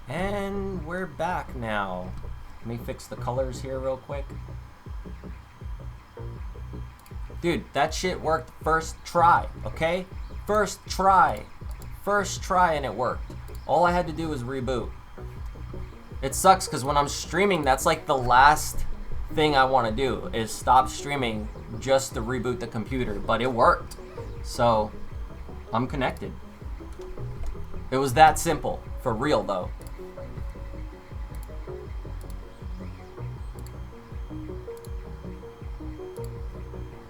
And we're back now. Let me fix the colors here real quick. Dude, that shit worked first try, okay? First try. First try and it worked. All I had to do was reboot. It sucks because when I'm streaming, that's like the last thing I want to do is stop streaming just to reboot the computer. But it worked. So, I'm connected. It was that simple. For real, though.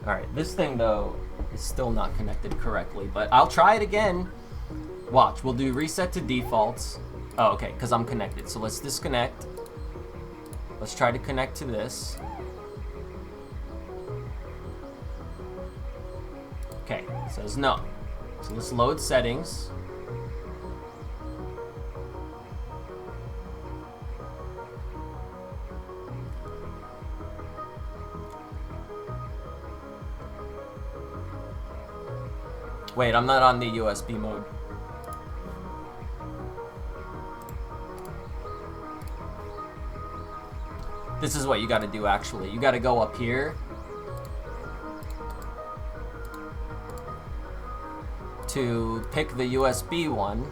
Alright, this thing, though, is still not connected correctly. But I'll try it again. Watch, we'll do reset to defaults. Oh, okay, because I'm connected. So let's disconnect. Let's try to connect to this. Okay, it says no. So let's load settings. Wait, I'm not on the USB mode. This is what you gotta do actually. You gotta go up here to pick the USB one.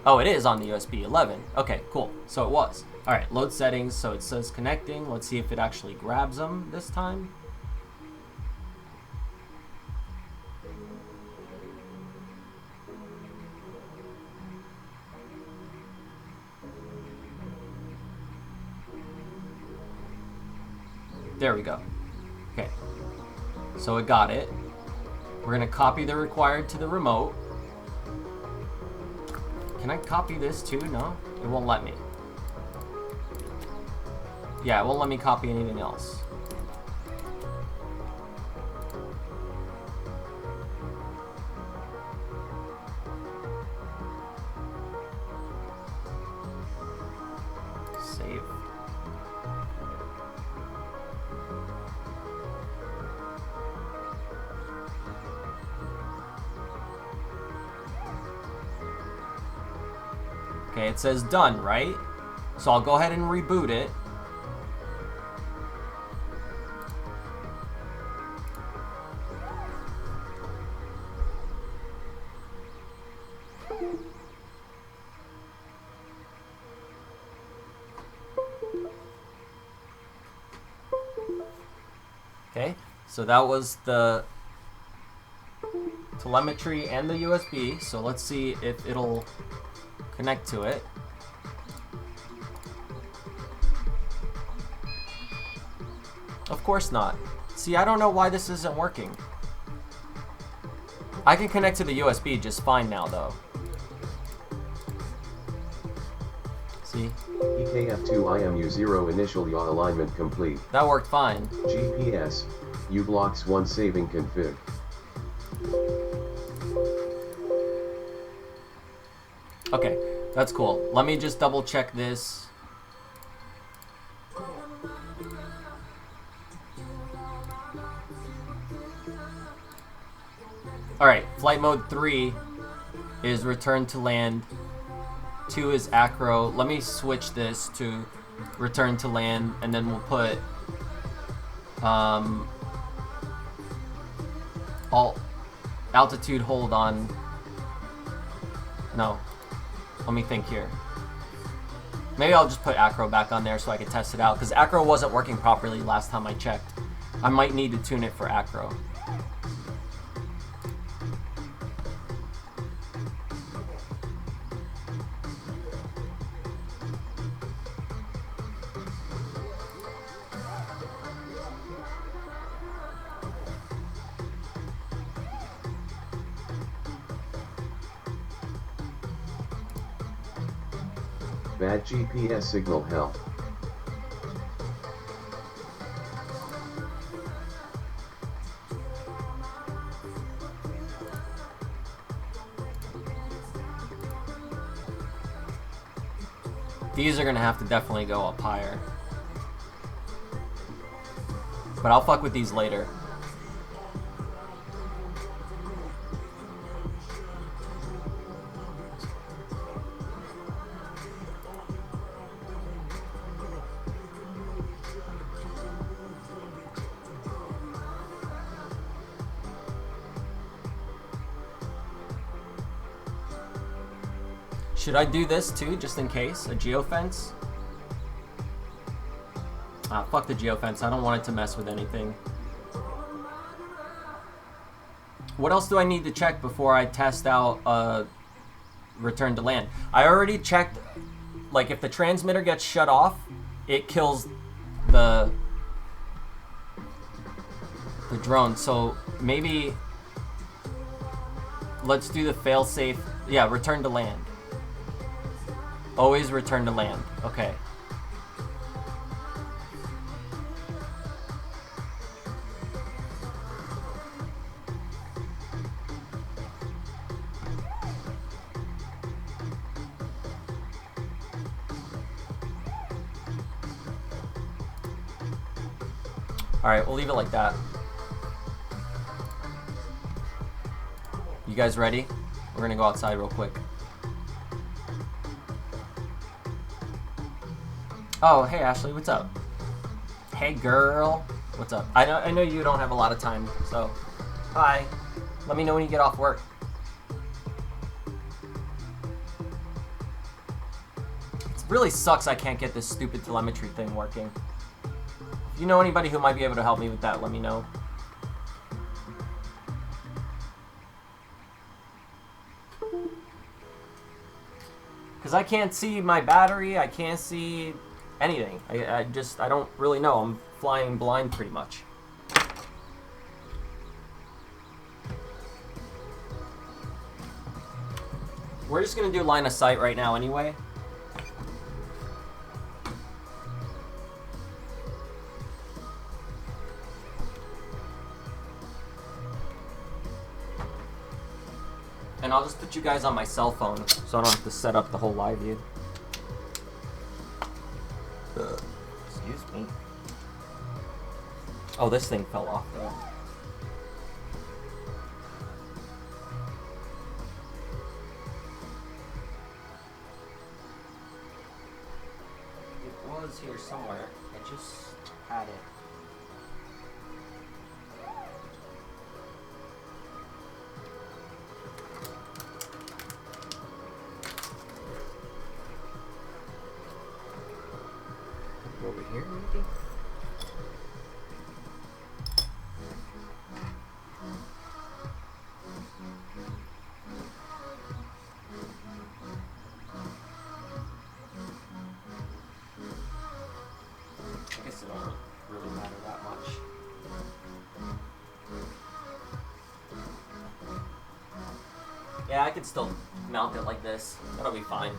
Oh, it is on the USB 11. Okay, cool. So it was. Alright, load settings. So it says connecting. Let's see if it actually grabs them this time. There we go. Okay. So it got it. We're gonna copy the required to the remote. Can I copy this too? No? It won't let me. Yeah, it won't let me copy anything else. Save. Okay, it says done, right? So I'll go ahead and reboot it. Okay, so that was the telemetry and the USB. So let's see if it'll connect to it. Of course not. See, I don't know why this isn't working. I can connect to the USB just fine now, though. See? EKF2IMU0 initial yaw alignment complete. That worked fine. GPS, ublocks 1 saving config. Okay, that's cool. Let me just double check this. Alright, flight mode 3 is return to land. 2 is acro. Let me switch this to return to land, and then we'll put altitude hold on. No. Let me think here. Maybe I'll just put acro back on there so I can test it out, because acro wasn't working properly last time I checked. I might need to tune it for acro. Bad GPS signal hell. These are gonna have to definitely go up higher. But I'll fuck with these later. Should I do this too, just in case? A geofence? Ah, fuck the geofence. I don't want it to mess with anything. What else do I need to check before I test out return to land? I already checked, like, if the transmitter gets shut off, it kills the drone. So maybe let's do the failsafe. Yeah, return to land. Always return to land. Okay. Alright, we'll leave it like that. You guys ready? We're gonna go outside real quick. Oh, hey Ashley, what's up? Hey girl, what's up? I know you don't have a lot of time, so hi. Let me know when you get off work. It really sucks I can't get this stupid telemetry thing working. If you know anybody who might be able to help me with that, let me know. Because I can't see my battery, I can't see anything. I don't really know. I'm flying blind pretty much. We're just going to do line of sight right now anyway. And I'll just put you guys on my cell phone, so I don't have to set up the whole live view. Excuse me. Oh, this thing fell off though. It was here somewhere. I just had it. Over here, maybe? I guess it don't really matter that much. Yeah, I could still mount it like this. That'll be fine.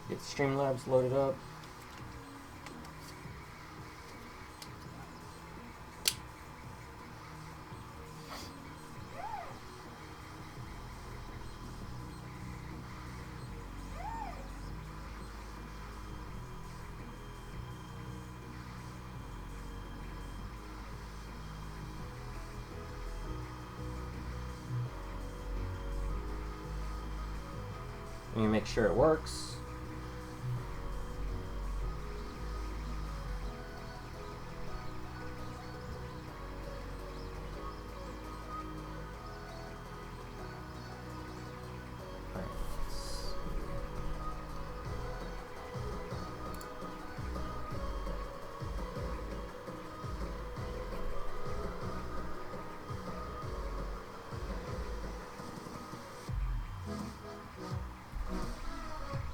Get Streamlabs loaded up. Let me make sure it works.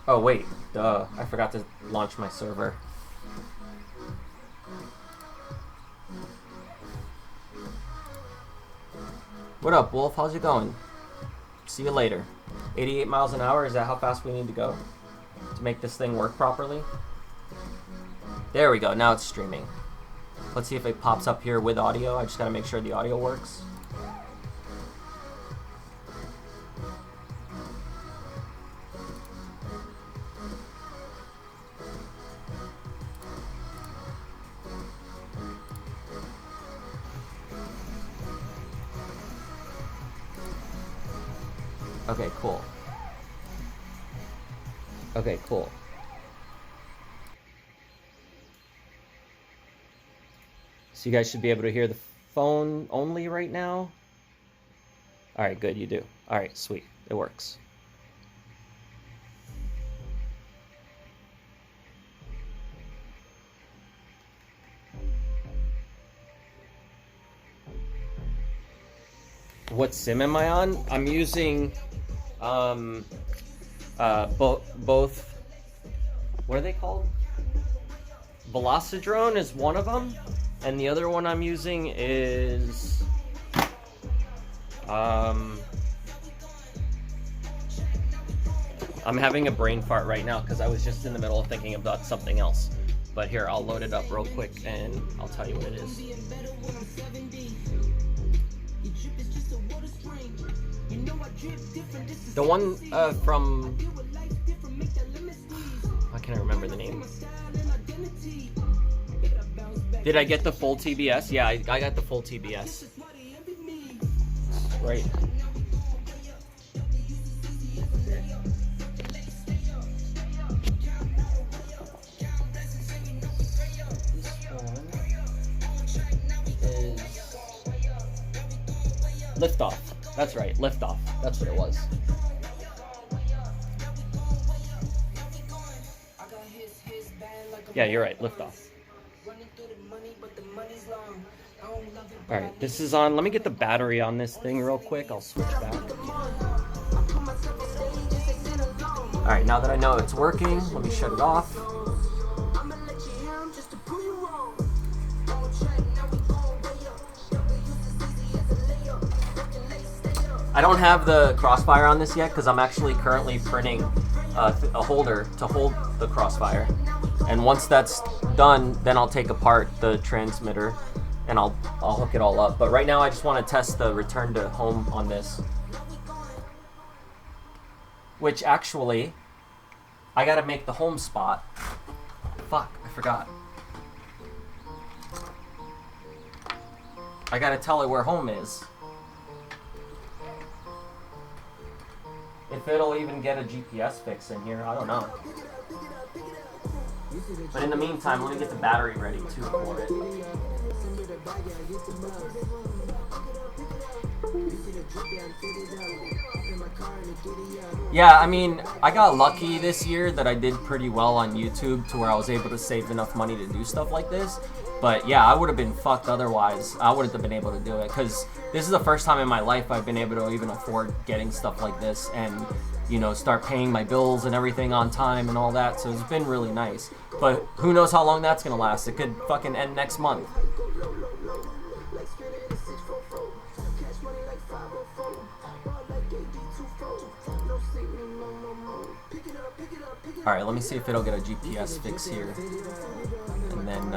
Oh wait, duh, I forgot to launch my server. What up, Wolf? How's it going? See you later. 88 miles an hour, is that how fast we need to go to make this thing work properly? There we go, now it's streaming. Let's see if it pops up here with audio. I just gotta make sure the audio works. Okay, cool. Okay, cool. So you guys should be able to hear the phone only right now. All right, good, you do. All right, sweet, it works. What sim am I on? I'm using both. What are they called? Velocidrone is one of them, and the other one I'm using is I'm having a brain fart right now because I was just in the middle of thinking about something else. But here, I'll load it up real quick and I'll tell you what it is. The one from... I can't remember the name. Did I get the full TBS? Yeah, I got the full TBS. Right. Liftoff. That's right, Liftoff. That's what it was. Yeah, you're right, Liftoff. Alright, this is on. Let me get the battery on this thing real quick. I'll switch back. Alright, now that I know it's working, let me shut it off. I don't have the Crossfire on this yet because I'm actually currently printing a holder to hold the Crossfire. And once that's done, then I'll take apart the transmitter and I'll hook it all up. But right now I just want to test the return to home on this. Which actually, I gotta make the home spot. Fuck, I forgot. I gotta tell it where home is. If it'll even get a GPS fix in here, I don't know. But in the meantime, let me get the battery ready too for it. Yeah, I mean, I got lucky this year that I did pretty well on YouTube to where I was able to save enough money to do stuff like this. But yeah, I would have been fucked otherwise. I wouldn't have been able to do it because this is the first time in my life I've been able to even afford getting stuff like this and, you know, start paying my bills and everything on time and all that. So it's been really nice. But who knows how long that's gonna last? It could fucking end next month. Alright, let me see if it'll get a GPS fix here. And then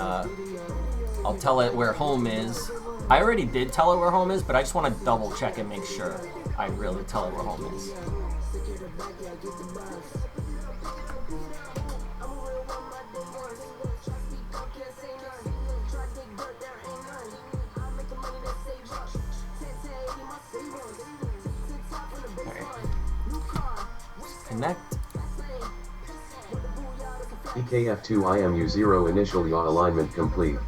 I'll tell it where home is. I already did tell it where home is, but I just want to double check and make sure I really tell it where home is. Connect. PKF2 IMU0 initial yaw alignment complete.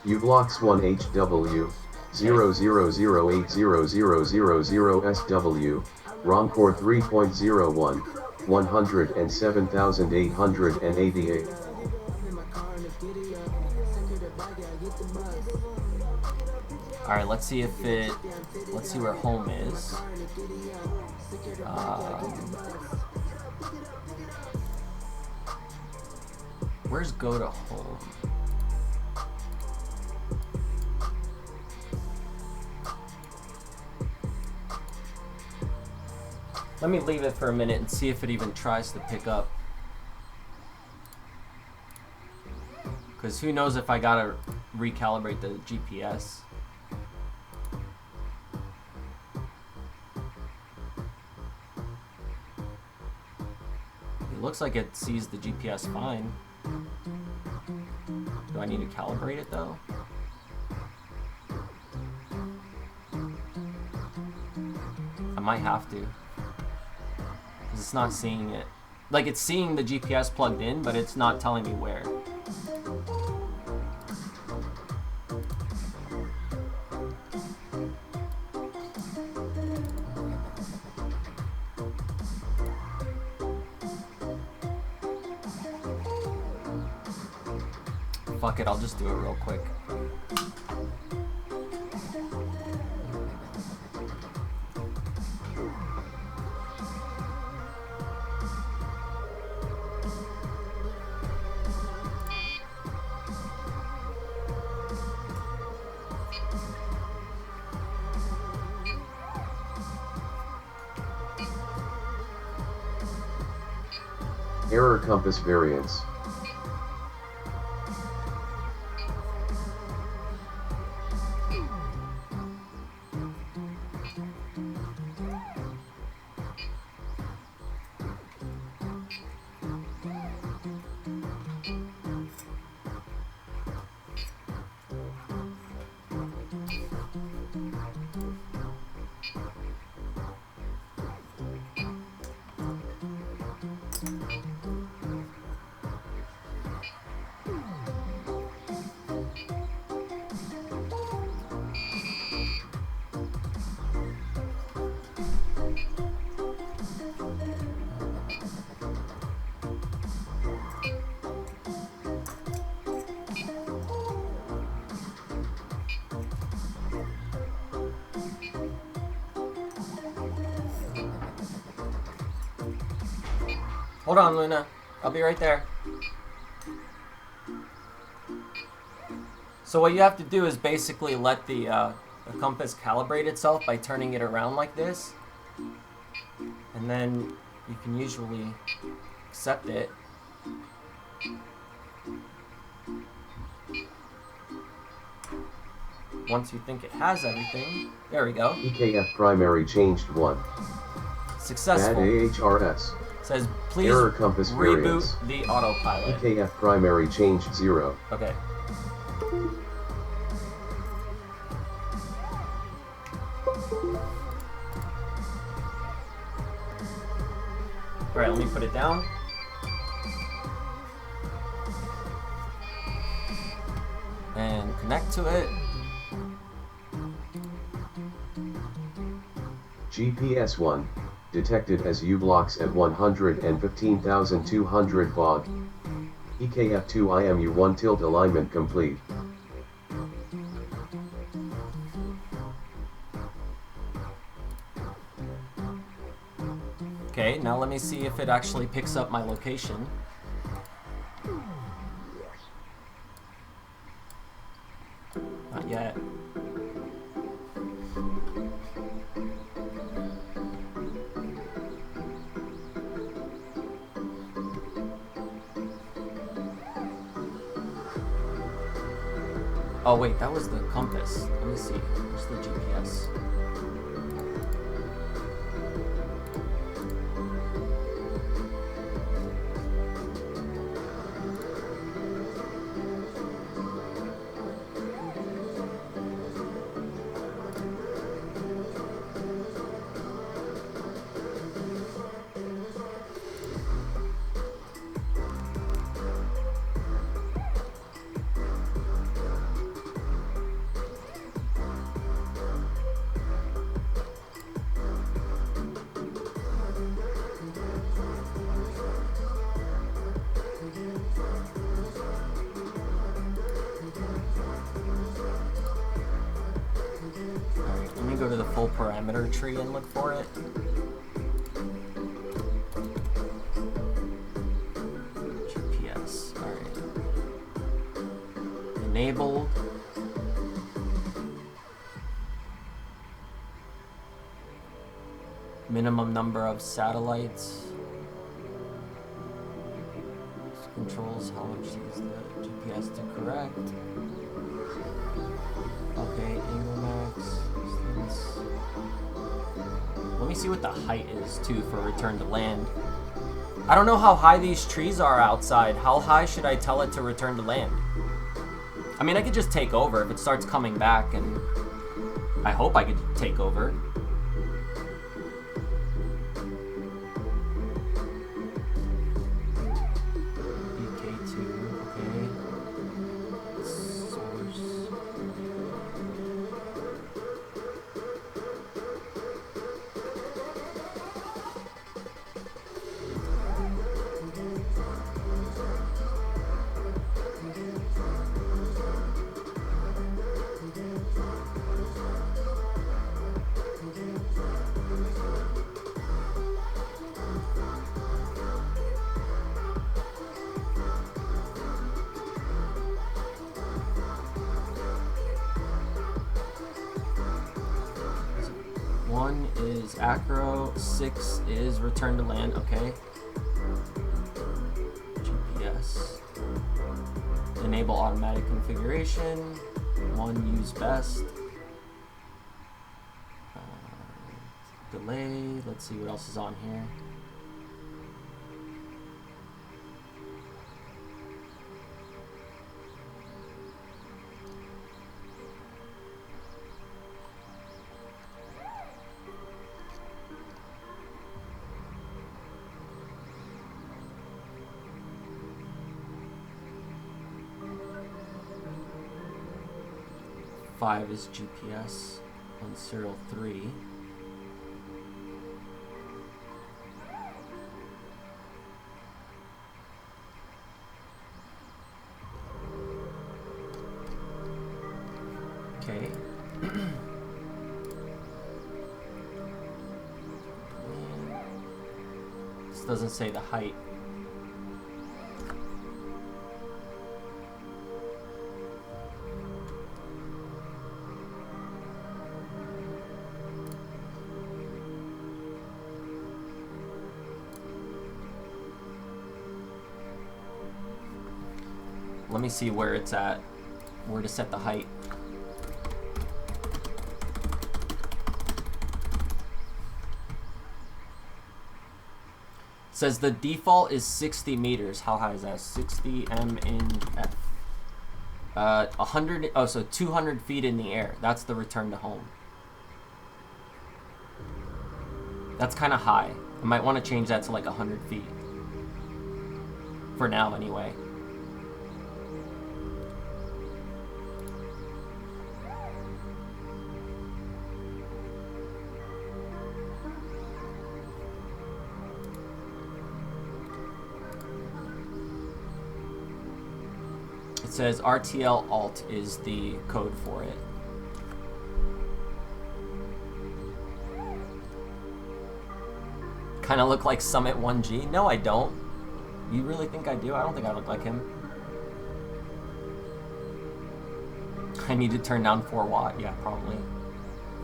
uBlocks 1HW 000800000SW ROMcore 3.01 107,888. Alright, let's see where home is. Where's go to home? Let me leave it for a minute and see if it even tries to pick up. Because who knows if I gotta recalibrate the GPS. It looks like it sees the GPS fine. Do I need to calibrate it though? I might have to. 'Cause it's not seeing it. Like, it's seeing the GPS plugged in, but it's not telling me where. Fuck it, I'll just do it real quick. Error compass variance. Hold on, Luna. I'll be right there. So what you have to do is basically let the compass calibrate itself by turning it around like this. And then you can usually accept it. Once you think it has everything. There we go. EKF primary changed 1. Successful. Add AHRS. Says, please Error compass reboot variance. the autopilot. EKF primary changed 0. Okay. Alright, let me put it down. And connect to it. GPS 1. Detected as U-blocks at 115,200 baud. EKF 2 IMU 1 tilt alignment complete. Okay, now let me see if it actually picks up my location. Not yet. Oh wait, that was the compass. Let me see. Where's the GPS? Go to the full parameter tree and look for it. GPS. Alright. Enabled. Minimum number of satellites. This controls how much to use the GPS to correct. Okay, angle max. Let me see what the height is, too, for return to land. I don't know how high these trees are outside. How high should I tell it to return to land? I mean, I could just take over if it starts coming back, and I hope I could take over. 1 is acro, 6 is return to land, okay. GPS. Enable automatic configuration. 1 use best. Delay. Let's see what else is on here. Five is GPS on serial 3. Okay. This doesn't say the height. Let me see where it's at, where to set the height. It says the default is 60 meters. How high is that? 60 m in f. 100. Oh, so 200 feet in the air. That's the return to home. That's kind of high. I might want to change that to like 100 feet. For now, anyway. It says RTL Alt is the code for it. Kind of look like Summit 1G? No, I don't. You really think I do? I don't think I look like him. I need to turn down 4 watt. Yeah, probably.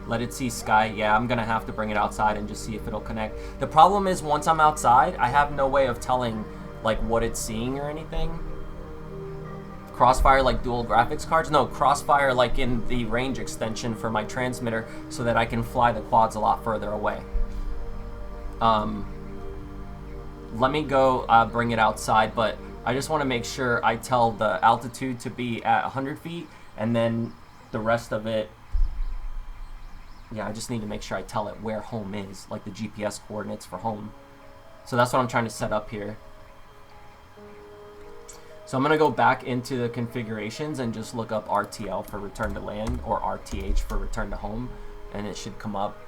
Let it see sky. Yeah, I'm gonna have to bring it outside and just see if it'll connect. The problem is once I'm outside, I have no way of telling like what it's seeing or anything. Crossfire like dual graphics cards? No, Crossfire like in the range extension for my transmitter so that I can fly the quads a lot further away. Let me go bring it outside, but I just want to make sure I tell the altitude to be at 100 feet and then the rest of it, yeah, I just need to make sure I tell it where home is, like the GPS coordinates for home. So that's what I'm trying to set up here. So I'm going to go back into the configurations and just look up RTL for return to land or RTH for return to home, and it should come up.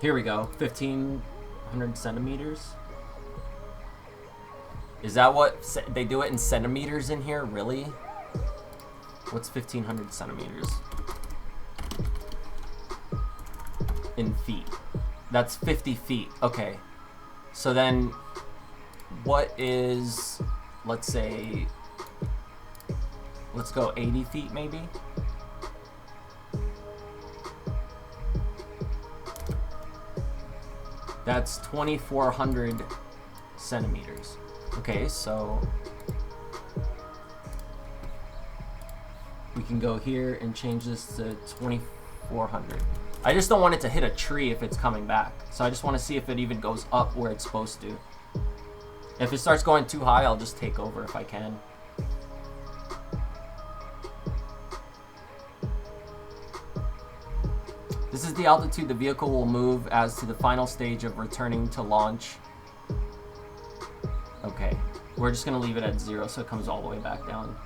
Here we go, 1,500 centimeters. Is that what, they do it in centimeters in here, really? What's 1,500 centimeters? In feet. That's 50 feet, okay. So then, what is, let's say, let's go 80 feet maybe? That's 2,400 centimeters. Okay, so we can go here and change this to 2,400. I just don't want it to hit a tree if it's coming back. So I just want to see if it even goes up where it's supposed to. If it starts going too high, I'll just take over if I can. This is the altitude the vehicle will move as to the final stage of returning to launch. Okay, we're just gonna leave it at 0 so it comes all the way back down.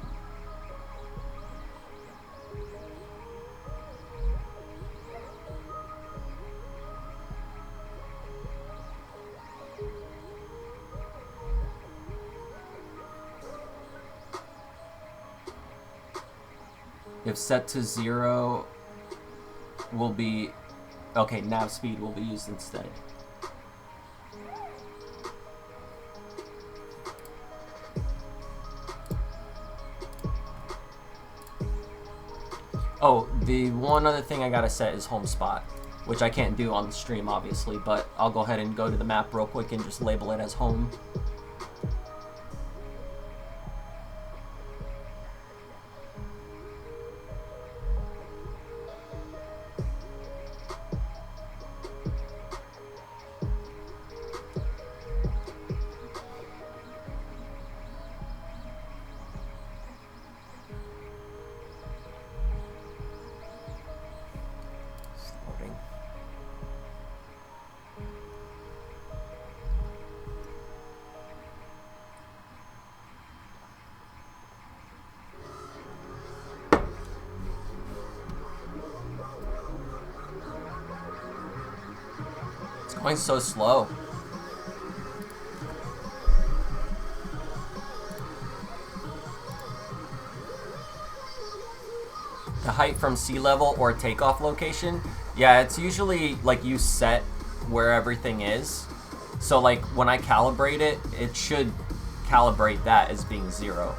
If set to 0 will be... Okay, nav speed will be used instead. Oh, the one other thing I gotta set is home spot, which I can't do on the stream, obviously, but I'll go ahead and go to the map real quick and just label it as home. Going so slow. The height from sea level or takeoff location, yeah, it's usually like you set where everything is. So like when I calibrate it, it should calibrate that as being 0,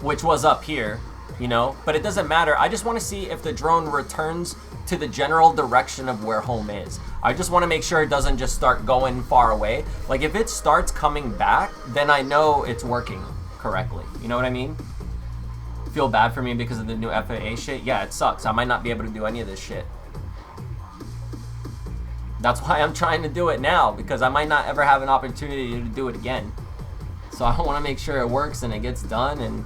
which was up here, you know, but it doesn't matter. I just want to see if the drone returns to the general direction of where home is. I just want to make sure it doesn't just start going far away. Like if it starts coming back, then I know it's working correctly. You know what I mean? Feel bad for me because of the new FAA shit? Yeah, it sucks. I might not be able to do any of this shit. That's why I'm trying to do it now, because I might not ever have an opportunity to do it again. So I want to make sure it works and it gets done, and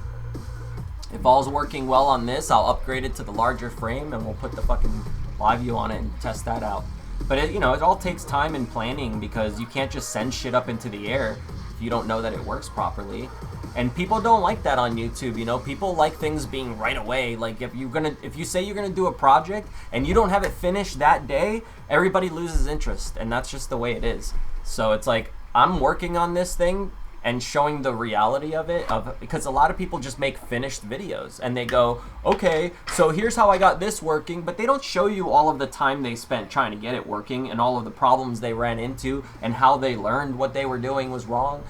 if all's working well on this, I'll upgrade it to the larger frame and we'll put the fucking live view on it and test that out. But it, you know, it all takes time and planning, because you can't just send shit up into the air if you don't know that it works properly. And people don't like that on YouTube, you know. People like things being right away. Like if you say you're gonna do a project and you don't have it finished that day, everybody loses interest, and that's just the way it is. So it's like I'm working on this thing and showing the reality of it, because a lot of people just make finished videos and they go, okay, so here's how I got this working, but they don't show you all of the time they spent trying to get it working and all of the problems they ran into and how they learned what they were doing was wrong.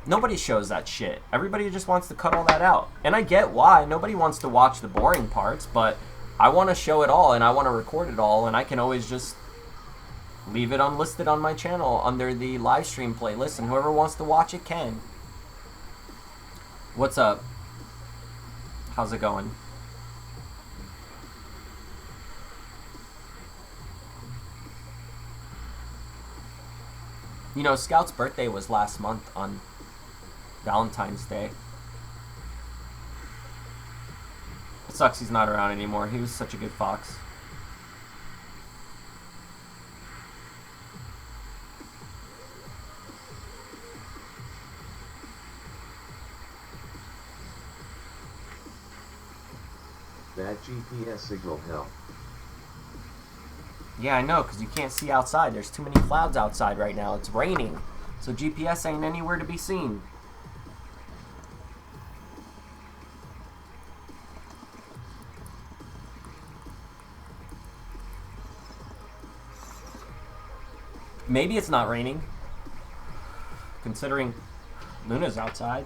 Nobody shows that shit. Everybody just wants to cut all that out. And I get why. Nobody wants to watch the boring parts, but I want to show it all and I want to record it all, and I can always just leave it unlisted on my channel under the live stream playlist, and whoever wants to watch it can. What's up? How's it going? You know, Scout's birthday was last month on Valentine's Day. It sucks he's not around anymore. He was such a good fox. That GPS signal hell. Yeah, I know, because you can't see outside. There's too many clouds outside right now. It's raining, so GPS ain't anywhere to be seen. Maybe it's not raining, considering Luna's outside.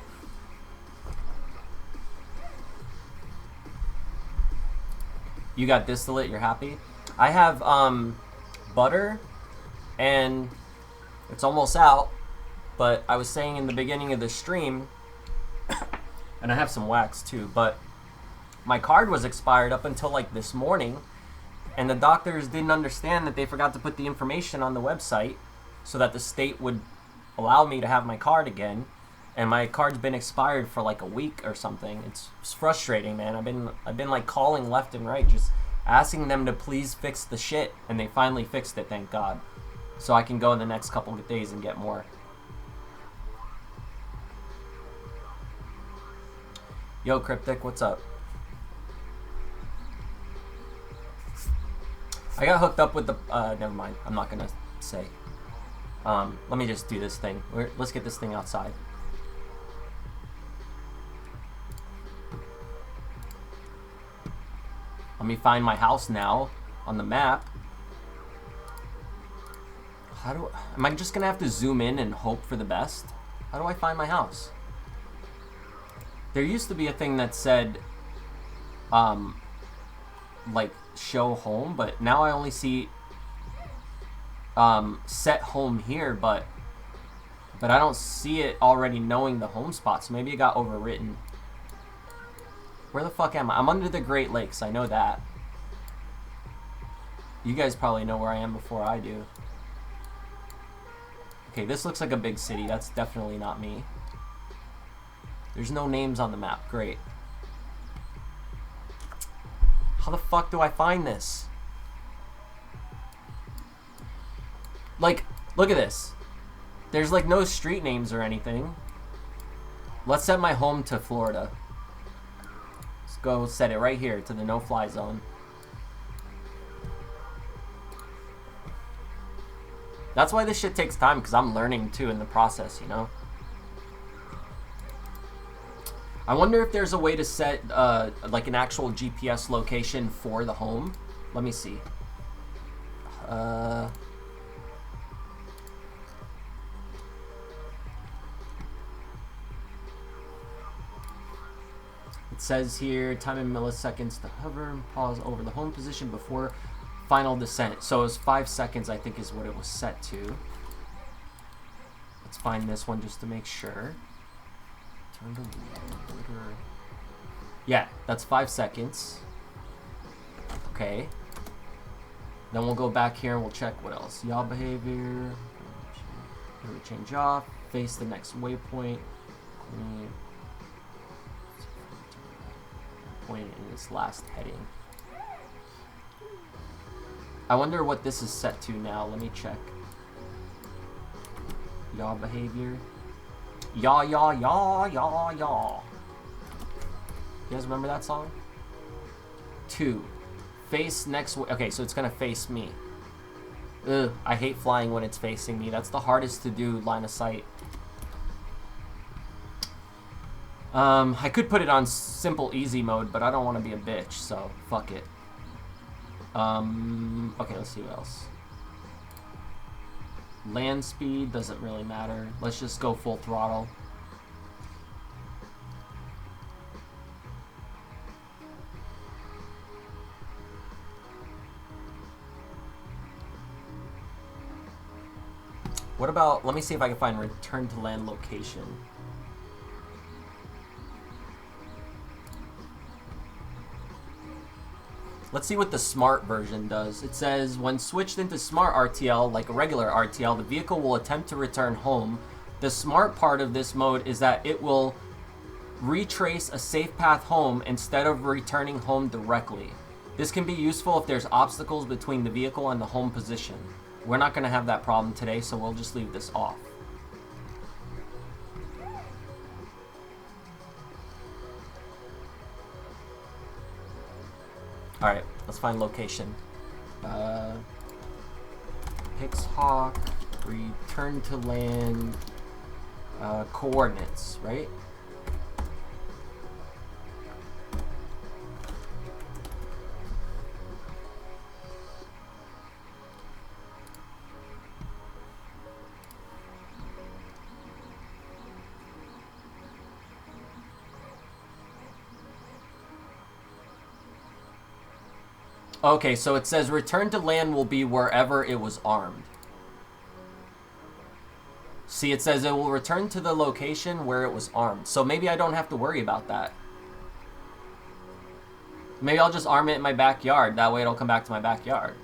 You got distillate, you're happy? I have butter, and it's almost out, but I was saying in the beginning of the stream, and I have some wax too, but my card was expired up until like this morning, and the doctors didn't understand that they forgot to put the information on the website so that the state would allow me to have my card again. And my card's been expired for like a week or something. It's frustrating, man. I've been like calling left and right, just asking them to please fix the shit, and they finally fixed it, thank God. So I can go in the next couple of days and get more. Yo, Cryptic, what's up? I got hooked up with the, never mind, I'm not gonna say. Let me just do this thing. Let's get this thing outside. Let me find my house now on the map. Am I just gonna have to zoom in and hope for the best? How do I find my house? There used to be a thing that said, like, show home, but now I only see, set home here, but I don't see it already knowing the home spot, so maybe it got overwritten. Where the fuck am I? I'm under the Great Lakes, I know that. You guys probably know where I am before I do. Okay, this looks like a big city. That's definitely not me. There's no names on the map. Great. How the fuck do I find this? Like, look at this. There's like no street names or anything. Let's set my home to Florida. Let's go set it right here to the no-fly zone. That's why this shit takes time, because I'm learning too in the process, you know? I wonder if there's a way to set like an actual GPS location for the home. Let me see. It says here, time in milliseconds to hover and pause over the home position before final descent. So it was 5 seconds, I think, is what it was set to. Let's find this one just to make sure. Turn to order. Yeah, that's 5 seconds. Okay. Then we'll go back here and we'll check what else. Yaw behavior. Here we change off. Face the next waypoint. Point in this last heading. I wonder what this is set to now. Let me check. Yaw behavior. Yaw, yaw, yaw, yaw, yaw. You guys remember that song? 2. Face next way. Okay, so it's gonna face me. Ugh, I hate flying when it's facing me. That's the hardest to do, line of sight. I could put it on simple easy mode, but I don't want to be a bitch, so fuck it. Okay, let's see what else. Land speed doesn't really matter. Let's just go full throttle. What about, let me see if I can find return to land location. Let's see what the smart version does. It says, when switched into smart RTL, like a regular RTL, the vehicle will attempt to return home. The smart part of this mode is that it will retrace a safe path home instead of returning home directly. This can be useful if there's obstacles between the vehicle and the home position. We're not going to have that problem today, so we'll just leave this off. Alright, let's find location. Pixhawk, return to land, coordinates, right? Okay, so it says return to land will be wherever it was armed. See, it says it will return to the location where it was armed. So maybe I don't have to worry about that. Maybe I'll just arm it in my backyard. That way it'll come back to my backyard.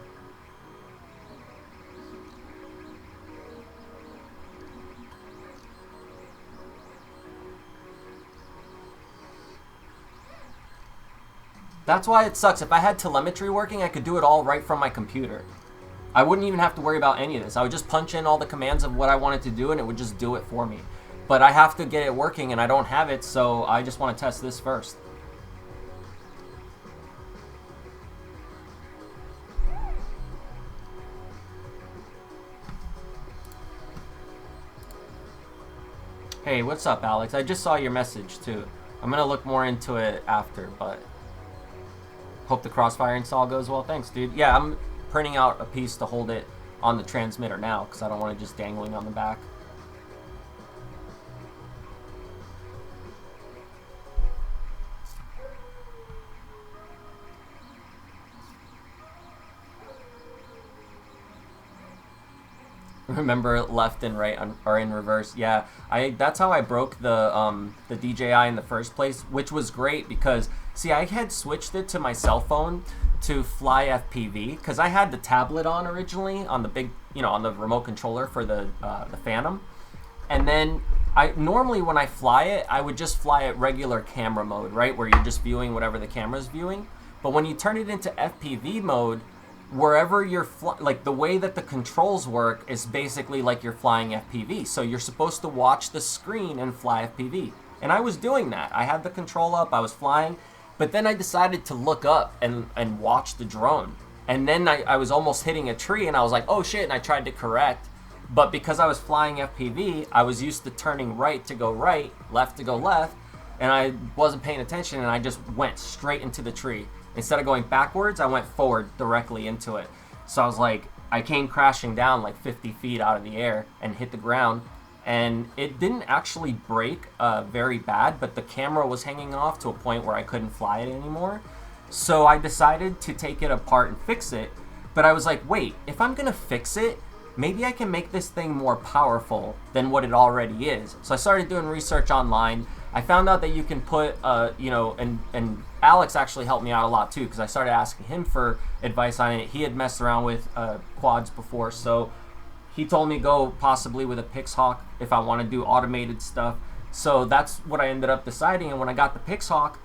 That's why it sucks. If I had telemetry working, I could do it all right from my computer. I wouldn't even have to worry about any of this. I would just punch in all the commands of what I wanted to do, and it would just do it for me. But I have to get it working, and I don't have it, so I just want to test this first. Hey, what's up, Alex? I just saw your message, too. I'm going to look more into it after, but... Hope the Crossfire install goes well. Thanks, dude. Yeah, I'm printing out a piece to hold it on the transmitter now because I don't want it just dangling on the back. Remember, left and right are in reverse. Yeah, that's how I broke the DJI in the first place, which was great because, see, I had switched it to my cell phone to fly FPV because I had the tablet on originally on the big, on the remote controller for the Phantom, and then I normally when I fly it, I would just fly it regular camera mode, right, where you're just viewing whatever the camera's viewing. But when you turn it into FPV mode, wherever you're like the way that the controls work is basically like you're flying FPV. So you're supposed to watch the screen and fly FPV. And I was doing that. I had the control up, I was flying, but then I decided to look up and watch the drone. And then I was almost hitting a tree and I was like, oh shit, and I tried to correct. But because I was flying FPV, I was used to turning right to go right, left to go left, and I wasn't paying attention and I just went straight into the tree. Instead of going backwards, I went forward directly into it. So I was like, I came crashing down like 50 feet out of the air and hit the ground. And it didn't actually break very bad, but the camera was hanging off to a point where I couldn't fly it anymore. So I decided to take it apart and fix it. But I was like, wait, if I'm gonna fix it, maybe I can make this thing more powerful than what it already is. So I started doing research online. I found out that you can put, and Alex actually helped me out a lot too because I started asking him for advice on it. He had messed around with quads before, so he told me go possibly with a Pixhawk if I want to do automated stuff. So that's what I ended up deciding, and when I got the Pixhawk,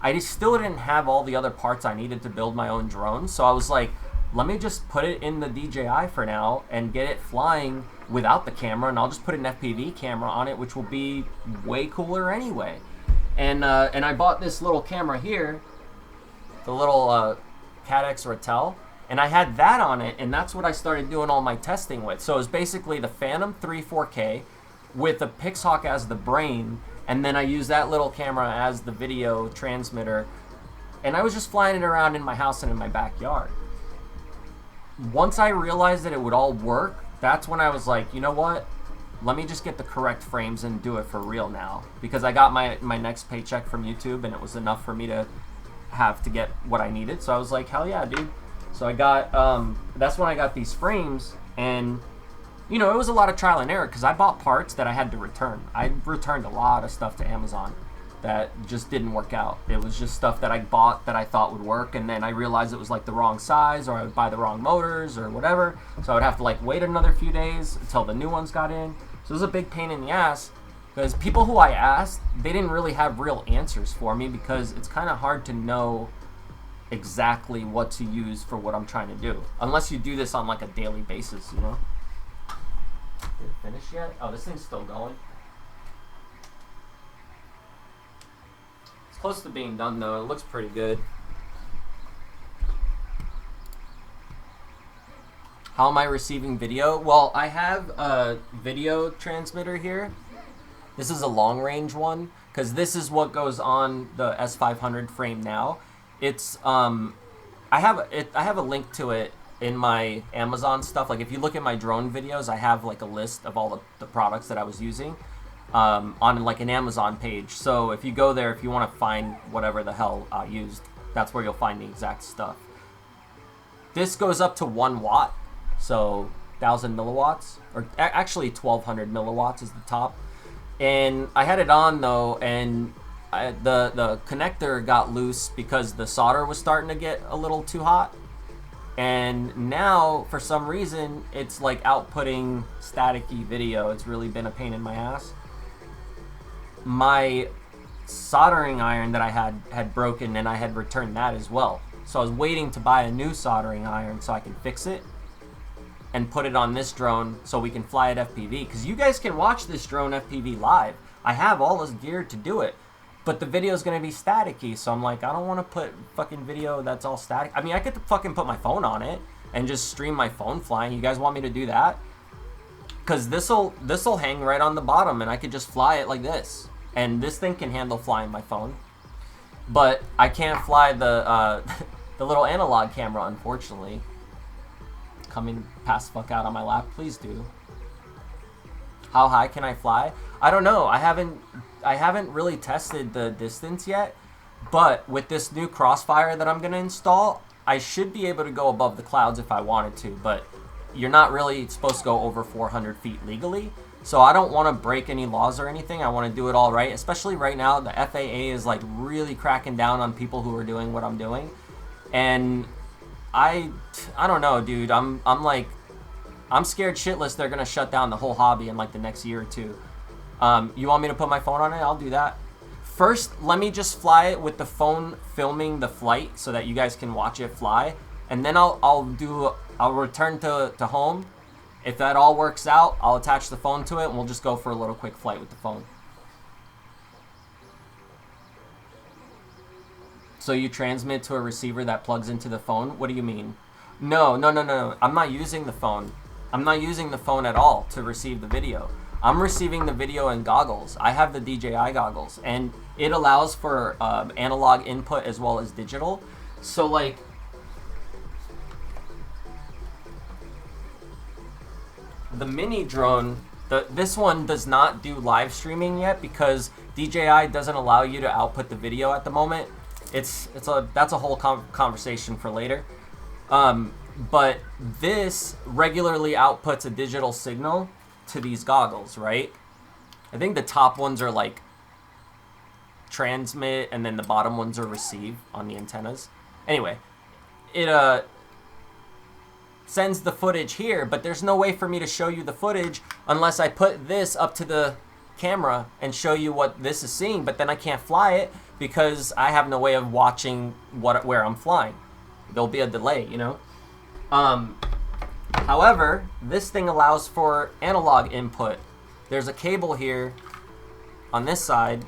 I still didn't have all the other parts I needed to build my own drone. So I was like, let me just put it in the DJI for now and get it flying without the camera, and I'll just put an FPV camera on it, which will be way cooler anyway. And I bought this little camera here, the little Cadex Ratel, and I had that on it, and that's what I started doing all my testing with. So it was basically the Phantom 3 4K with the Pixhawk as the brain, and then I used that little camera as the video transmitter, and I was just flying it around in my house and in my backyard. Once I realized that it would all work, that's when I was like, you know what? Let me just get the correct frames and do it for real now. Because I got my next paycheck from YouTube and it was enough for me to have to get what I needed. So I was like, hell yeah, dude. So I got, that's when I got these frames, and it was a lot of trial and error because I bought parts that I had to return. I returned a lot of stuff to Amazon that just didn't work out. It was just stuff that I bought that I thought would work, and then I realized it was like the wrong size, or I would buy the wrong motors or whatever. So I would have to like wait another few days until the new ones got in. So it was a big pain in the ass because people who I asked, they didn't really have real answers for me because it's kind of hard to know exactly what to use for what I'm trying to do. Unless you do this on like a daily basis, Did it finish yet? Oh, this thing's still going. It's close to being done though. It looks pretty good. How am I receiving video? Well, I have a video transmitter here. This is a long range one because this is what goes on the S500 frame now. It's I have a link to it in my Amazon stuff. Like if you look at my drone videos, I have like a list of all the products that I was using on like an Amazon page. So if you go there, if you want to find whatever the hell I used, that's where you'll find the exact stuff. This goes up to 1 watt, so 1,000 milliwatts, or actually 1,200 milliwatts is the top. And I had it on though, and the connector got loose because the solder was starting to get a little too hot. And now, for some reason, it's like outputting staticky video. It's really been a pain in my ass. My soldering iron that I had broken, and I had returned that as well. So I was waiting to buy a new soldering iron so I can fix it and put it on this drone so we can fly it FPV. Because you guys can watch this drone FPV live. I have all this gear to do it. But the video is going to be staticky, so I'm like, I don't want to put fucking video that's all static. I mean, I could fucking put my phone on it and just stream my phone flying. You guys want me to do that? Because this'll hang right on the bottom, and I could just fly it like this. And this thing can handle flying my phone. But I can't fly the the little analog camera, unfortunately. Coming pass the fuck out on my lap, please do. How high can I fly? I don't know. I haven't really tested the distance yet, but with this new Crossfire that I'm gonna install, I should be able to go above the clouds if I wanted to, but you're not really supposed to go over 400 feet legally. So I don't want to break any laws or anything. I want to do it all right, especially right now. The FAA is like really cracking down on people who are doing what I'm doing. And I don't know, dude. I'm scared shitless they're going to shut down the whole hobby in like the next year or two. You want me to put my phone on it? I'll do that. First, let me just fly it with the phone filming the flight so that you guys can watch it fly. And then I'll return to home. If that all works out, I'll attach the phone to it and we'll just go for a little quick flight with the phone. So you transmit to a receiver that plugs into the phone? What do you mean? No. I'm not using the phone. I'm not using the phone at all to receive the video. I'm receiving the video in goggles. I have the DJI goggles, and it allows for analog input as well as digital. So like, the mini drone, this one does not do live streaming yet because DJI doesn't allow you to output the video at the moment. That's a whole conversation for later. But this regularly outputs a digital signal to these goggles, right? I think the top ones are like transmit and then the bottom ones are receive on the antennas. Anyway, it sends the footage here, but there's no way for me to show you the footage unless I put this up to the camera and show you what this is seeing, but then I can't fly it because I have no way of watching where I'm flying. There'll be a delay, you know? However, this thing allows for analog input. There's a cable here on this side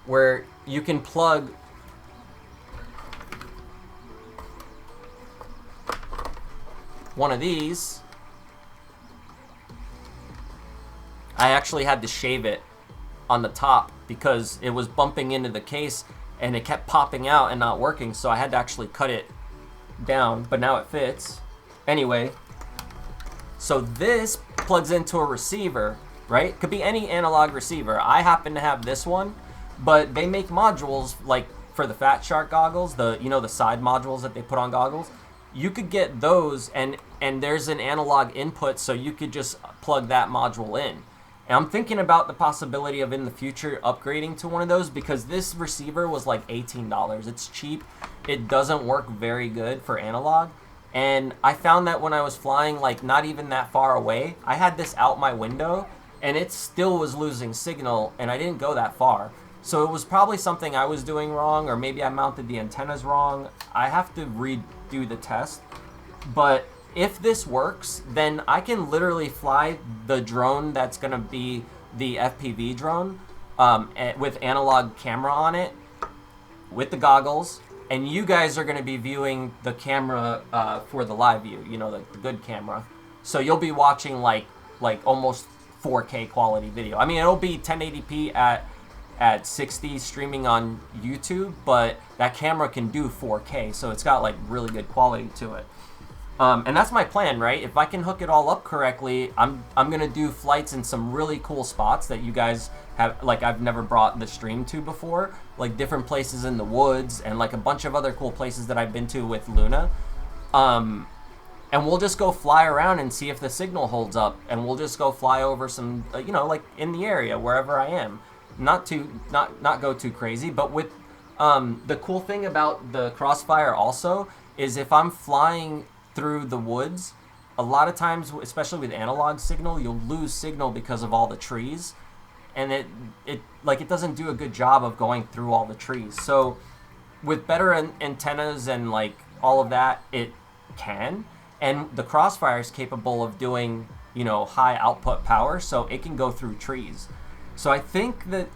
where you can plug one of these. I actually had to shave it on the top because it was bumping into the case and it kept popping out and not working, so I had to actually cut it down, but now it fits. Anyway, so this plugs into a receiver, right? Could be any analog receiver. I happen to have this one, but they make modules like for the Fat Shark goggles, the side modules that they put on goggles. You could get those, and there's an analog input, so you could just plug that module in. And I'm thinking about the possibility of in the future upgrading to one of those because this receiver was like $18. It's cheap. It doesn't work very good for analog. And I found that when I was flying like not even that far away, I had this out my window and it still was losing signal and I didn't go that far. So it was probably something I was doing wrong, or maybe I mounted the antennas wrong. I have to redo the test. But if this works, then I can literally fly the drone that's going to be the FPV drone with analog camera on it, with the goggles, and you guys are going to be viewing the camera for the live view, the good camera. So you'll be watching like almost 4K quality video. I mean, it'll be 1080p at 60 streaming on YouTube, but that camera can do 4K, so it's got like really good quality to it. And that's my plan, right? If I can hook it all up correctly, I'm gonna do flights in some really cool spots that you guys have, like I've never brought the stream to before, like different places in the woods and like a bunch of other cool places that I've been to with Luna. And we'll just go fly around and see if the signal holds up, and we'll just go fly over some, like in the area wherever I am. Not go too crazy, but with the cool thing about the Crossfire also is if I'm flying through the woods, a lot of times, especially with analog signal, you'll lose signal because of all the trees, and it doesn't do a good job of going through all the trees. So with better antennas and like all of that, it can, and the Crossfire is capable of doing high output power, so it can go through trees. So I think that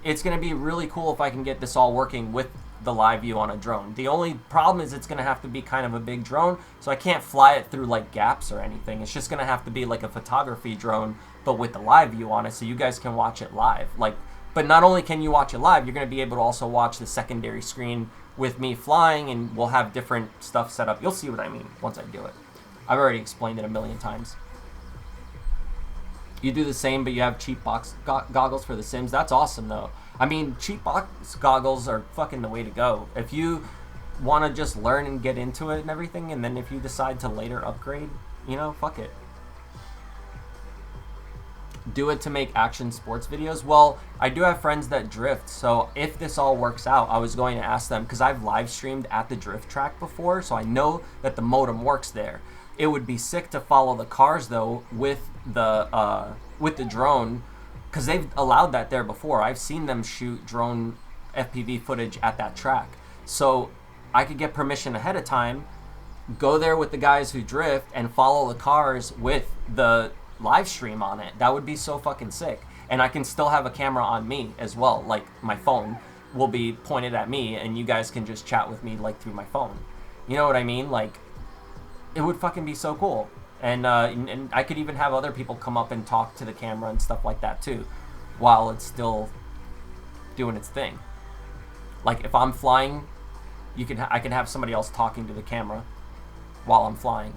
it's going to be really cool if I can get this all working with the live view on a drone. The only problem is it's going to have to be kind of a big drone, so I can't fly it through like gaps or anything. It's just going to have to be like a photography drone, but with the live view on it, so you guys can watch it live. But not only can you watch it live, you're going to be able to also watch the secondary screen with me flying, and we'll have different stuff set up. You'll see what I mean once I do it. I've already explained it a million times. You do the same, but you have cheap box goggles for the Sims. That's awesome, though. I mean, cheap box goggles are fucking the way to go. If you want to just learn and get into it and everything, and then if you decide to later upgrade, you know, fuck it. Do it to make action sports videos. Well, I do have friends that drift, so if this all works out, I was going to ask them, because I've live streamed at the drift track before, so I know that the modem works there. It would be sick to follow the cars though with the drone, because they've allowed that there before. I've seen them shoot drone FPV footage at that track, so I could get permission ahead of time, go there with the guys who drift, and follow the cars with the live stream on it. That would be so fucking sick. And I can still have a camera on me as well, like my phone will be pointed at me, and you guys can just chat with me like through my phone. You know what I mean? Like, it would fucking be so cool. And I could even have other people come up and talk to the camera and stuff like that too, while it's still doing its thing. Like if I'm flying, I can have somebody else talking to the camera while I'm flying.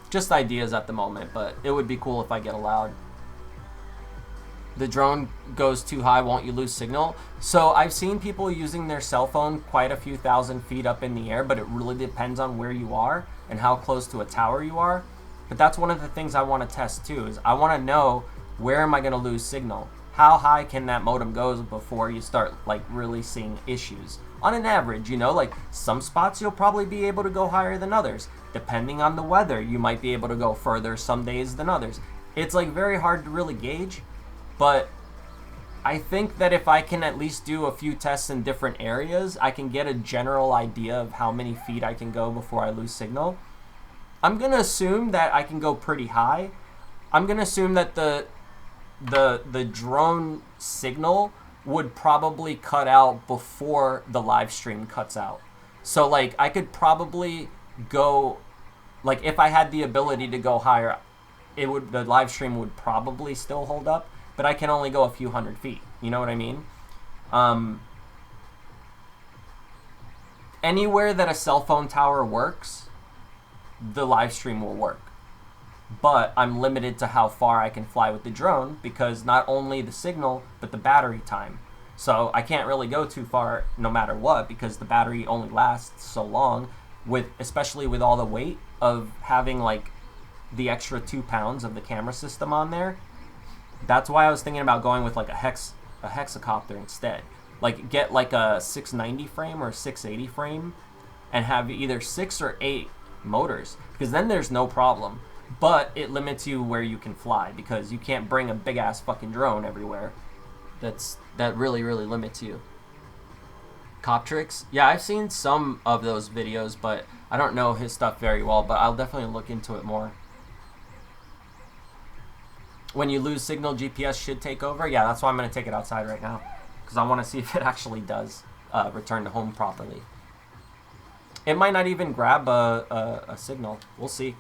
Just ideas at the moment, but it would be cool if I get allowed. The drone goes too high, won't you lose signal? So I've seen people using their cell phone quite a few thousand feet up in the air, but it really depends on where you are and how close to a tower you are. But that's one of the things I want to test too, is I want to know, where am I going to lose signal? How high can that modem go before you start like really seeing issues? On an average, you know, like some spots you'll probably be able to go higher than others. Depending on the weather, you might be able to go further some days than others. It's like very hard to really gauge. But I think that if I can at least do a few tests in different areas, I can get a general idea of how many feet I can go before I lose signal. I'm going to assume that I can go pretty high. I'm going to assume that the drone signal would probably cut out before the live stream cuts out. So like I could probably go, like if I had the ability to go higher, the live stream would probably still hold up. But I can only go a few hundred feet. You know what I mean? Anywhere that a cell phone tower works, the live stream will work. But I'm limited to how far I can fly with the drone, because not only the signal, but the battery time. So I can't really go too far no matter what, because the battery only lasts so long, especially with all the weight of having like the extra 2 pounds of the camera system on there. That's why I was thinking about going with like a hexacopter instead. Like get like a 690 frame or 680 frame and have either 6 or 8 motors, because then there's no problem. But it limits you where you can fly, because you can't bring a big ass fucking drone everywhere. That really limits you. Coptrix? Yeah, I've seen some of those videos, but I don't know his stuff very well, but I'll definitely look into it more. When you lose signal, GPS should take over. Yeah, that's why I'm going to take it outside right now, because I want to see if it actually does return to home properly. It might not even grab a signal. We'll see.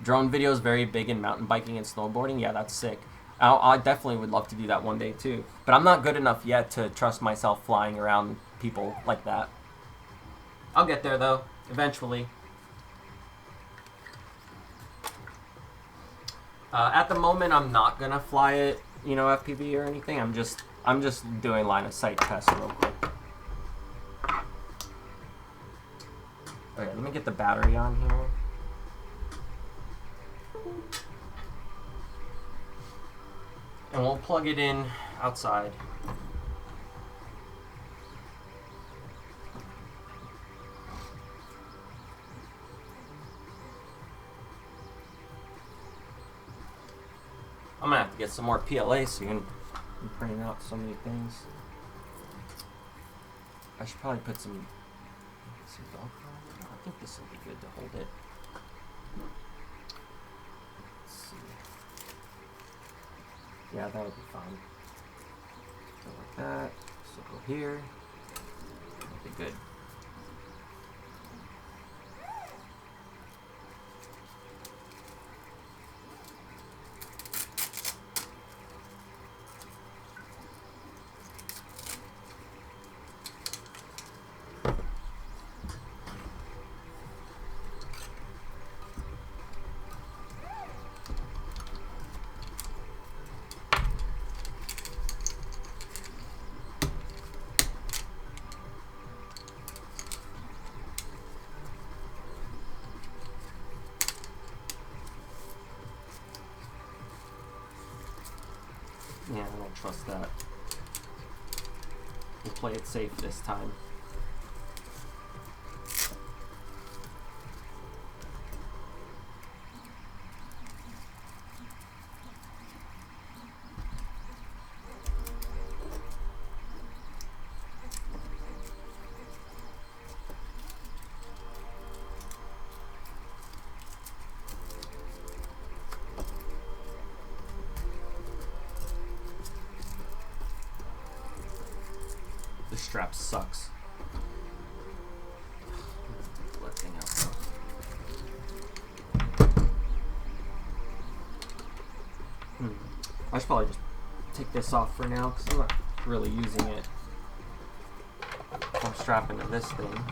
Drone video is very big in mountain biking and snowboarding. Yeah, that's sick. I definitely would love to do that one day too. But I'm not good enough yet to trust myself flying around people like that. I'll get there though, eventually. At the moment, I'm not gonna fly it, you know, FPV or anything. I'm just doing line of sight tests real quick. Okay, let me get the battery on here. And we'll plug it in outside. I'm gonna have to get some more PLA soon. I'm printing out so many things. I should probably put some Velcro. I think this will be good to hold it. Let's see. Yeah, that would be fine. Go like that. So go here. That'll be good. Yeah, I don't trust that. We'll play it safe this time. This strap sucks. Let thing out. I should probably just take this off for now because I'm not really using it. I'm strapping to this thing.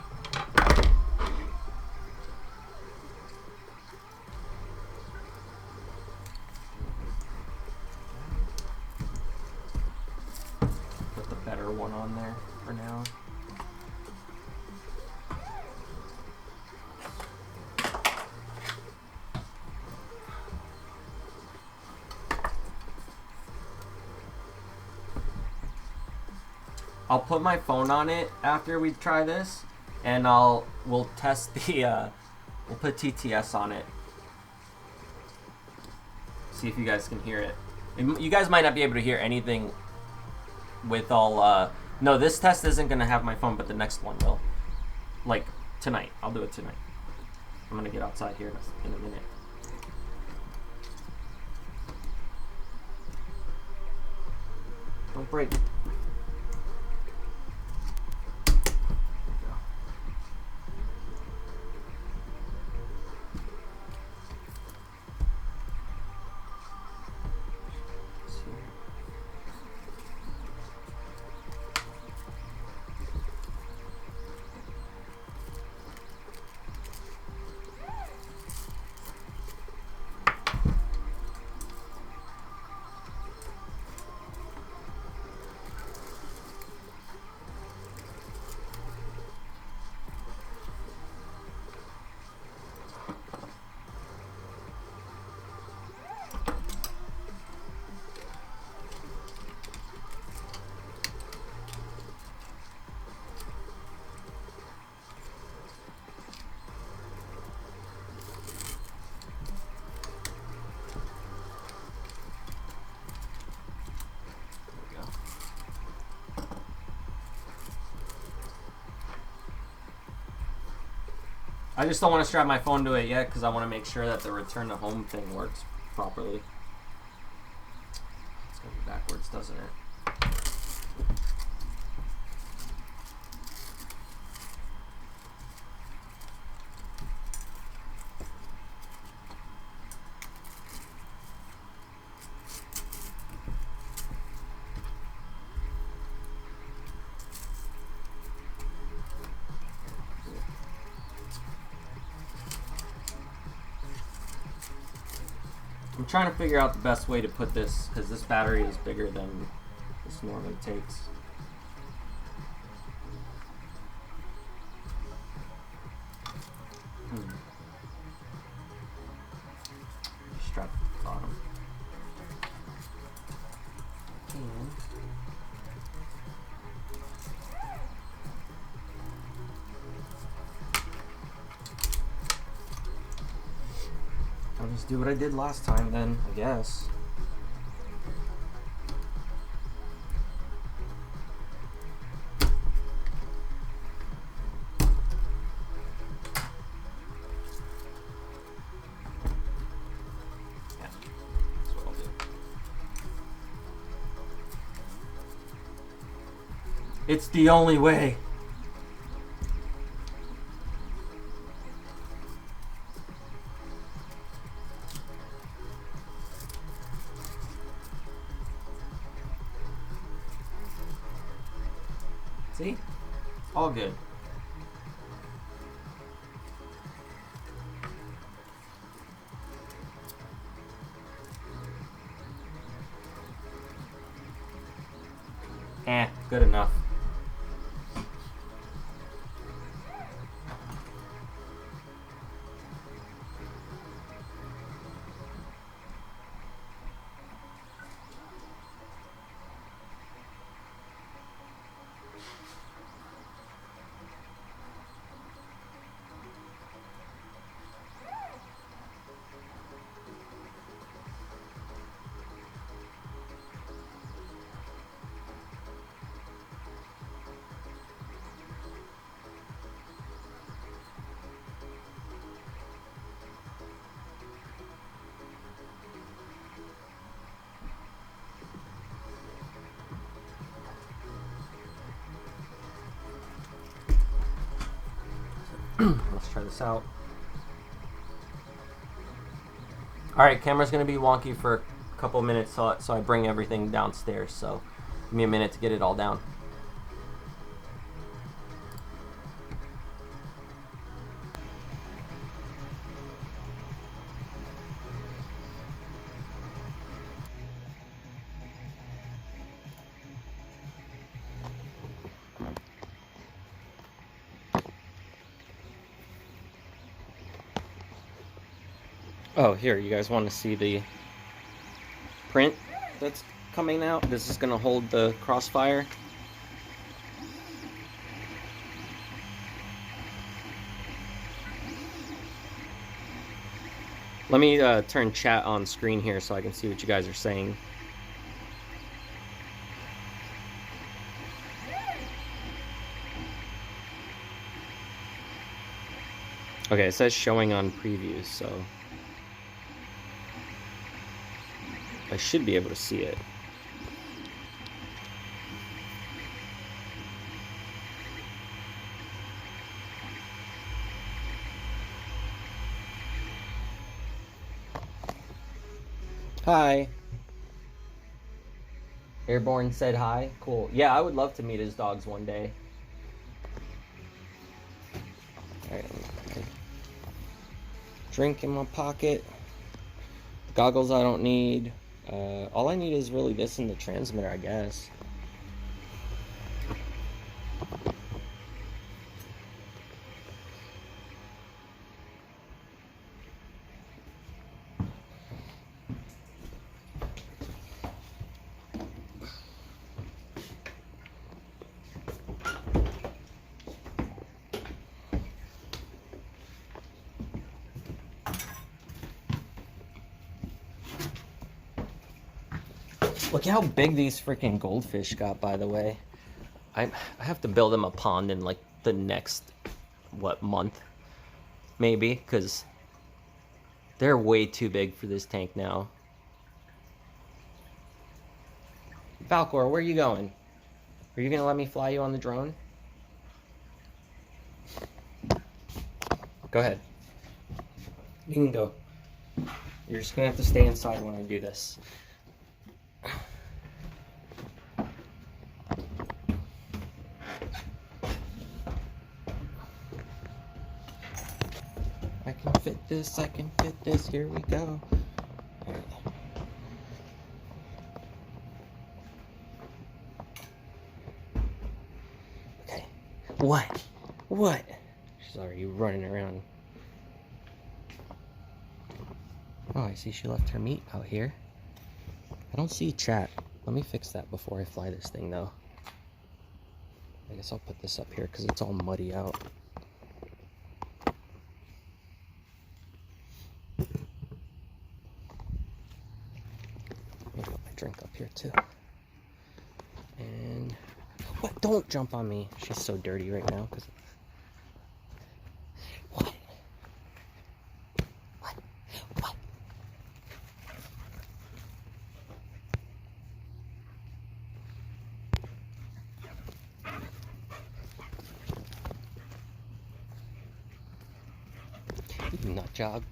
Put the better one on there for now. I'll put my phone on it after we try this, and we'll test the we'll put TTS on it. See if you guys can hear it. You guys might not be able to hear anything with all no, this test isn't gonna have my phone, but the next one will. Like tonight. I'll do it tonight. I'm gonna get outside here in a minute. Don't break it. I just don't want to strap my phone to it yet because I want to make sure that the return to home thing works properly. It's going to be backwards, doesn't it? I'm trying to figure out the best way to put this because this battery is bigger than this normally takes. Strap the bottom. And I'll just do what I did last time then, I guess. Yeah, that's what I'll do. It's the only way. See? All good. Good enough. try this out. Alright, camera's going to be wonky for a couple minutes, so I bring everything downstairs. So give me a minute to get it all down. Oh, here, you guys want to see the print that's coming out? This is going to hold the Crossfire. Let me turn chat on screen here so I can see what you guys are saying. Okay, it says showing on previews, so I should be able to see it. Hi. Airborne said hi. Cool. Yeah, I would love to meet his dogs one day. Alright, drink in my pocket. Goggles I don't need. All I need is really this and the transmitter, I guess. Look how big these freaking goldfish got, by the way. I have to build them a pond in like the next, what, month? Maybe, because they're way too big for this tank now. Valcor, where are you going? Are you going to let me fly you on the drone? Go ahead. You can go. You're just going to have to stay inside when I do this. I can fit this, I can fit this, here we go. Right. Okay. What? What? She's already running around. Oh, I see she left her meat out here. I don't see chat. Let me fix that before I fly this thing, though. I guess I'll put this up here because it's all muddy out. Put my drink up here too. And what? Don't jump on me. She's so dirty right now. Cause what? What? What? You nut job.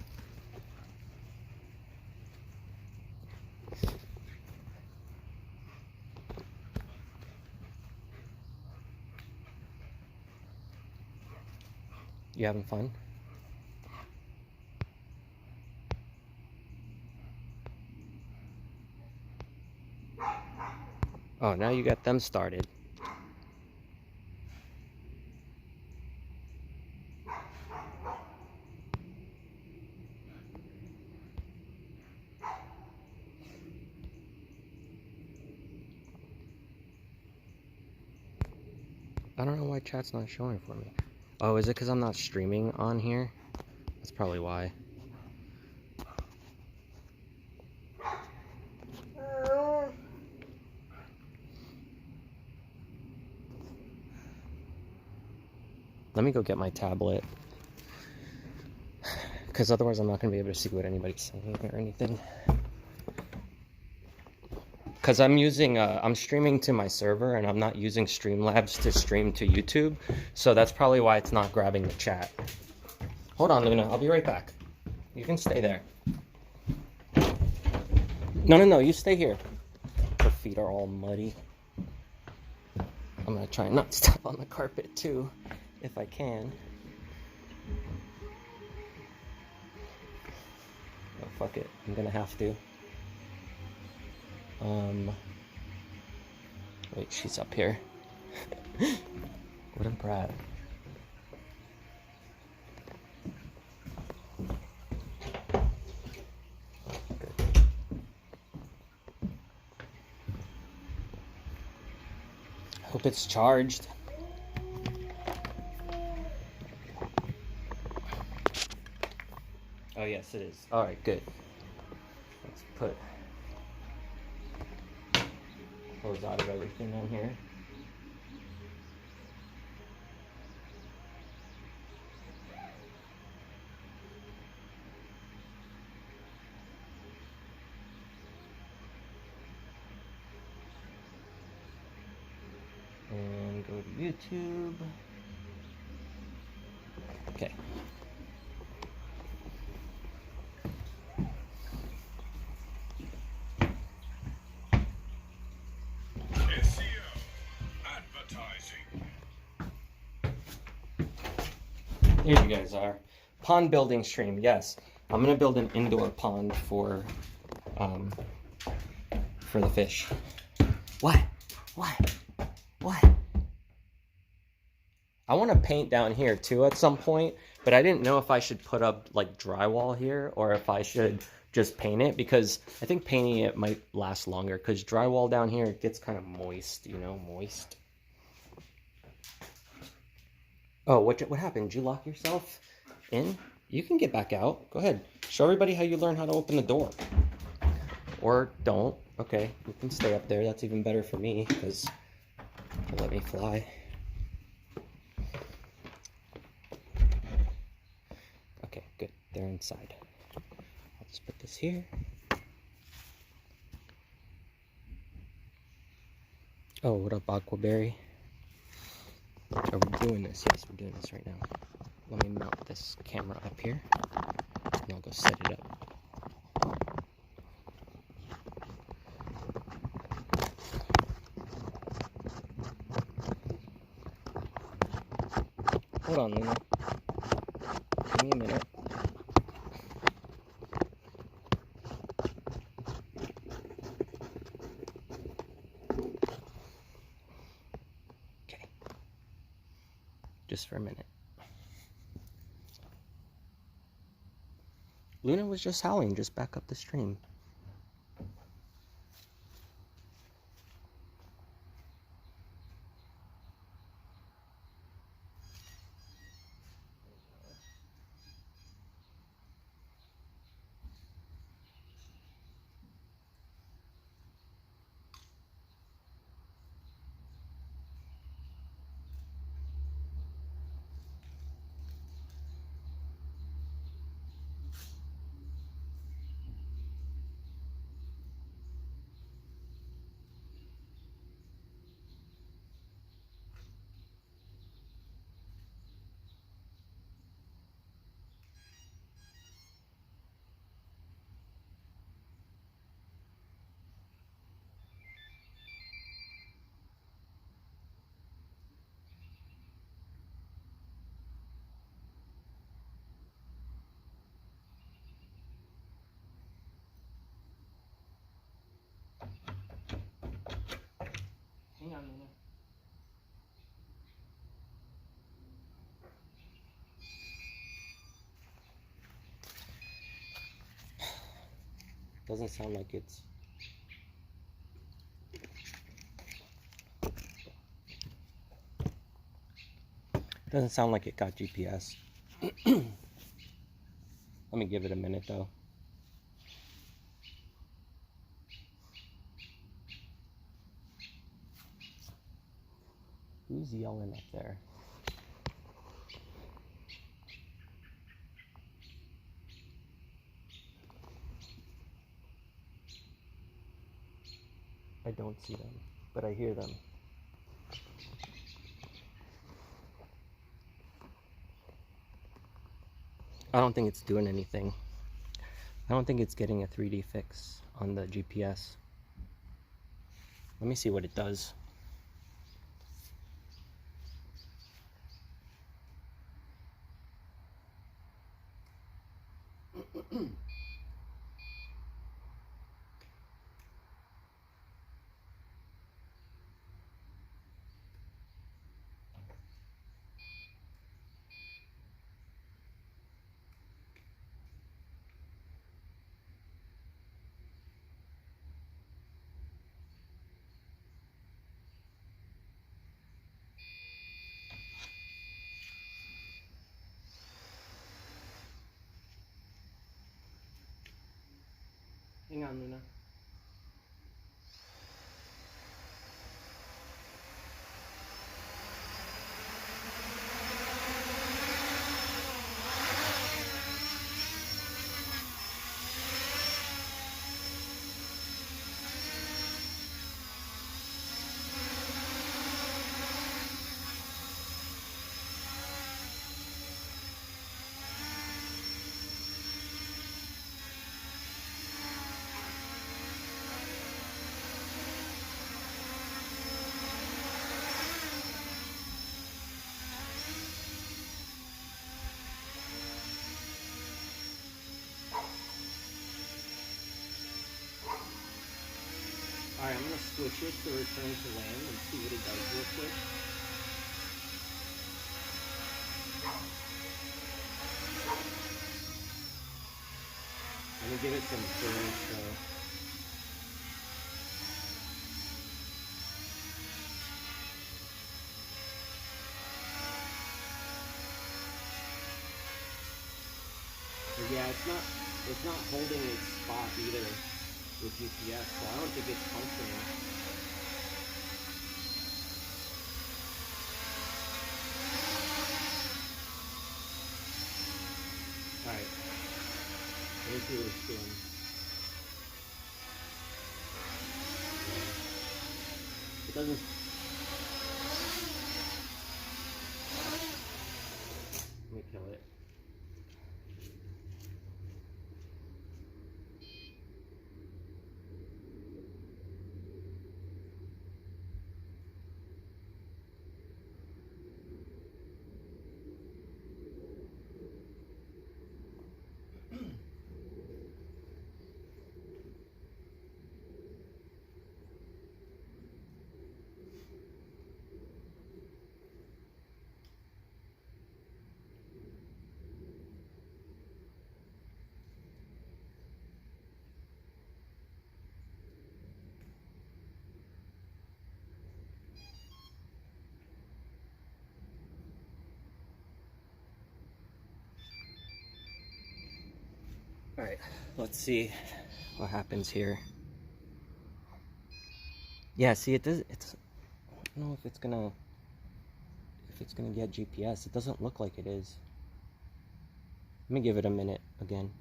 You having fun? Oh, now you got them started. I don't know why chat's not showing for me. Oh, is it because I'm not streaming on here? That's probably why. Let me go get my tablet. Because otherwise I'm not going to be able to see what anybody's saying or anything. Because I'm using, I'm streaming to my server and I'm not using Streamlabs to stream to YouTube. So that's probably why it's not grabbing the chat. Hold on, Luna. I'll be right back. You can stay there. No. You stay here. Her feet are all muddy. I'm gonna try not to step on the carpet too, if I can. Oh, fuck it. I'm gonna have to. Wait, she's up here. What a brat. Hope it's charged. Oh yes, it is. All right, good. Let's put close out of everything on here. And go to YouTube. Okay. SEO advertising. Here you guys are. Pond building stream. Yes, I'm gonna build an indoor pond for the fish. What? I want to paint down here too at some point, but I didn't know if I should put up like drywall here or if I should just paint it, because I think painting it might last longer, because drywall down here, it gets kind of moist, you know, moist. Oh, what happened? Did you lock yourself in? You can get back out. Go ahead. Show everybody how you learn how to open the door. Or don't. Okay, you can stay up there. That's even better for me, because it'll let me fly. Okay, good. They're inside. I'll just put this here. Oh, what up, Aquaberry? Are we doing this? Yes, we're doing this right now. Let me mount this camera up here, and I'll go set it up. Hold on, Luna. Give me a minute. Okay. Just for a minute. Luna was just howling, just back up the stream. Hang on, Luna. Doesn't sound like it's... Doesn't sound like it got GPS. Let me give it a minute though. Who's yelling up there? I don't see them, but I hear them. I don't think it's doing anything. I don't think it's getting a 3D fix on the GPS. Let me see what it does. Hang on, Luna. Alright, I'm gonna switch it to return to land and see what it does real quick. Let me give it some burns though. But yeah, it's not holding its spot either with GPS, so I don't think it's functioning. Alright. Let me see what it's doing. It doesn't... Let me kill it. Alright, let's see what happens here. Yeah, see it does, I don't know if it's gonna get GPS. It doesn't look like it is. Let me give it a minute again.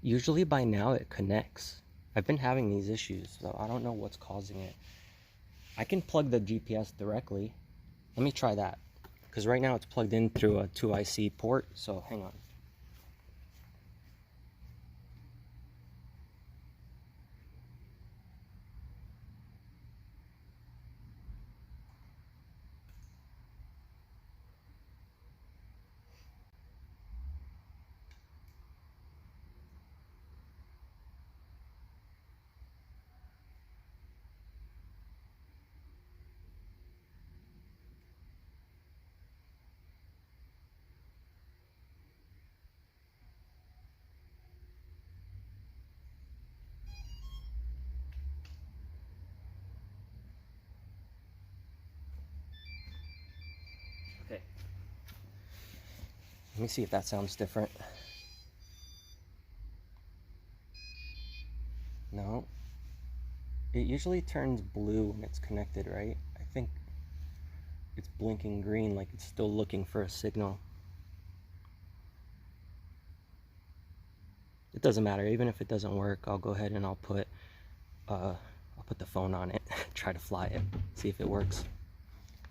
Usually by now it connects. I've been having these issues, so I don't know what's causing it. I can plug the GPS directly. Let me try that. Because right now it's plugged in through a 2IC port, so hang on. Okay. Let me see if that sounds different. No. It usually turns blue when it's connected, right? I think it's blinking green like it's still looking for a signal. It doesn't matter, even if it doesn't work, I'll go ahead and I'll put the phone on it, try to fly it, see if it works.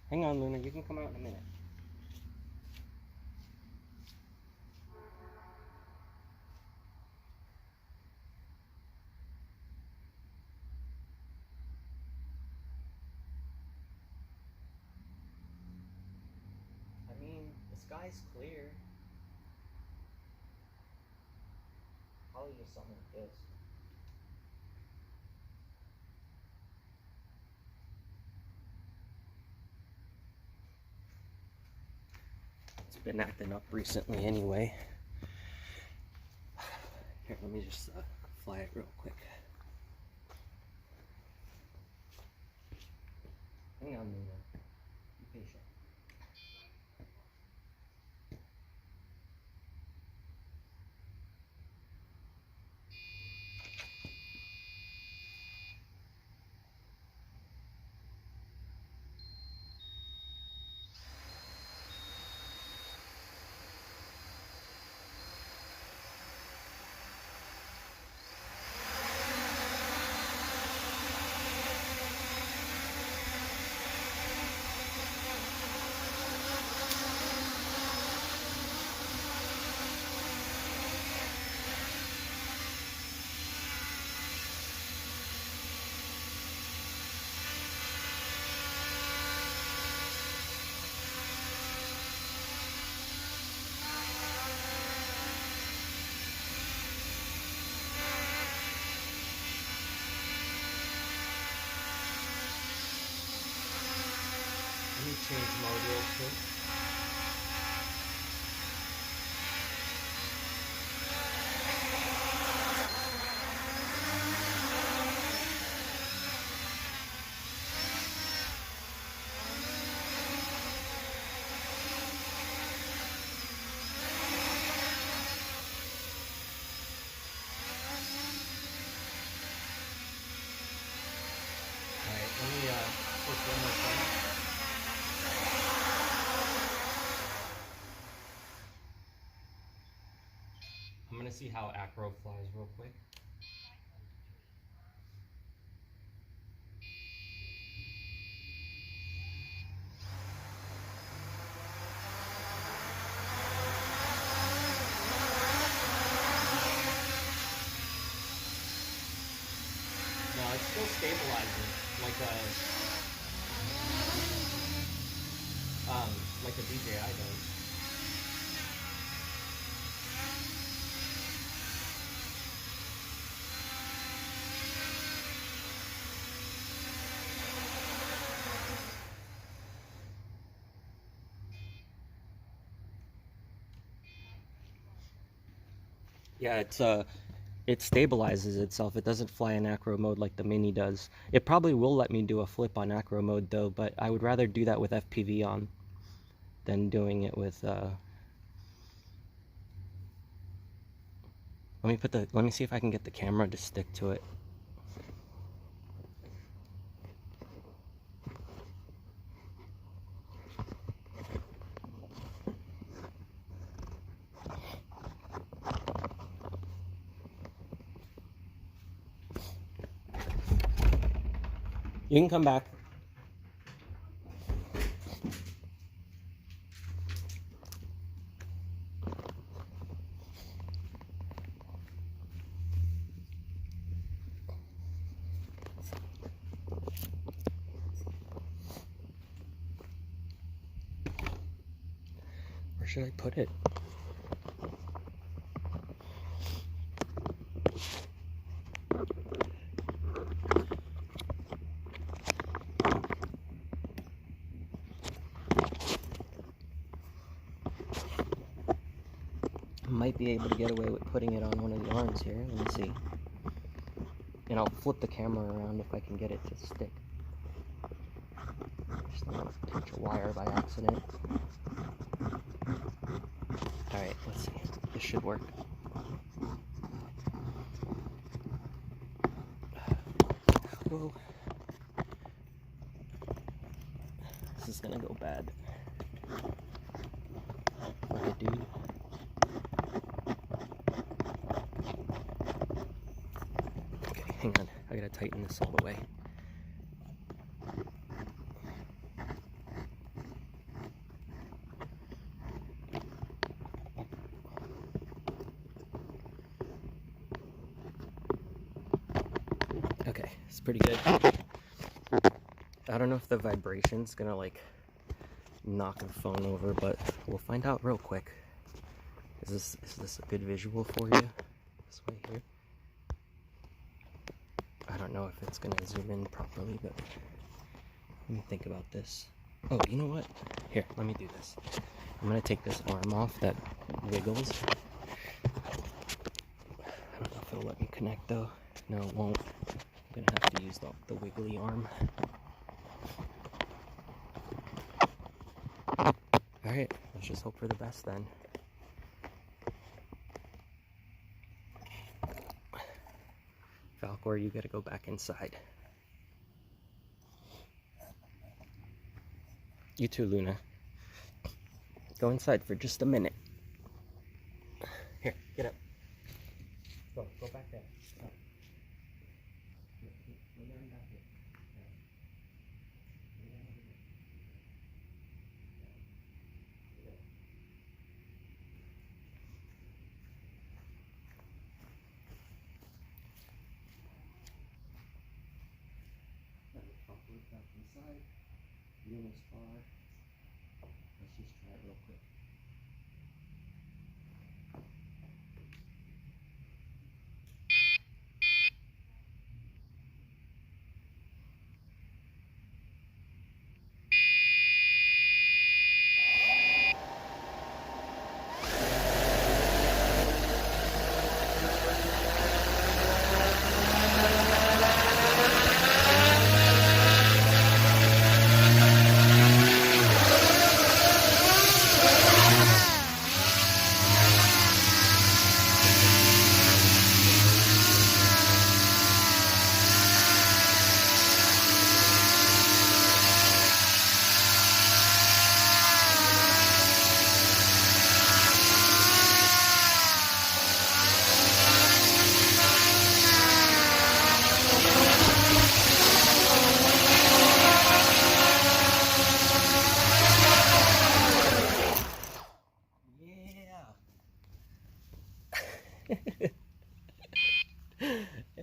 Hang on, Luna, you can come out in a minute. I mean, the sky's clear. Probably just something like this. It's been acting up recently anyway. Here, let me just fly it real quick. Hang on, Luna. Be patient. Let me change mode real quick. Alright, let me switch one more time. I'm gonna see how acro flies real quick. No, it's still stabilizing, like a DJI does. Yeah, it stabilizes itself. It doesn't fly in acro mode like the Mini does. It probably will let me do a flip on acro mode though, but I would rather do that with FPV on than doing it with let me see if I can get the camera to stick to it. You can come back. Where should I put it? Might be able to get away with putting it on one of the arms here. Let me see. And I'll flip the camera around if I can get it to stick. Just don't want to touch a wire by accident. Alright, let's see. This should work. Whoa. This is gonna go bad. Okay, dude. Okay, hang on. I gotta tighten this all the way. Okay, it's pretty good. I don't know if the vibration's gonna like knock the phone over, but we'll find out real quick. Is this a good visual for you? This way here. I don't know if it's gonna zoom in properly, but let me think about this. Oh, you know what? Here, let me do this. I'm gonna take this arm off that wiggles. I don't know if it'll let me connect though. No, it won't. I'm gonna have to use the wiggly arm. Alright, let's just hope for the best then. Falcor, you gotta go back inside. You too, Luna. Go inside for just a minute. Here, get up. Go back there. Go. Back inside. Luna's far. Let's just try it real quick.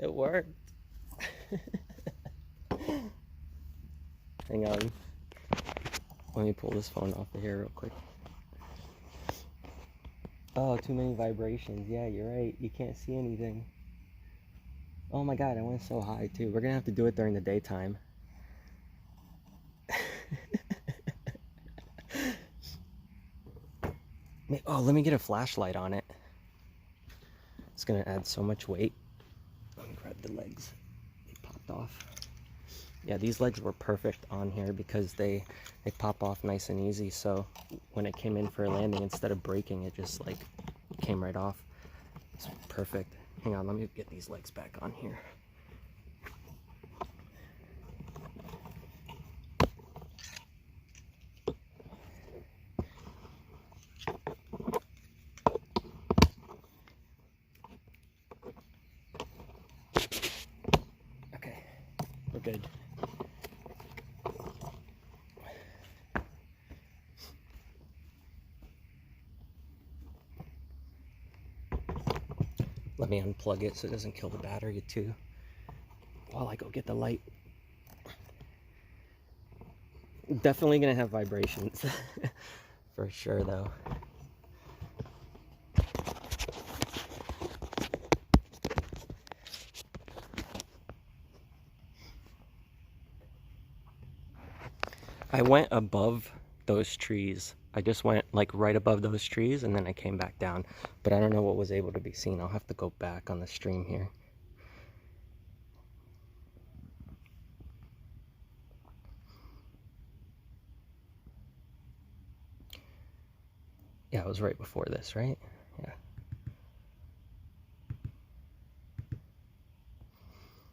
It worked. Hang on. Let me pull this phone off of here real quick. Oh, too many vibrations. Yeah, you're right. You can't see anything. Oh my god, I went so high too. We're gonna have to do it during the daytime. Oh, let me get a flashlight on it. It's gonna add so much weight. Let me grab the legs. They popped off. Yeah, these legs were perfect on here because they pop off nice and easy. So when it came in for a landing, instead of breaking, it just like came right off. It's perfect. Hang on, let me get these legs back on here. Okay, we're good. Let me unplug it so it doesn't kill the battery too, while I go get the light. Definitely gonna have vibrations. For sure though. I went above those trees. I just went like right above those trees and then I came back down. But I don't know what was able to be seen. I'll have to go back on the stream here. Yeah, it was right before this, right? Yeah.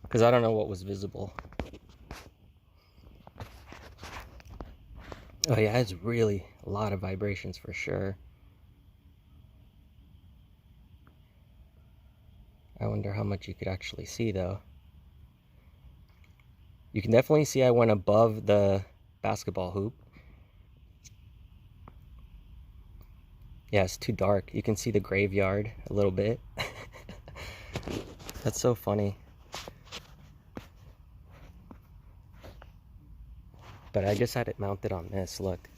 Because I don't know what was visible. Oh yeah, it's really a lot of vibrations for sure. I wonder how much you could actually see though. You can definitely see I went above the basketball hoop. Yeah, it's too dark. You can see the graveyard a little bit. That's so funny. But I just had it mounted on this, look.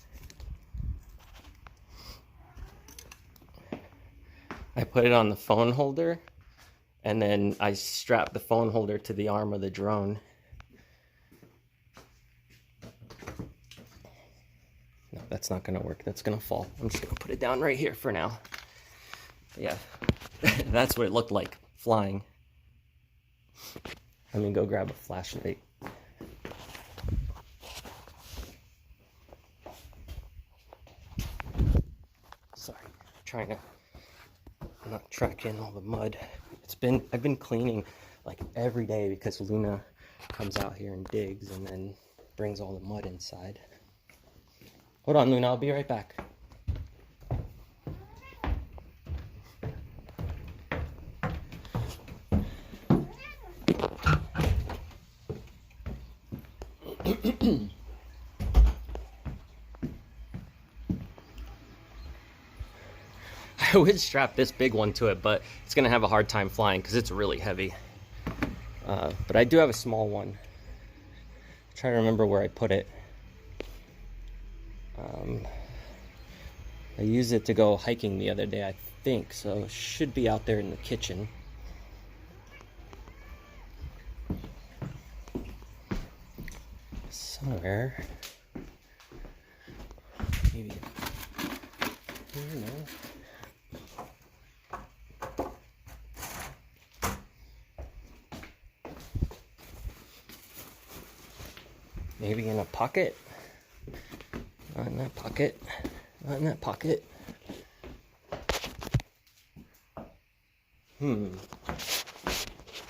I put it on the phone holder, and then I strapped the phone holder to the arm of the drone. No, that's not gonna work. That's gonna fall. I'm just gonna put it down right here for now. Yeah, that's what it looked like flying. Let me go grab a flashlight. Sorry, trying to not track in all the mud. I've been cleaning like every day because Luna comes out here and digs and then brings all the mud inside. Hold on, Luna, I'll be right back. I would strap this big one to it, but it's gonna have a hard time flying because it's really heavy. But I do have a small one. Try to remember where I put it. I used it to go hiking the other day, I think, so it should be out there in the kitchen. Somewhere. Maybe. I don't know. Maybe in a pocket. Not in that pocket. Not in that pocket.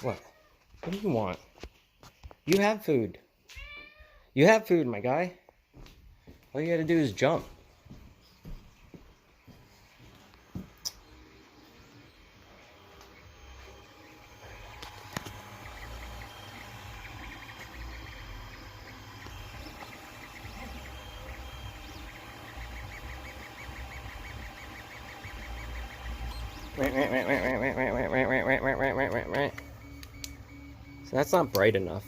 What? What do you want? You have food. You have food, my guy. All you gotta do is jump. So that's not bright enough.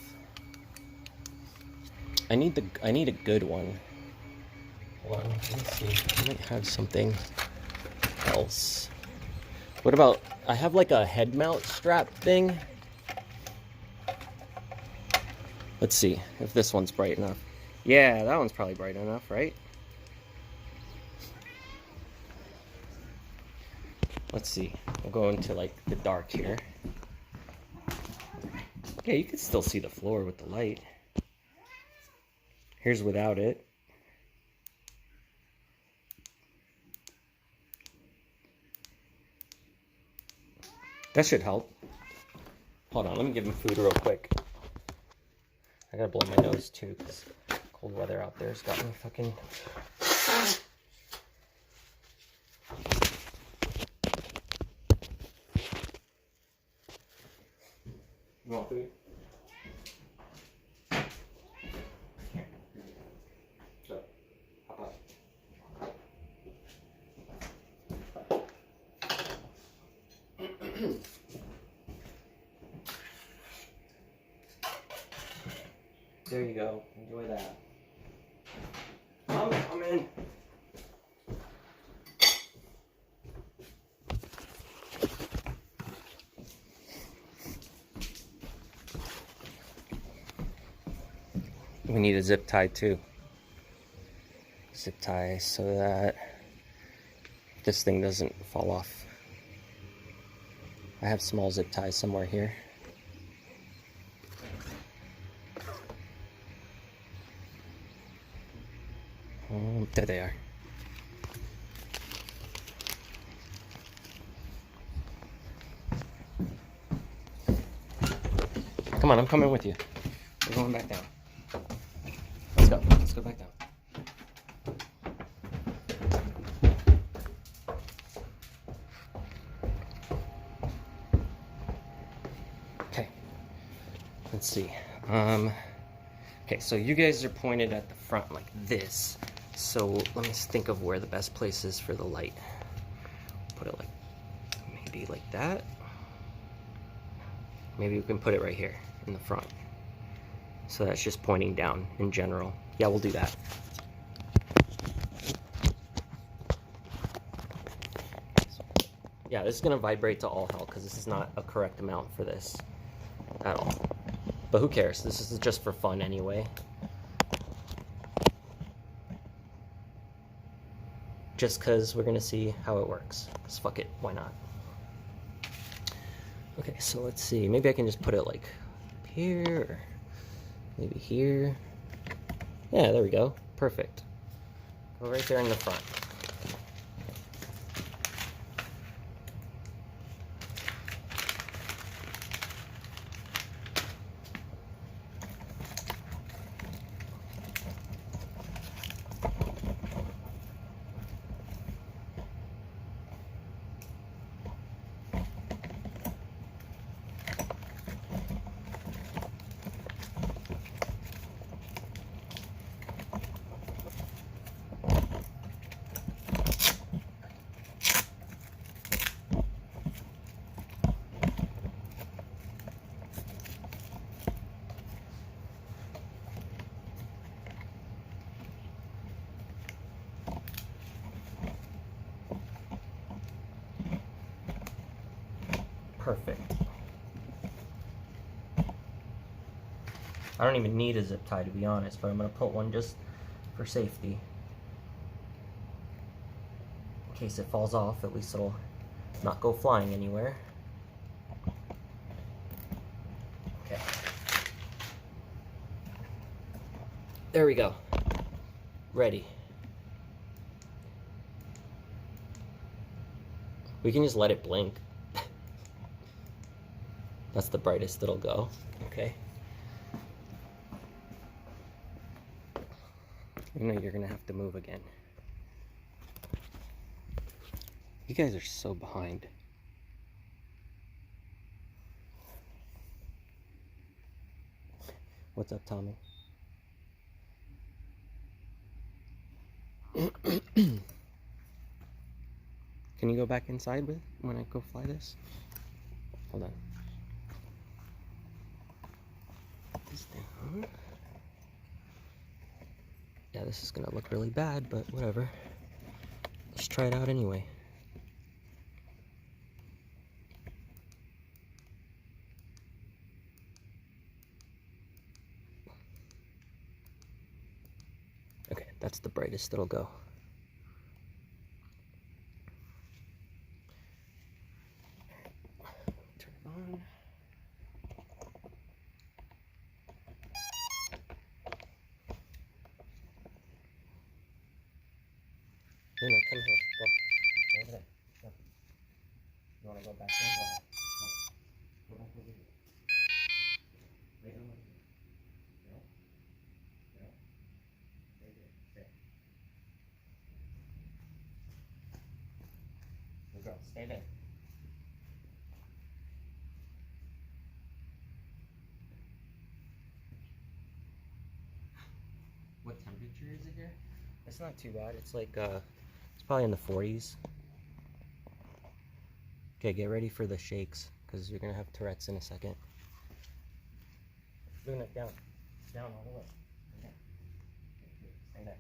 I need a good one. Hold on, let me see. I might have something else. What about, I have like a head mount strap thing. Let's see if this one's bright enough. Yeah, that one's probably bright enough, right? Let's see. We'll go into like the dark here. Yeah, you can still see the floor with the light. Here's without it. That should help. Hold on, let me give him food real quick. I gotta blow my nose too, because cold weather out there has got me fucking... You want food? Here. So, hop up. There you go. Enjoy that. Come in. We need a zip tie too. Zip tie so that this thing doesn't fall off. I have small zip ties somewhere here. Oh, there they are. Come on, I'm coming with you. We're going back down. Let's go. Let's go back down. Let's see. Okay, so you guys are pointed at the front like this. So let me think of where the best place is for the light. Put it like, maybe like that. Maybe we can put it right here in the front. So that's just pointing down in general. Yeah, we'll do that. Yeah, this is gonna vibrate to all hell because this is not a correct amount for this at all. But who cares? This is just for fun anyway. Just because we're gonna see how it works. Because fuck it, why not? Okay, so let's see. Maybe I can just put it like here, or maybe here. Yeah, there we go. Perfect. Go right there in the front. Perfect. I don't even need a zip tie to be honest, but I'm gonna put one just for safety. In case it falls off, at least it'll not go flying anywhere. Okay. There we go. Ready. We can just let it blink. That's the brightest it'll go. Okay. You know you're gonna have to move again. You guys are so behind. What's up, Tommy? Can you go back inside with when I go fly this? Hold on. This down. Yeah, this is gonna look really bad, but whatever. Let's try it out anyway. Okay, that's the brightest it'll go. Turn it on. Luna, come here. Go. Go over there. Go. You want to go back there? Go ahead. Go. Go back over here. Lay down over here. Go. Go. Stay there. Stay. Good girl. Stay there. What temperature is it here? It's not too bad. It's like, it's probably in the 40s. Okay, get ready for the shakes, because you're going to have Tourette's in a second. Luna, down. Down all the way. Okay. Stay there.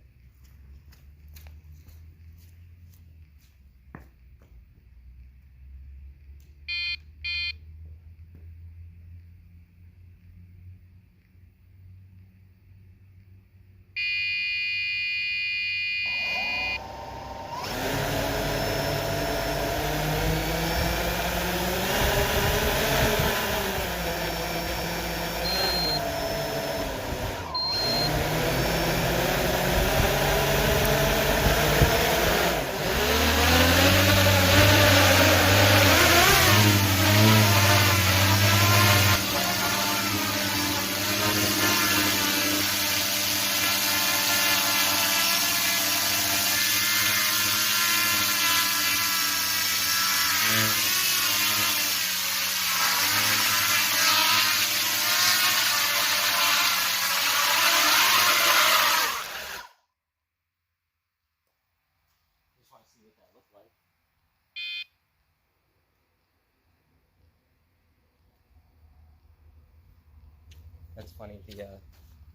That's funny.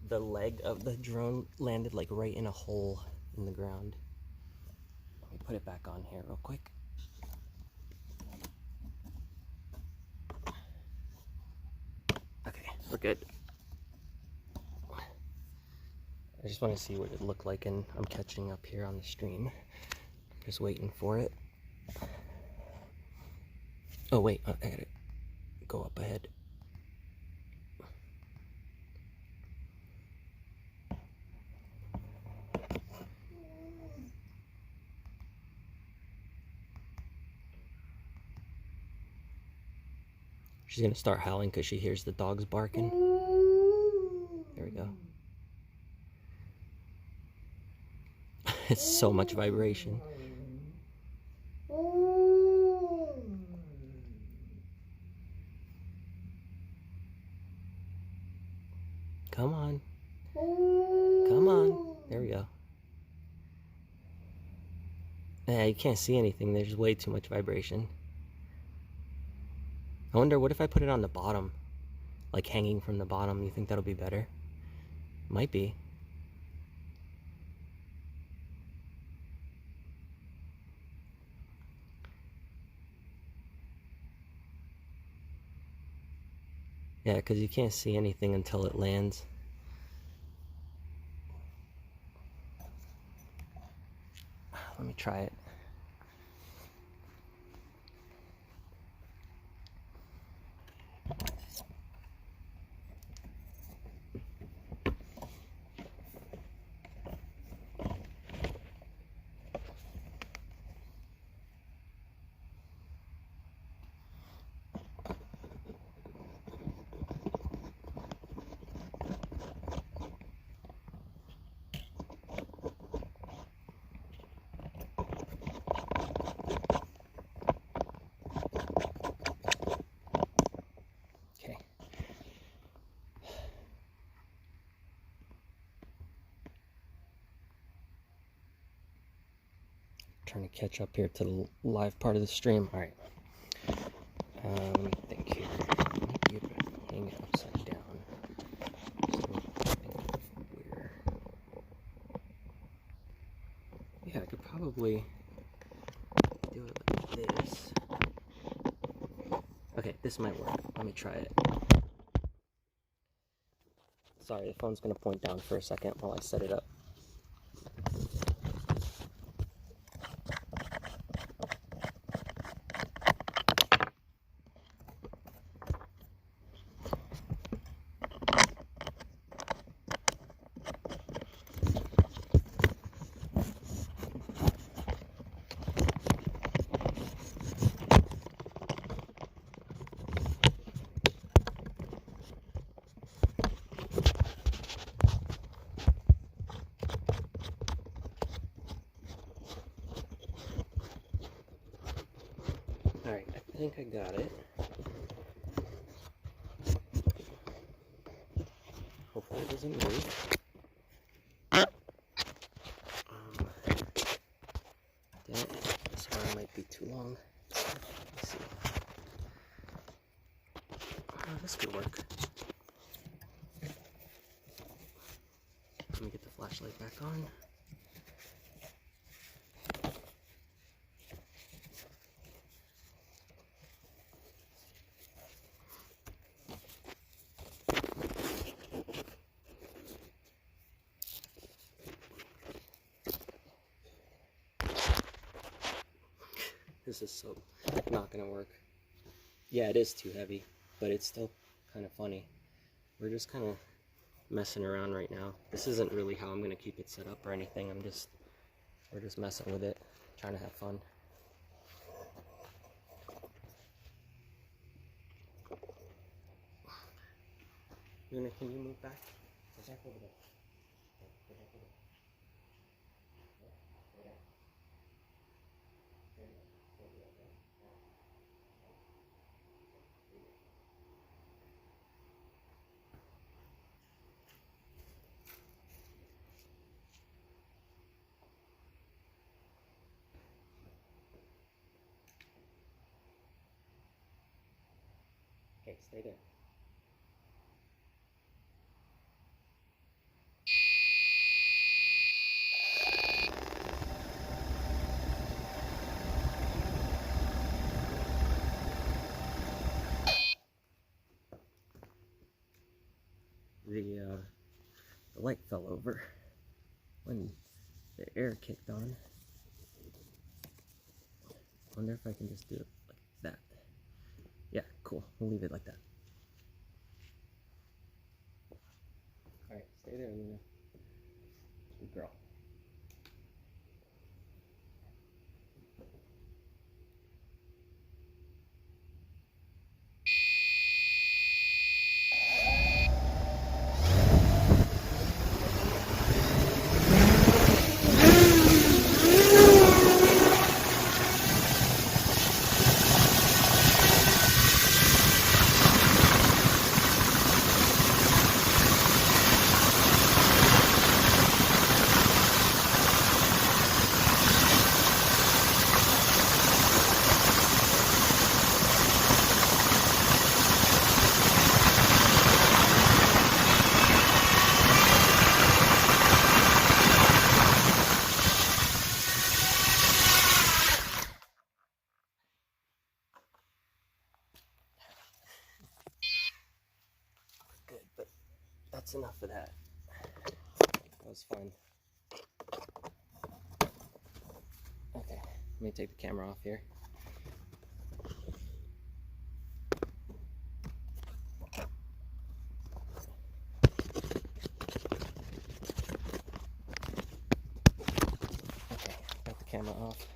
The leg of the drone landed like right in a hole in the ground. Let me put it back on here real quick. Okay, we're good. I just want to see what it looked like, and I'm catching up here on the stream. Just waiting for it. Oh wait, I gotta go up ahead. She's gonna start howling because she hears the dogs barking. There we go. It's so much vibration. Come on. Come on. There we go. Yeah, you can't see anything. There's way too much vibration. I wonder, what if I put it on the bottom? Like hanging from the bottom. You think that'll be better? Might be. Yeah, because you can't see anything until it lands. Let me try it. Okay. Trying to catch up here to the live part of the stream. All right. Let me think here. Maybe if I hang it upside down. So yeah, I could probably do it like this. Okay, this might work. Let me try it. Sorry, the phone's gonna point down for a second while I set it up. Alright, I think I got it. Hopefully it doesn't move. Damn it, this arm might be too long. Let's see. Oh, this could work. Let me get the flashlight back on. This is so not gonna work. Yeah, it is too heavy, but it's still kind of funny. We're just kind of messing around right now. This isn't really how I'm gonna keep it set up or anything. We're just messing with it, trying to have fun. Luna, can you move back? Go back over there. Go back over there. Okay, stay there. the light fell over when the air kicked on. Wonder if I can just do it like that. Yeah, cool. We'll leave it like that. Alright, stay there, Luna. Good girl. Good, but that's enough of that. That was fun. Okay, let me take the camera off here. Okay, got the camera off.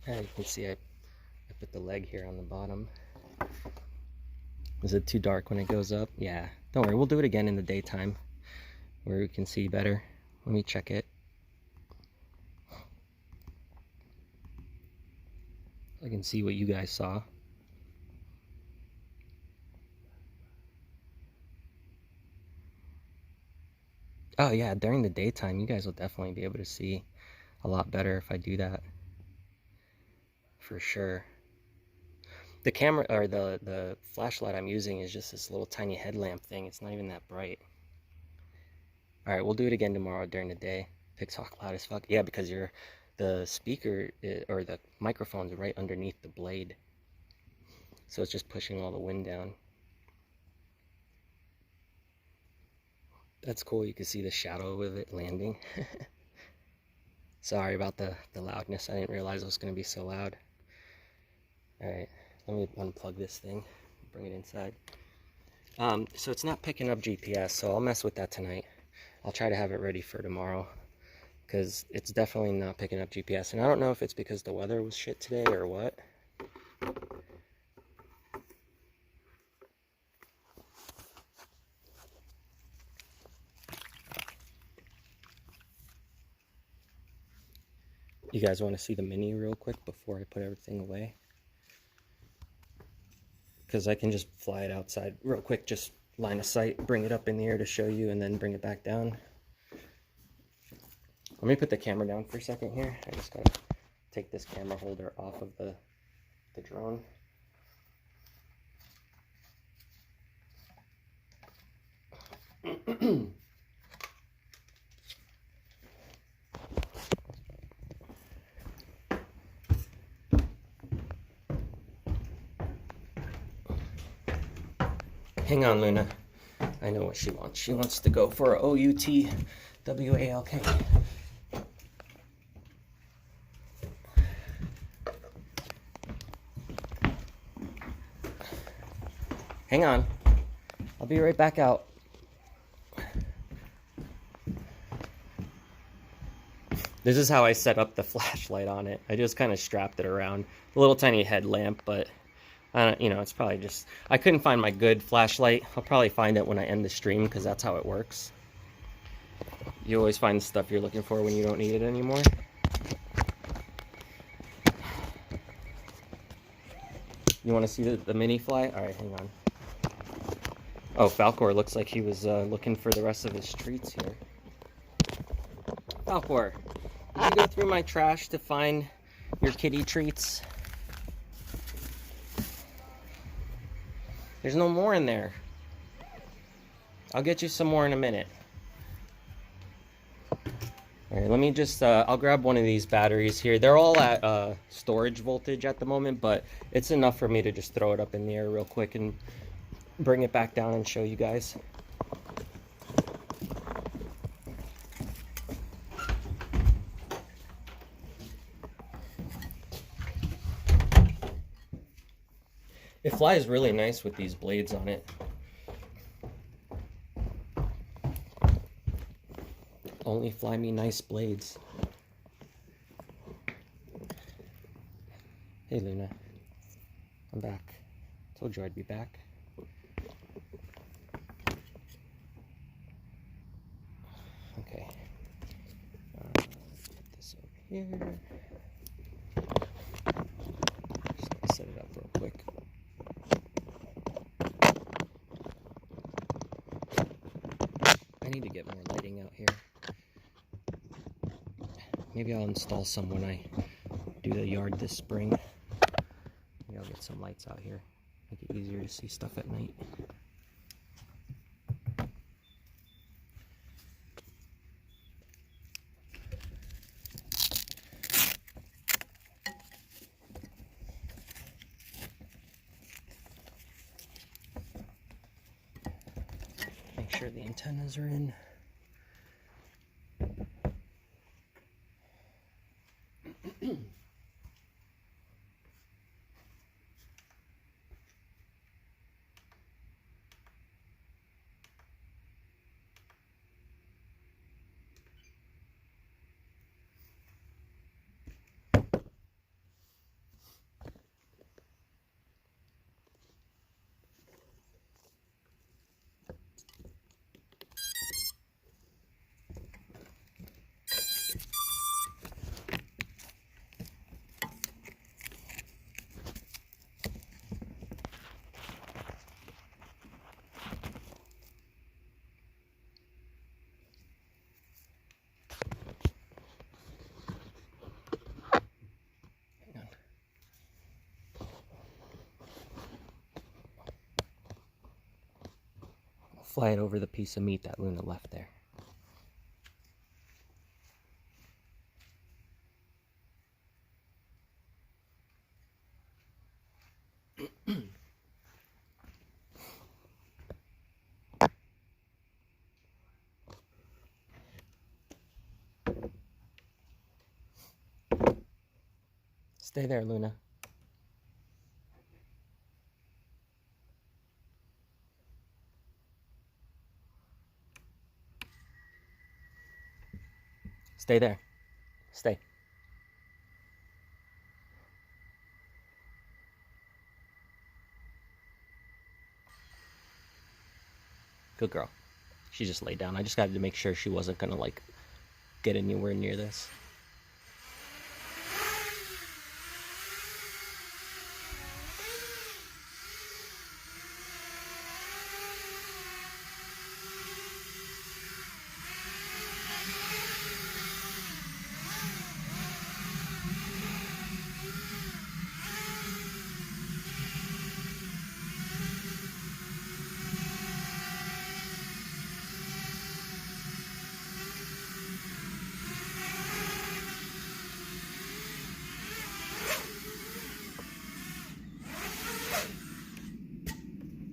You can see I put the leg here on the bottom. Is it too dark when it goes up? Yeah, don't worry, we'll do it again in the daytime where we can see better. Let me check it. I can see what you guys saw. Oh yeah, during the daytime you guys will definitely be able to see a lot better if I do that. For sure. The camera, or the flashlight I'm using is just this little tiny headlamp thing. It's not even that bright. Alright, we'll do it again tomorrow during the day. Pig talk loud as fuck. Yeah, because the speaker, or the microphone's right underneath the blade. So it's just pushing all the wind down. That's cool, you can see the shadow of it landing. Sorry about the loudness, I didn't realize it was going to be so loud. Alright, let me unplug this thing, bring it inside. So it's not picking up GPS, so I'll mess with that tonight. I'll try to have it ready for tomorrow, because it's definitely not picking up GPS. And I don't know if it's because the weather was shit today or what. You guys want to see the Mini real quick before I put everything away? Because I can just fly it outside real quick, just line of sight, bring it up in the air to show you, and then bring it back down. Let me put the camera down for a second here. I just gotta take this camera holder off of the drone. Hang on, Luna. I know what she wants. She wants to go for a O-U-T-W-A-L-K. Hang on. I'll be right back out. This is how I set up the flashlight on it. I just kind of strapped it around. A little tiny headlamp, but you know, it's probably just... I couldn't find my good flashlight. I'll probably find it when I end the stream, because that's how it works. You always find the stuff you're looking for when you don't need it anymore. You want to see the mini fly? Alright, hang on. Oh, Falcor looks like he was looking for the rest of his treats here. Falcor, did you go through my trash to find your kitty treats? There's no more in there. I'll get you some more in a minute. Alright, All right, let me just, I'll grab one of these batteries here. They're all at storage voltage at the moment, but it's enough for me to just throw it up in the air real quick and bring it back down and show you guys. It flies really nice with these blades on it. Only fly me nice blades. Hey Luna, I'm back. Told you I'd be back. Okay. Put this over here. Just gonna set it up real quick. I need to get more lighting out here. Maybe I'll install some when I do the yard this spring. Maybe I'll get some lights out here. Make it easier to see stuff at night. Make sure the antennas are in. Fly it over the piece of meat that Luna left there. Stay there, Luna. Stay there. Stay. Good girl. She just laid down. I just had to make sure she wasn't gonna like get anywhere near this.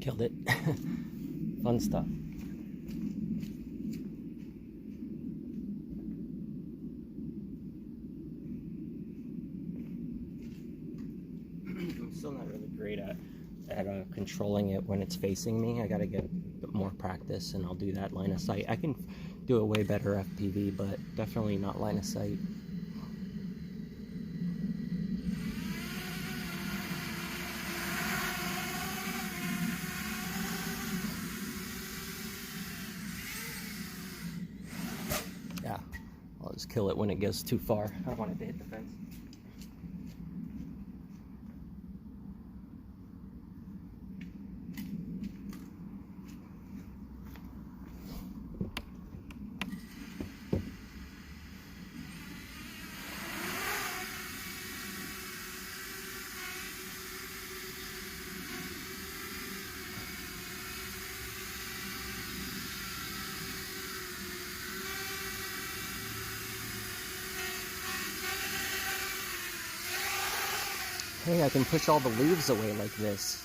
Killed it. Fun stuff. I'm still not really great at controlling it when it's facing me. I gotta get a bit more practice, and I'll do that line of sight. I can do a way better FPV, but definitely not line of sight. Yeah, I'll just kill it when it goes too far. I don't want it to hit the fence. Hey, I can push all the leaves away like this.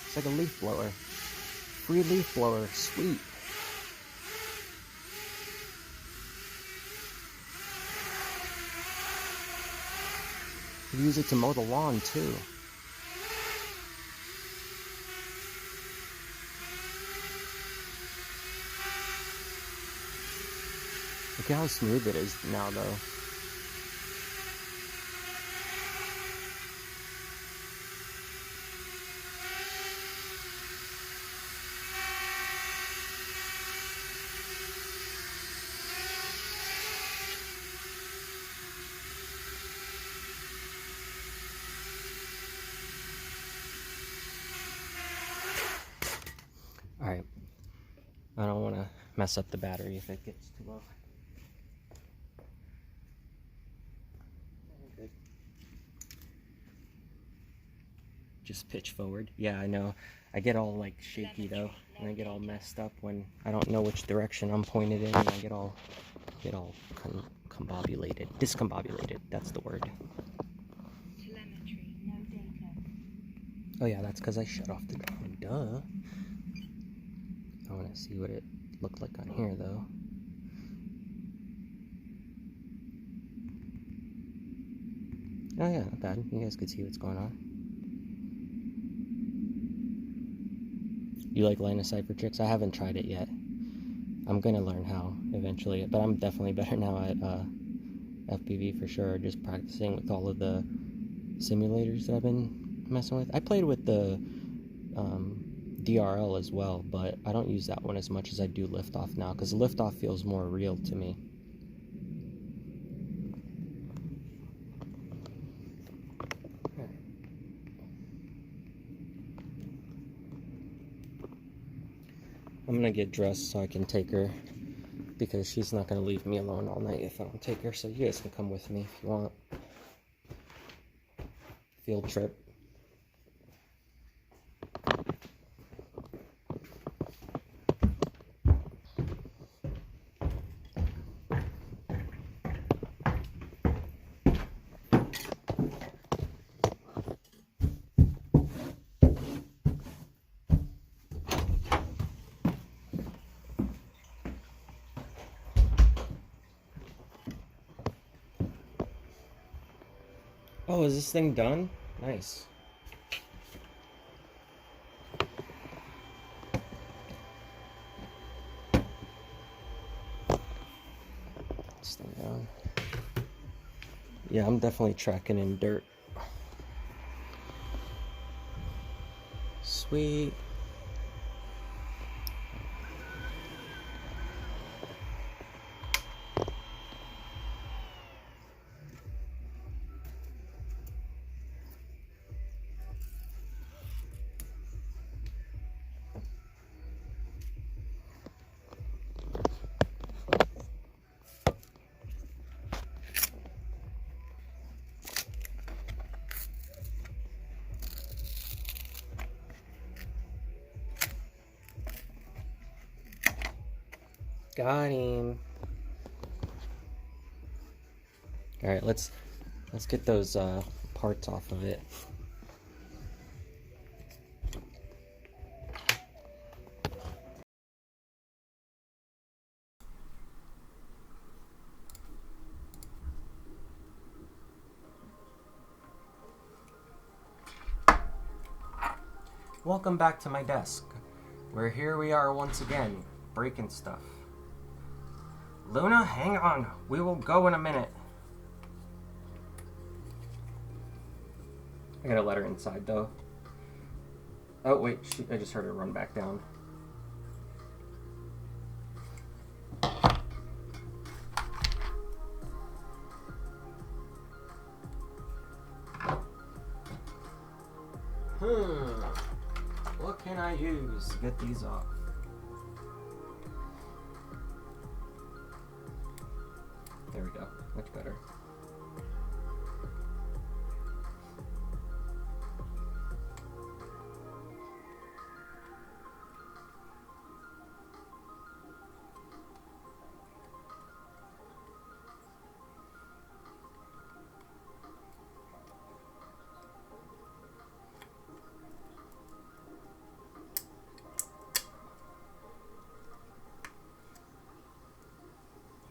It's like a leaf blower. Free leaf blower, sweet. You can use it to mow the lawn too. Look at how smooth it is now though. Alright, I don't want to mess up the battery if it gets too low. Good. Just pitch forward. Yeah, I know. I get all like shaky though, and I get all messed up when I don't know which direction I'm pointed in, and I get all discombobulated. That's the word. Telemetry, no data. Oh yeah, that's because I shut off the drone. Duh. I want to see what it looked like on here though. Oh yeah, not bad. You guys could see what's going on. You like line of sight for tricks? I haven't tried it yet. I'm gonna learn how eventually, but I'm definitely better now at FPV for sure. Just practicing with all of the simulators that I've been messing with. I played with the DRL as well, but I don't use that one as much as I do liftoff now because liftoff feels more real to me. I'm gonna get dressed so I can take her because she's not gonna leave me alone all night if I don't take her, so you guys can come with me if you want. Field trip. Oh, is this thing done? Nice. This thing down. Yeah, I'm definitely tracking in dirt. Sweet. Got him. All right, let's get those parts off of it. Welcome back to my desk, where here we are once again, breaking stuff. Luna, hang on. We will go in a minute. I gotta let her inside, though. Oh, wait. I just heard her run back down. What can I use to get these off? There we go. Much better.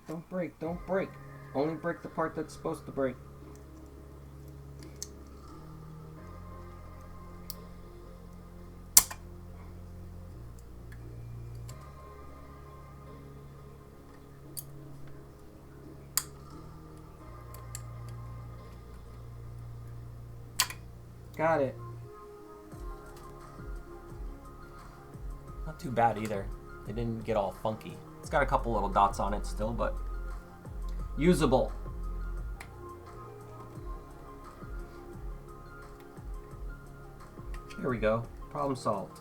Don't break. Don't break. Only break the part that's supposed to break. Got it. Not too bad either. It didn't get all funky. It's got a couple little dots on it still, but usable. Here we go. Problem solved.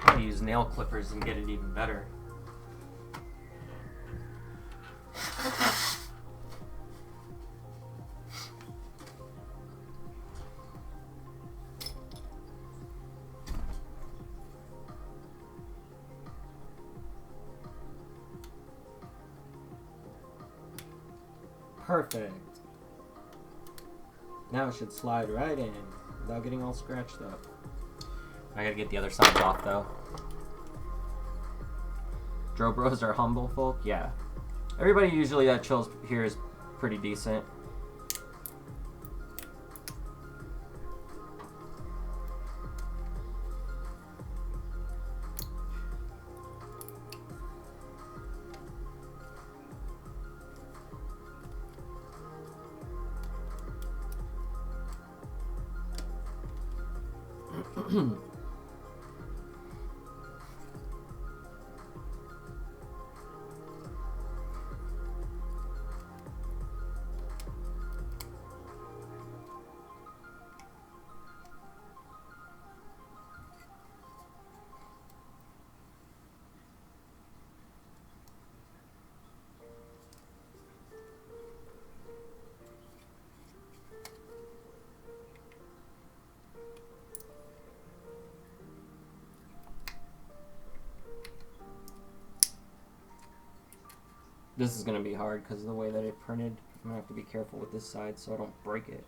I'm gonna use nail clippers and get it even better. Perfect. Now it should slide right in without getting all scratched up. I gotta get the other sides off though. Dro bros are humble folk? Yeah. Everybody usually that chills here is pretty decent. This is gonna be hard because of the way that it printed. I'm gonna have to be careful with this side so I don't break it.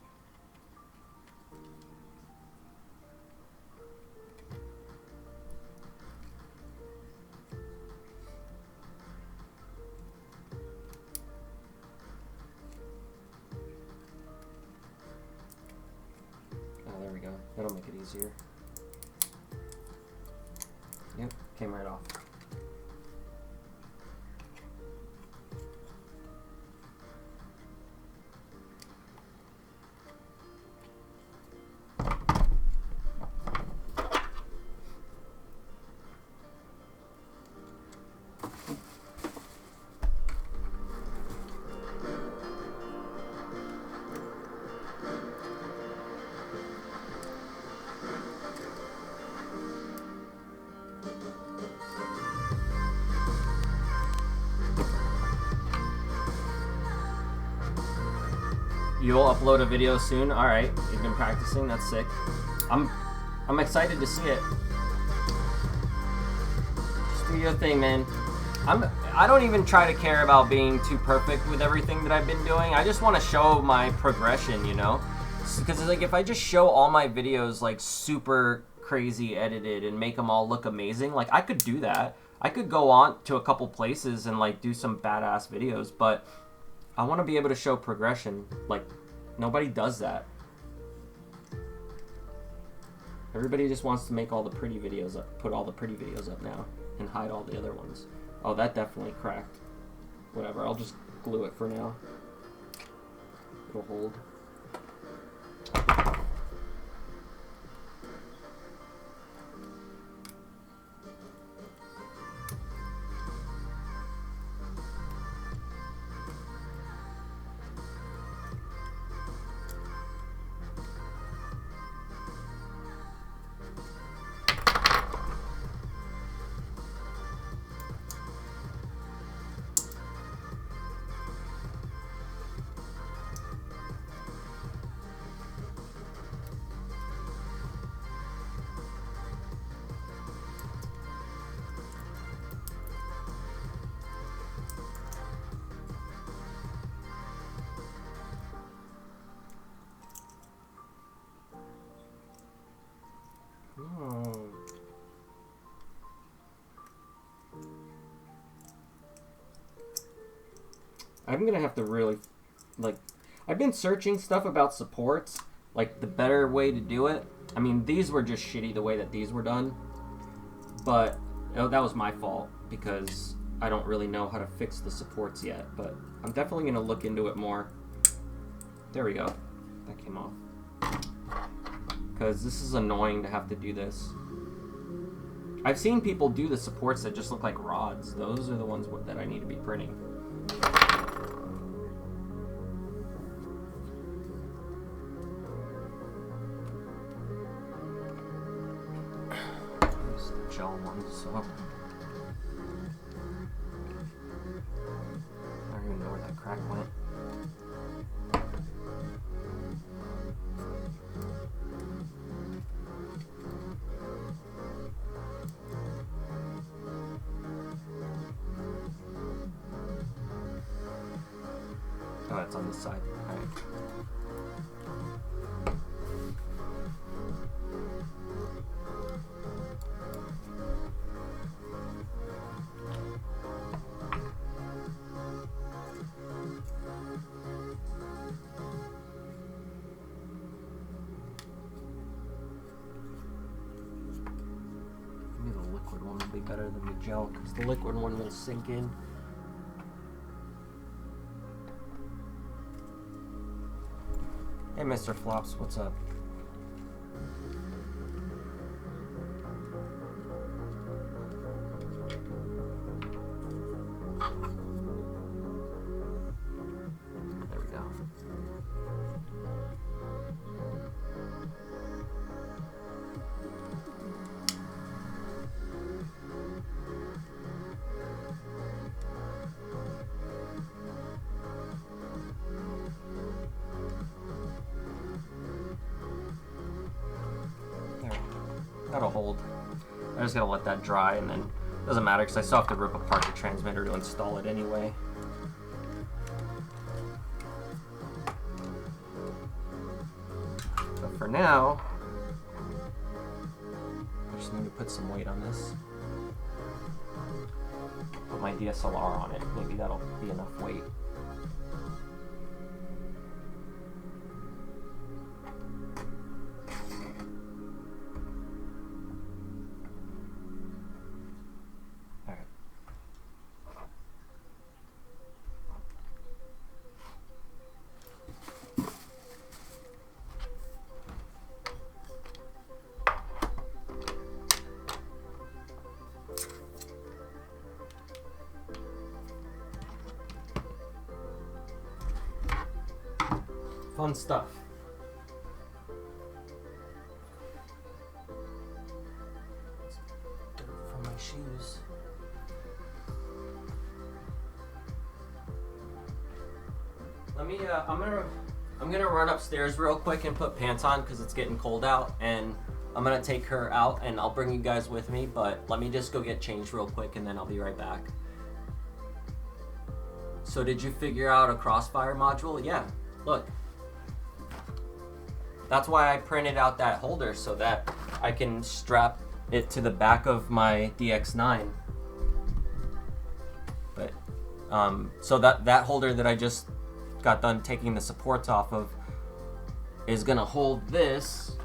Oh, there we go. That'll make it easier. Yep, came right off. You'll upload a video soon? Alright, you've been practicing, that's sick. I'm excited to see it. Just do your thing, man. I don't even try to care about being too perfect with everything that I've been doing. I just want to show my progression, you know? Because like if I just show all my videos like super crazy edited and make them all look amazing, like I could do that. I could go on to a couple places and like do some badass videos, but I want to be able to show progression. Like, nobody does that. Everybody just wants to make all the pretty videos up, put all the pretty videos up now, and hide all the other ones. Oh, that definitely cracked. Whatever, I'll just glue it for now. It'll hold. I'm gonna have to really, like, I've been searching stuff about supports, like the better way to do it. I mean, these were just shitty the way that these were done, but that was my fault because I don't really know how to fix the supports yet, but I'm definitely gonna look into it more. There we go. That came off. Because this is annoying to have to do this. I've seen people do the supports that just look like rods. Those are the ones that I need to be printing. These are the gel ones, so I don't even know where that crack went. Oh, it's on this side. All right. Maybe the liquid one will be better than the gel because the liquid one will sink in. Hey, Mr. Flops, what's up? There we go. That'll hold. I just gotta let that dry, and then it doesn't matter because I still have to rip apart the transmitter to install it anyway. But for now, I just need to put some weight on this. Put my DSLR on it. Maybe that'll be enough weight. Fun stuff. From my shoes. Let me. I'm gonna run upstairs real quick and put pants on because it's getting cold out, and I'm gonna take her out, and I'll bring you guys with me. But let me just go get changed real quick, and then I'll be right back. So did you figure out a Crossfire module? Yeah. Look. That's why I printed out that holder so that I can strap it to the back of my DX9. But so that holder that I just got done taking the supports off of is gonna hold this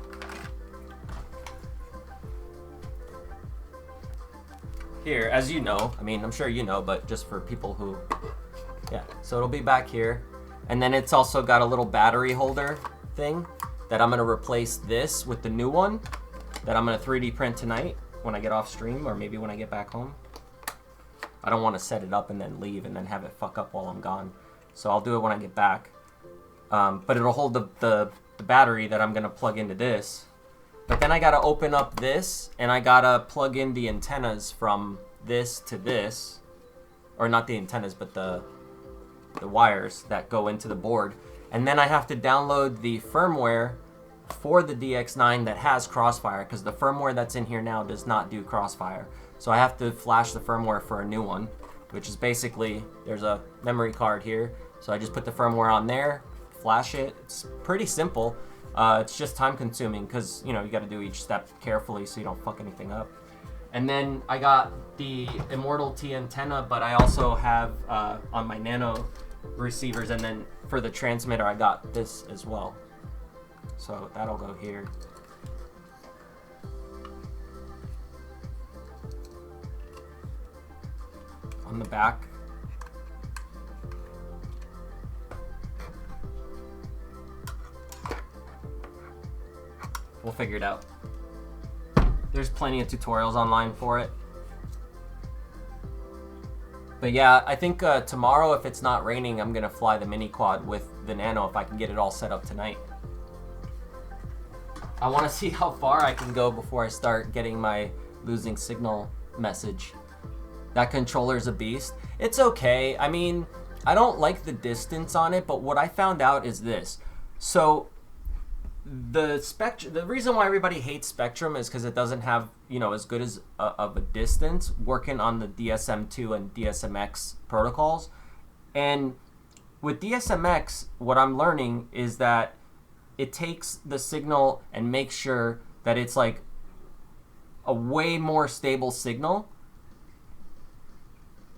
here, as you know. I mean, I'm sure you know, but just for people who, yeah. So it'll be back here, and then it's also got a little battery holder thing that I'm gonna replace this with the new one that I'm gonna 3D print tonight when I get off stream, or maybe when I get back home. I don't want to set it up and then leave and then have it fuck up while I'm gone. So I'll do it when I get back. But it'll hold the battery that I'm gonna plug into this. But then I gotta open up this, and I gotta plug in the antennas from this to this. Or not the antennas, but the wires that go into the board. And then I have to download the firmware for the DX9 that has Crossfire, because the firmware that's in here now does not do Crossfire. So I have to flash the firmware for a new one, which is basically, there's a memory card here. So I just put the firmware on there, flash it. It's pretty simple. It's just time consuming because, you know, you got to do each step carefully so you don't fuck anything up. And then I got the Immortal T antenna, but I also have on my Nano receivers, and then for the transmitter I got this as well. So that'll go here. On the back. We'll figure it out. There's plenty of tutorials online for it. But yeah, I think tomorrow, if it's not raining, I'm gonna fly the mini quad with the Nano if I can get it all set up tonight. I want to see how far I can go before I start getting my losing signal message. That controller's a beast. It's okay. I mean, I don't like the distance on it, but what I found out is this. So the reason why everybody hates Spectrum is because it doesn't have, you know, as good as of a distance working on the DSM2 and DSMX protocols. And with DSMX, what I'm learning is that it takes the signal and makes sure that it's like a way more stable signal,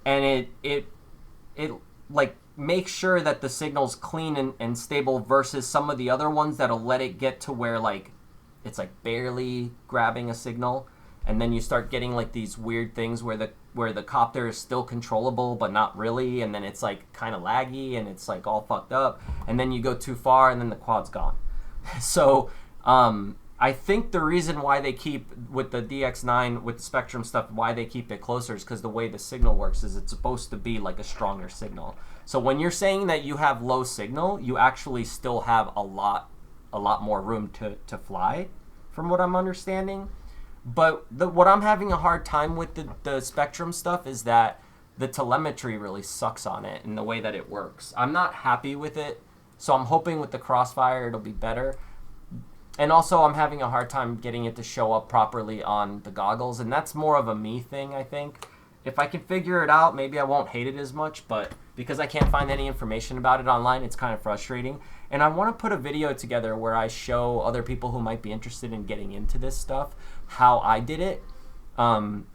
and it like makes sure that the signal's clean and stable versus some of the other ones that'll let it get to where like it's like barely grabbing a signal, and then you start getting like these weird things where the copter is still controllable but not really, and then it's like kind of laggy and it's like all fucked up, and then you go too far and then the quad's gone. So I think the reason why they keep with the DX9 with the Spectrum stuff, why they keep it closer is because the way the signal works is it's supposed to be like a stronger signal. So when you're saying that you have low signal, you actually still have a lot more room to fly, from what I'm understanding. But what I'm having a hard time with the Spectrum stuff is that the telemetry really sucks on it and the way that it works. I'm not happy with it, so I'm hoping with the Crossfire it'll be better. And also I'm having a hard time getting it to show up properly on the goggles, and that's more of a me thing, I think. If I can figure it out, maybe I won't hate it as much, but because I can't find any information about it online, it's kind of frustrating. And I want to put a video together where I show other people who might be interested in getting into this stuff how I did it, and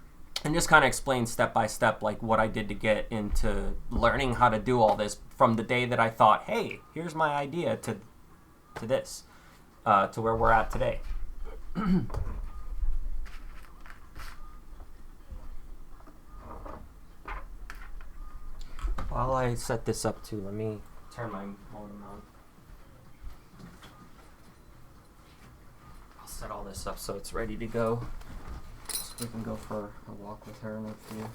just kind of explain step by step like what I did to get into learning how to do all this from the day that I thought, hey, here's my idea, to this, to where we're at today. While I set this up too, let me turn my modem on. I'll set all this up so it's ready to go, so we can go for a walk with her and with you.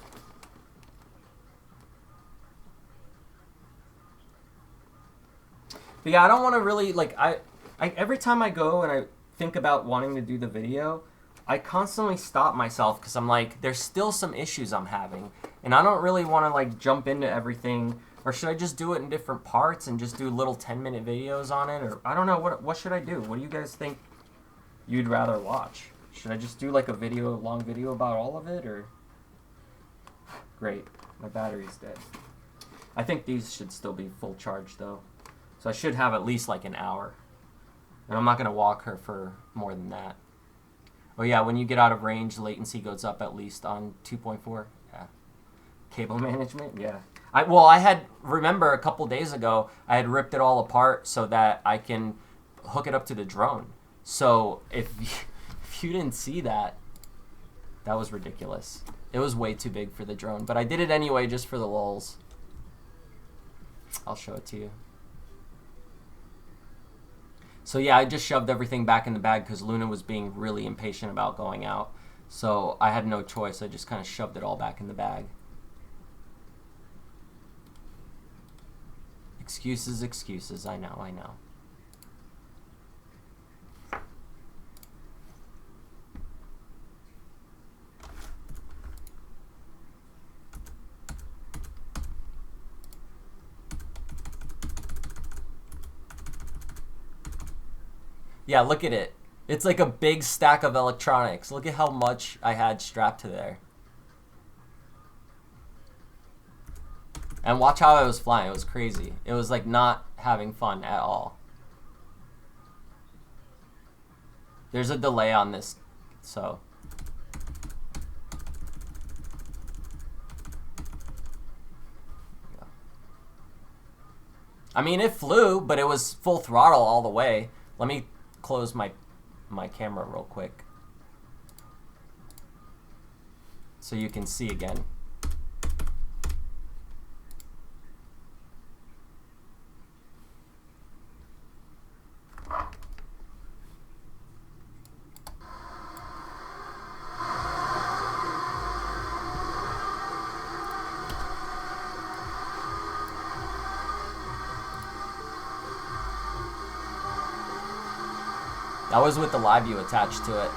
But yeah, I don't want to really, like, I every time I go and I think about wanting to do the video, I constantly stop myself because I'm like, there's still some issues I'm having, and I don't really want to like jump into everything. Or should I just do it in different parts and just do little 10-minute videos on it? Or I don't know, what should I do? What do you guys think you'd rather watch? Should I just do like a long video about all of it, or? Great, my battery's dead. I think these should still be full charge though. So I should have at least like an hour. And I'm not gonna walk her for more than that. Oh yeah, when you get out of range, latency goes up at least on 2.4. Yeah. Cable management, yeah. I had, remember a couple days ago, I had ripped it all apart so that I can hook it up to the drone. So if you didn't see that, that was ridiculous. It was way too big for the drone, but I did it anyway just for the lulz. I'll show it to you. So yeah, I just shoved everything back in the bag because Luna was being really impatient about going out. So I had no choice. I just kind of shoved it all back in the bag. Excuses, excuses. I know, I know. Yeah, look at it. It's like a big stack of electronics. Look at how much I had strapped to there. And watch how I was flying. It was crazy. It was like not having fun at all. There's a delay on this, so. I mean, it flew, but it was full throttle all the way. Let me close my camera real quick so you can see again. That was with the live view attached to it.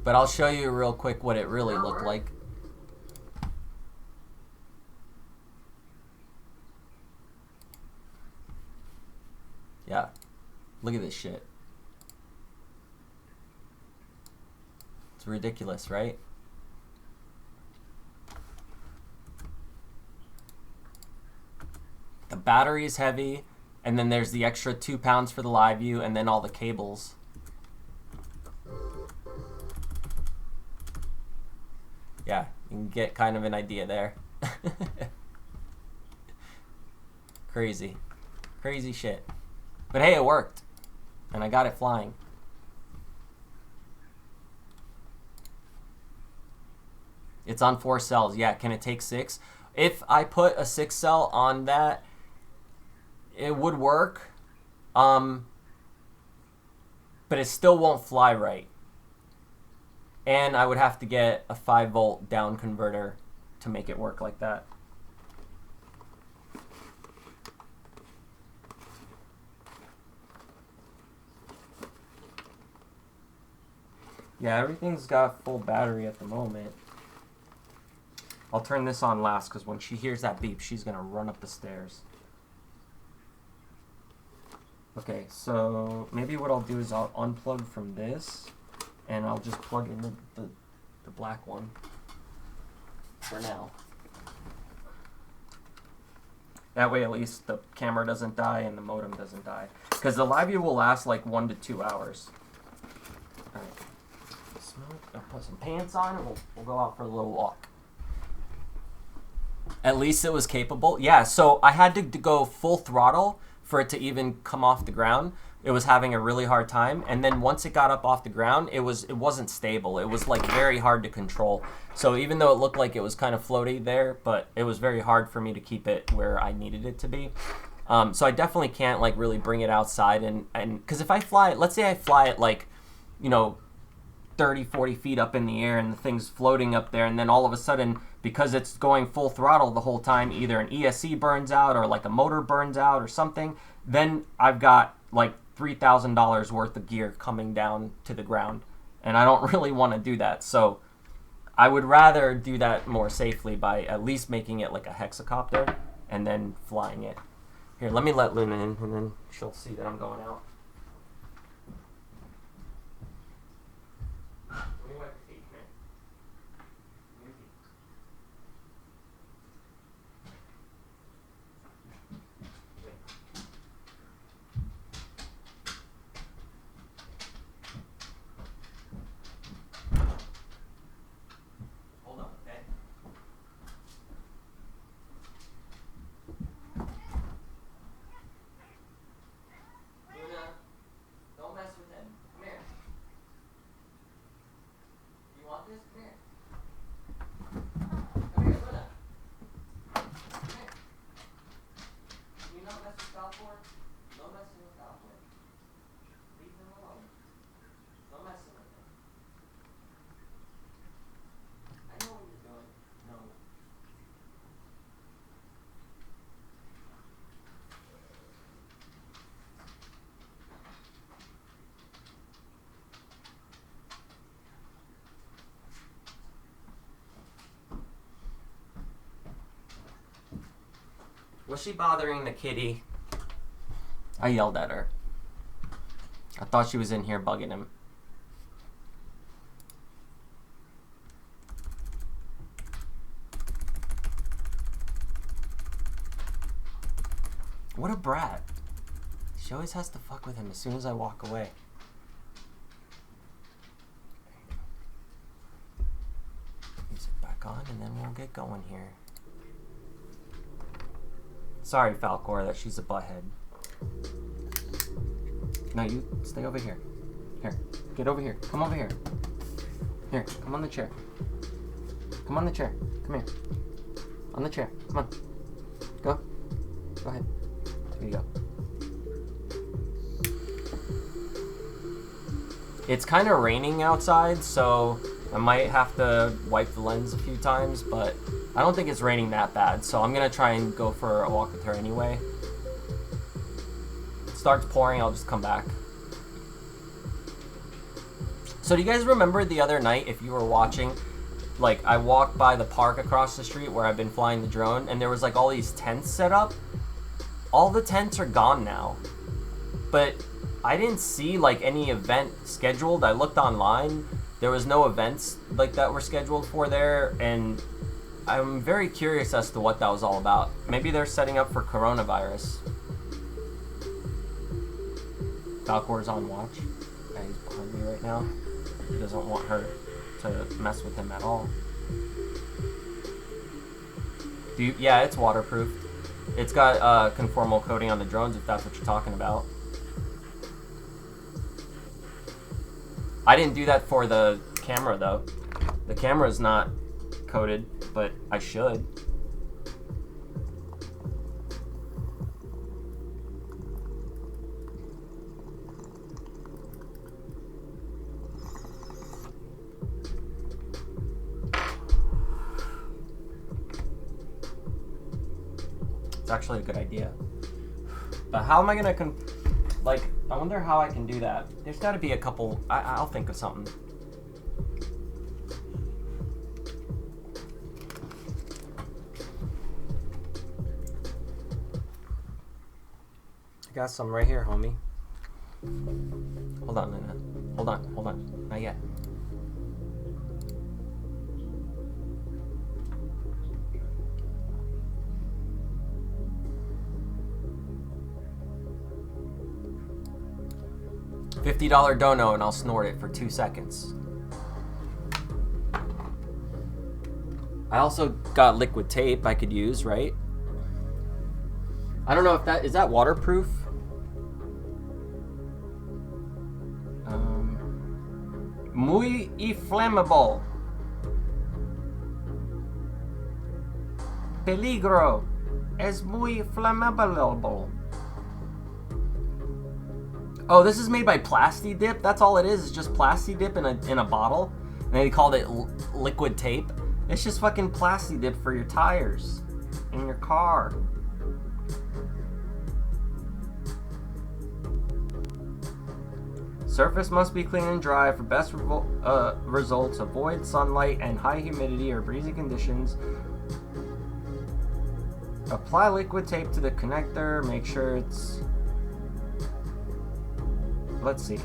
But I'll show you real quick what it really looked like. Yeah, look at this shit. It's ridiculous, right? The battery is heavy, and then there's the extra 2 pounds for the live view, and then all the cables. Yeah, you can get kind of an idea there. Crazy. Crazy shit. But hey, it worked. And I got it flying. It's on 4 cells. Yeah, can it take 6? If I put a 6 cell on that, it would work. But it still won't fly right. And I would have to get a 5-volt down converter to make it work like that. Yeah, everything's got full battery at the moment. I'll turn this on last because when she hears that beep, she's going to run up the stairs. Okay, so maybe what I'll do is I'll unplug from this, and I'll just plug in the black one for now. That way at least the camera doesn't die and the modem doesn't die. Because the live view will last like 1 to 2 hours. Alright. I'll put some pants on and we'll go out for a little walk. At least it was capable. Yeah, so I had to go full throttle for it to even come off the ground. It was having a really hard time, and then once it got up off the ground, it wasn't stable. It was like very hard to control. So even though it looked like it was kind of floaty there, but it was very hard for me to keep it where I needed it to be. So I definitely can't like really bring it outside, and because if I fly, let's say I fly it like, you know, 30, 40 feet up in the air and the thing's floating up there, and then all of a sudden, because it's going full throttle the whole time, either an ESC burns out or like a motor burns out or something, then I've got like $3,000 worth of gear coming down to the ground, and I don't really want to do that. So I would rather do that more safely by at least making it like a hexacopter and then flying it. Here, let me let Luna in, and then she'll see that I'm going out. Was she bothering the kitty? I yelled at her. I thought she was in here bugging him. What a brat. She always has to fuck with him as soon as I walk away. back on, and then we'll get going here. Sorry, Falcor, that she's a butthead. No, you stay over here. Here, get over here. Come over here. Here, come on the chair. Come on the chair. Come here. On the chair. Come on. Go. Go ahead. Here you go. It's kind of raining outside, so I might have to wipe the lens a few times, but I don't think it's raining that bad, so I'm going to try and go for a walk with her anyway. It starts pouring, I'll just come back. So do you guys remember the other night, if you were watching, like I walked by the park across the street where I've been flying the drone, and there was like all these tents set up? All the tents are gone now, but I didn't see like any event scheduled. I looked online, there was no events like that were scheduled for there, and I'm very curious as to what that was all about. Maybe they're setting up for coronavirus. Falcor's on watch. Yeah, he's behind me right now. He doesn't want her to mess with him at all. Yeah, it's waterproof. It's got conformal coating on the drones, if that's what you're talking about. I didn't do that for the camera, though. The camera's not coated, but I should. It's actually a good idea. But how am I gonna I wonder how I can do that. There's gotta be a couple, I'll think of something. I got some right here, homie. Hold on, Lena. Hold on. Not yet. $50 Dono and I'll snort it for 2 seconds. I also got liquid tape I could use, right? I don't know if is that waterproof? Muy inflammable. Peligro. Es muy flammable. Oh, this is made by Plasti Dip. That's all it is. It's just Plasti Dip in a bottle. And they called it liquid tape. It's just fucking Plasti Dip for your tires in your car. Surface must be clean and dry for best results. Avoid sunlight and high humidity or breezy conditions. Apply liquid tape to the connector. Make sure it's... Let's see.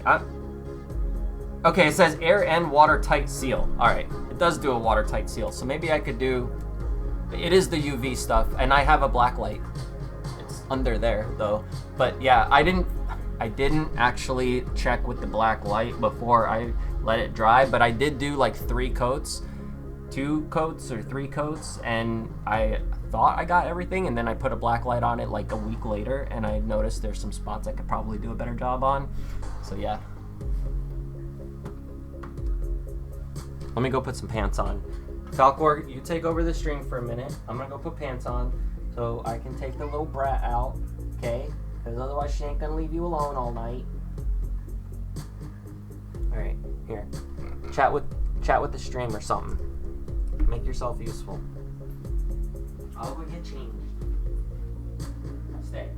Okay, it says air and watertight seal. Alright, it does do a watertight seal. So maybe I could do... It is the UV stuff, and I have a black light. It's under there, though. But yeah, I didn't actually check with the black light before I let it dry, but I did do like 3 coats. 2 coats or 3 coats, and I thought I got everything, and then I put a black light on it like a week later, and I noticed there's some spots I could probably do a better job on. So yeah. Let me go put some pants on. Falcor, you take over the stream for a minute. I'm gonna go put pants on so I can take the little brat out, okay? Because otherwise she ain't gonna leave you alone all night. Alright, here. Chat with the stream or something. Make yourself useful. I'll go get changed. Stay.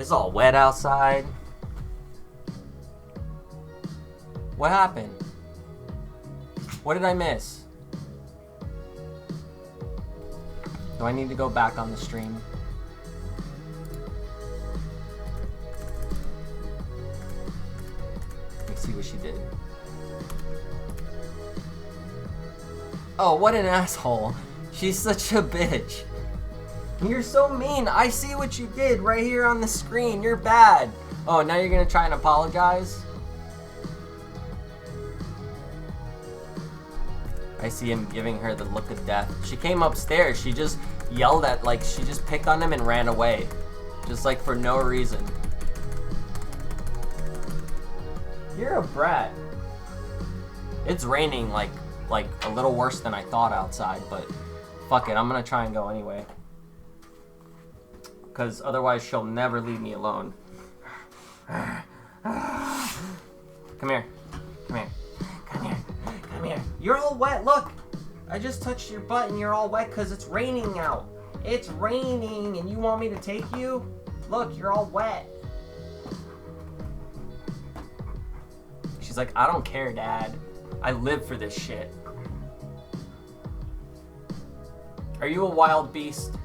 It's all wet outside. What happened? What did I miss? Do I need to go back on the stream? Let me see what she did. Oh, what an asshole. She's such a bitch. You're so mean. I see what you did right here on the screen. You're bad. Oh, now you're gonna try and apologize? I see him giving her the look of death. She came upstairs. She just yelled at, like, she just picked on him and ran away. Just, like, for no reason. You're a brat. It's raining, like a little worse than I thought outside, but fuck it. I'm gonna try and go anyway. Because otherwise she'll never leave me alone. Come here. Come here. Come here. Come here. You're all wet. Look. I just touched your butt and you're all wet because it's raining out. It's raining and you want me to take you? Look, you're all wet. She's like, I don't care, Dad. I live for this shit. Are you a wild beast?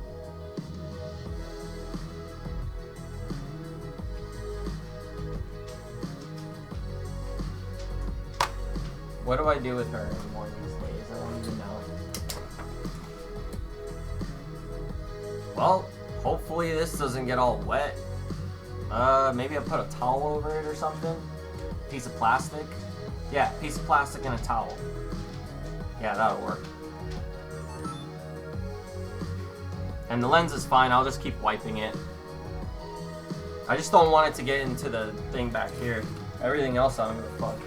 What do I do with her anymore these days? I don't even know. Well, hopefully this doesn't get all wet. Maybe I put a towel over it or something. Piece of plastic. Yeah, piece of plastic and a towel. Yeah, that'll work. And the lens is fine. I'll just keep wiping it. I just don't want it to get into the thing back here. Everything else I don't give a fuck.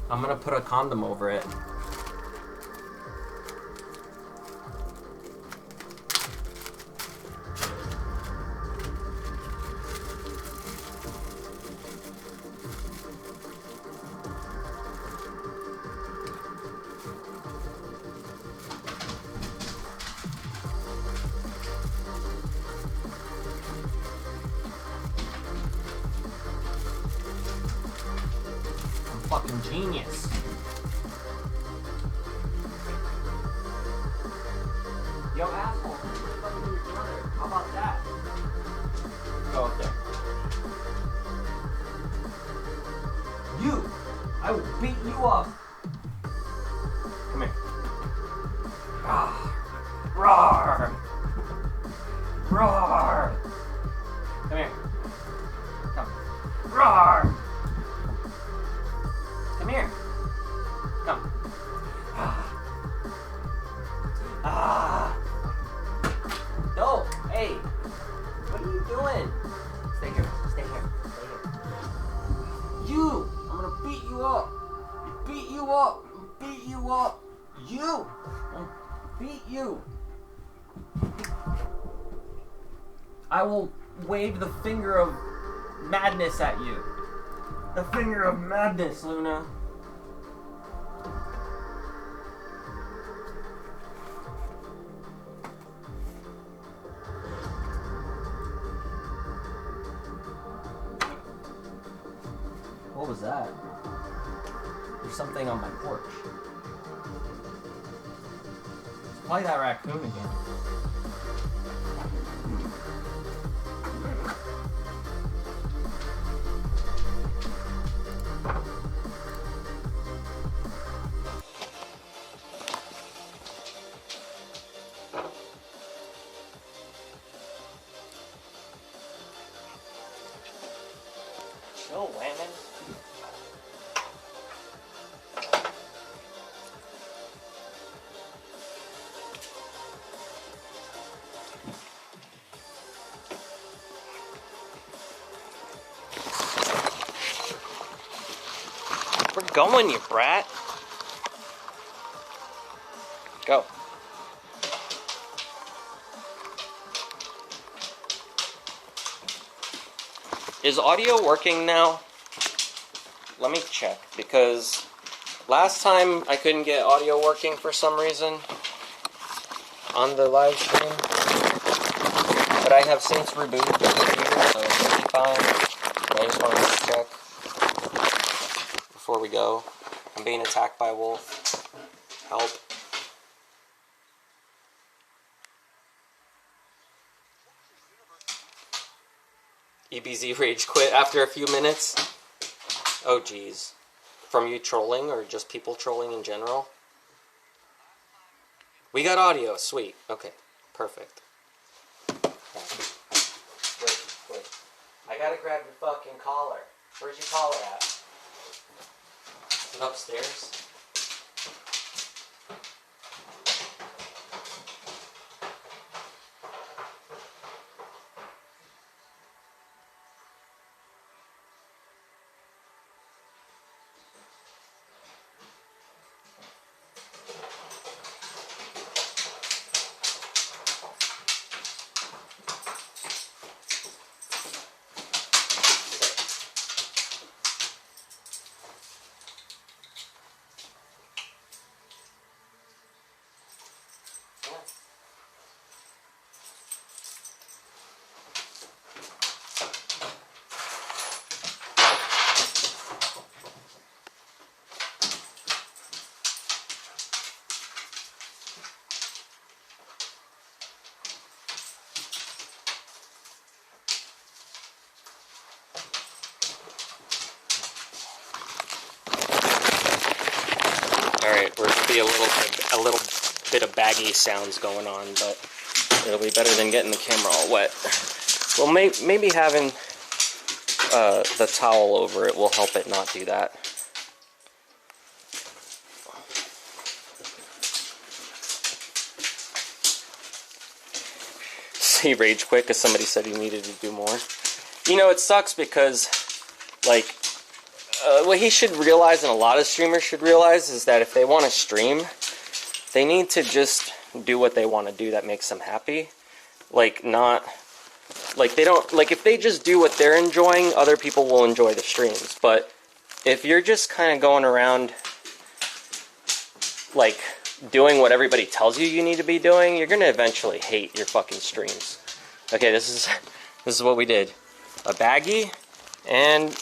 I'm gonna put a condom over it. Fucking genius. Yo, asshole, how about that? Go up there. You! I will beat you up. Come here. Roar! Roar! Come here. Come. Roar! Come here. Come. No. Hey. What are you doing? Stay here. Stay here. Stay here. You. I'm gonna beat you up. Beat you up. Beat you up. You. I'll beat you. I will wave the finger of madness at you. The finger of madness, Luna. What was that? There's something on my porch. It's probably that raccoon again. Chill, Landon. going, you brat. Go. Is audio working now? Let me check, because last time I couldn't get audio working for some reason on the live stream. But I have since rebooted the computer, so it should be fine. But I just wanted to check before we go. I'm being attacked by a wolf. Help. EBZ rage quit after a few minutes. Oh geez. From you trolling or just people trolling in general? We got audio, sweet. Okay, perfect. Wait. I gotta grab your fucking collar. Where's your collar at? Is it upstairs? Alright, we're gonna be a little bit of baggy sounds going on, but it'll be better than getting the camera all wet. Well, maybe having the towel over it will help it not do that. He rage quit because somebody said he needed to do more. You know, it sucks because, like, what he should realize, and a lot of streamers should realize, is that if they want to stream, they need to just do what they want to do that makes them happy. Like, not... Like, they don't... Like, if they just do what they're enjoying, other people will enjoy the streams. But if you're just kind of going around, like, doing what everybody tells you need to be doing, you're going to eventually hate your fucking streams. Okay, this is what we did. A baggie and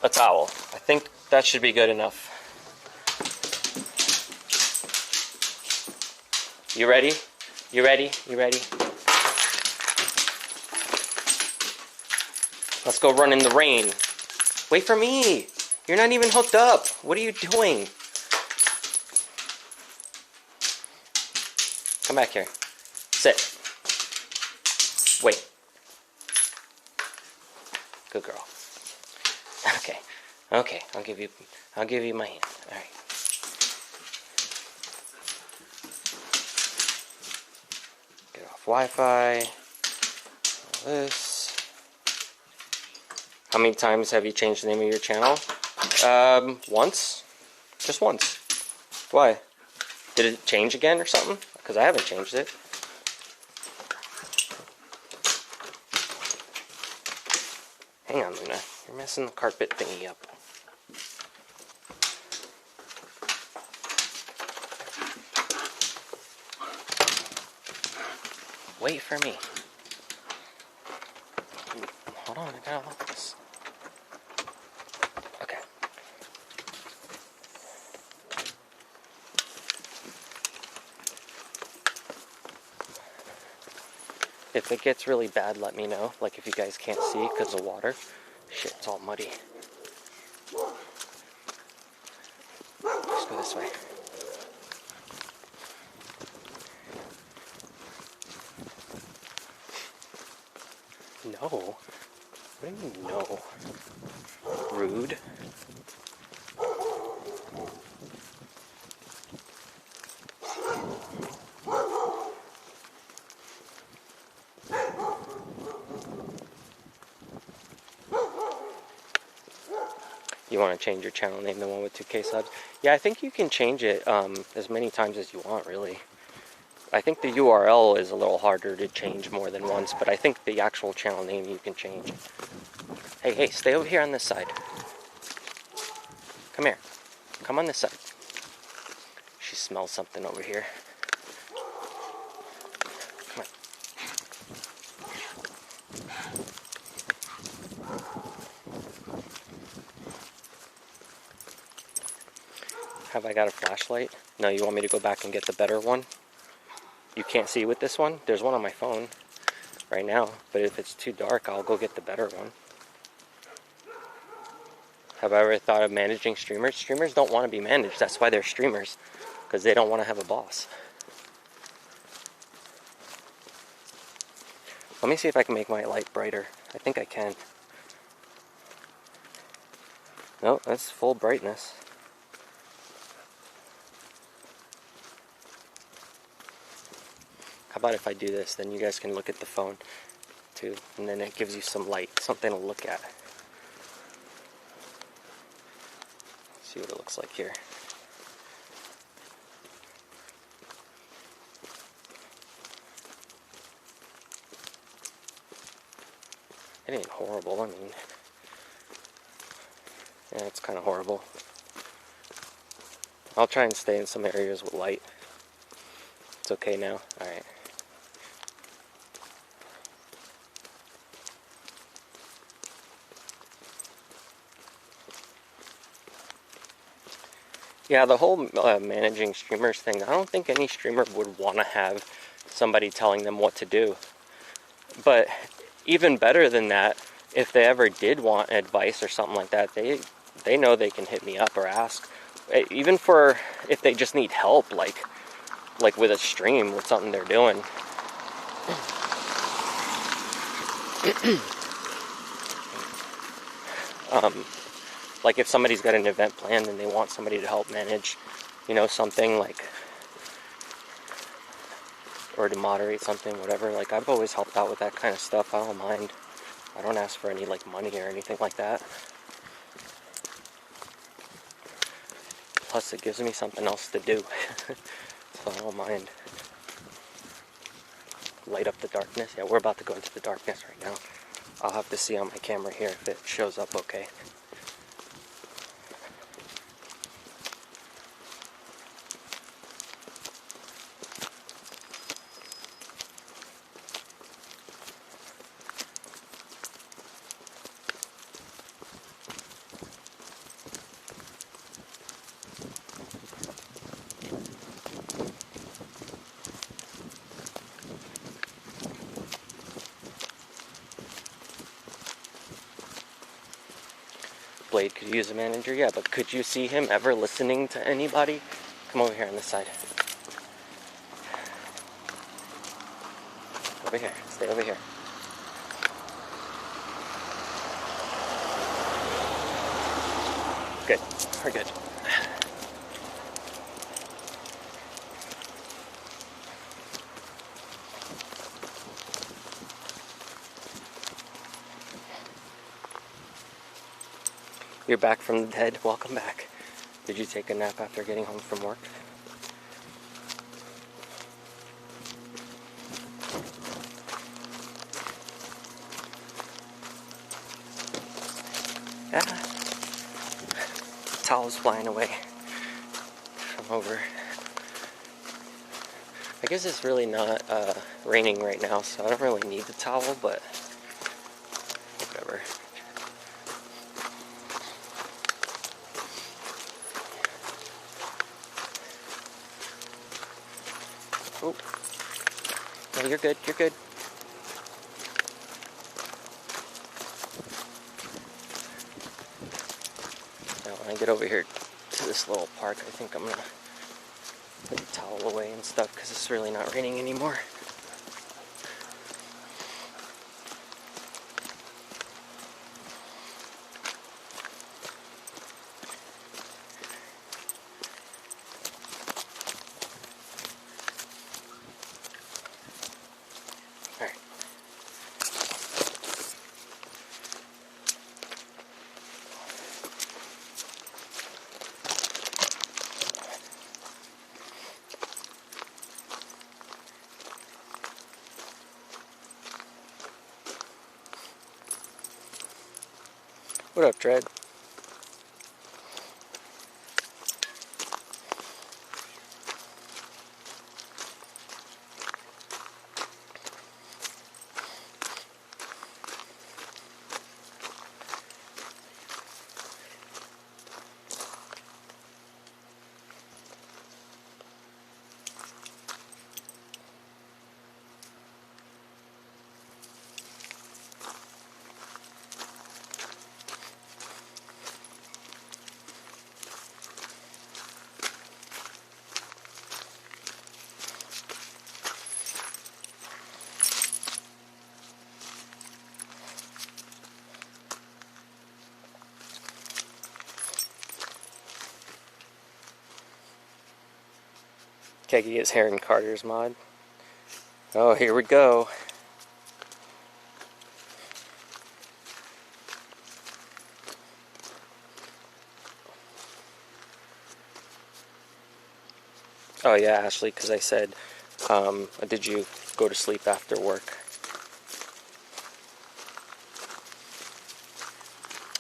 a towel. I think that should be good enough. You ready? You ready? You ready? Let's go run in the rain. Wait for me! You're not even hooked up! What are you doing? Come back here. Sit. Wait. Good girl. Okay. Okay, I'll give you my hand. Alright. Get off Wi-Fi. All this. How many times have you changed the name of your channel? Once. Just once. Why? Did it change again or something? Because I haven't changed it. Hang on, Luna. You're messing the carpet thingy up. Wait for me. Hold on, I gotta lock this. Okay. If it gets really bad, let me know. Like if you guys can't see because of water. Shit, it's all muddy. Let's go this way. No. What do you mean no? Rude. You want to change your channel name, the one with 2K subs? Yeah, I think you can change it as many times as you want, really. I think the URL is a little harder to change more than once, but I think the actual channel name you can change. Hey, hey, stay over here on this side. Come here. Come on this side. She smells something over here. Come on. Have I got a flashlight? No, you want me to go back and get the better one? You can't see with this one? There's one on my phone right now, but if it's too dark, I'll go get the better one. Have I ever thought of managing streamers? Streamers don't want to be managed. That's why they're streamers, because they don't want to have a boss. Let me see if I can make my light brighter. I think I can. No, that's full brightness. How about if I do this, then you guys can look at the phone too, and then it gives you some light, something to look at. See what it looks like here. It ain't horrible, I mean, yeah, it's kind of horrible. I'll try and stay in some areas with light. It's okay now? Alright. Yeah, the whole managing streamers thing, I don't think any streamer would want to have somebody telling them what to do. But even better than that, if they ever did want advice or something like that, they know they can hit me up or ask. Even for if they just need help, like with a stream, with something they're doing. Like if somebody's got an event planned and they want somebody to help manage, you know, something like, or to moderate something, whatever. Like I've always helped out with that kind of stuff. I don't mind. I don't ask for any like money or anything like that. Plus it gives me something else to do. So I don't mind. Light up the darkness. Yeah, we're about to go into the darkness right now. I'll have to see on my camera here if it shows up okay. Blade could use a manager, yeah, but could you see him ever listening to anybody? Come over here on this side. Over here, stay over here. Good, we're good. You're back from the dead. Welcome back. Did you take a nap after getting home from work? Yeah. Towel's flying away from over. I guess it's really not raining right now, so I don't really need the towel, but whatever. Oh, no, you're good, you're good. Now when I get over here to this little park, I think I'm gonna put the towel away and stuff because it's really not raining anymore. What up, Dread? Keggy gets Heron Carter's mod. Oh, here we go. Oh yeah, Ashley, because I said, did you go to sleep after work?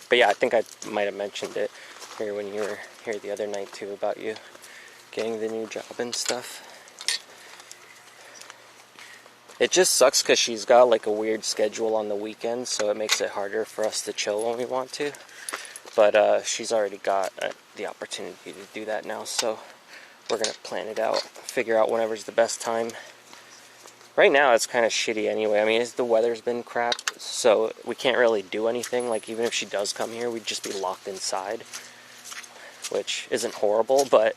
But yeah, I think I might have mentioned it here when you were here the other night too, about you getting the new job and stuff. It just sucks because she's got like a weird schedule on the weekends, so it makes it harder for us to chill when we want to. But she's already got the opportunity to do that now, so we're going to plan it out, figure out whenever's the best time. Right now it's kind of shitty anyway. I mean, the weather's been crap, so we can't really do anything. Like, even if she does come here, we'd just be locked inside, which isn't horrible, but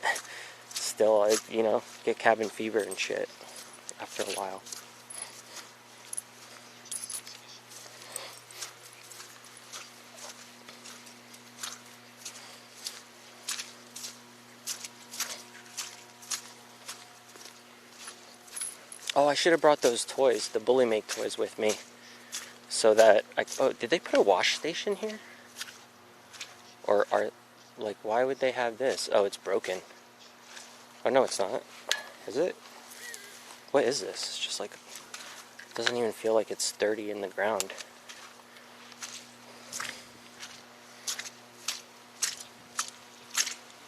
still, you know, get cabin fever and shit after a while. Oh, I should have brought those toys, the Bully Make toys, with me, so that oh, did they put a wash station here? Or like, why would they have this? Oh, it's broken. Oh no, it's not. Is it? What is this? It's just like, it doesn't even feel like it's sturdy in the ground.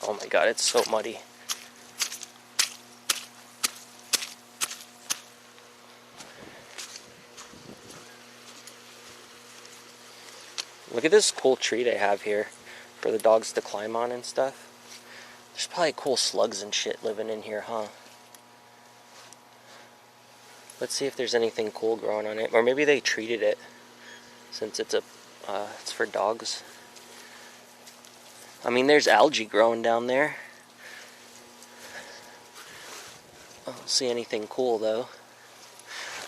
Oh my god, it's so muddy. Look at this cool tree they have here for the dogs to climb on and stuff. There's probably cool slugs and shit living in here, huh? Let's see if there's anything cool growing on it. Or maybe they treated it since it's it's for dogs. I mean, there's algae growing down there. I don't see anything cool though.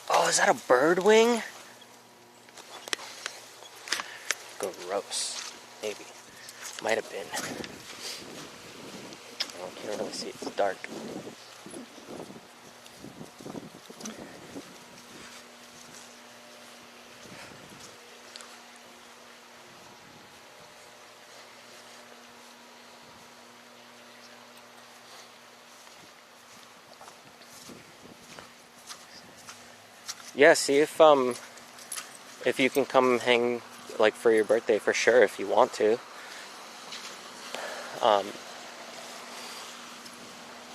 Oh, is that a bird wing? Gross. Maybe. Might have been. Oh, I can't really see. It's dark. Yeah, see if you can come hang like for your birthday for sure if you want to.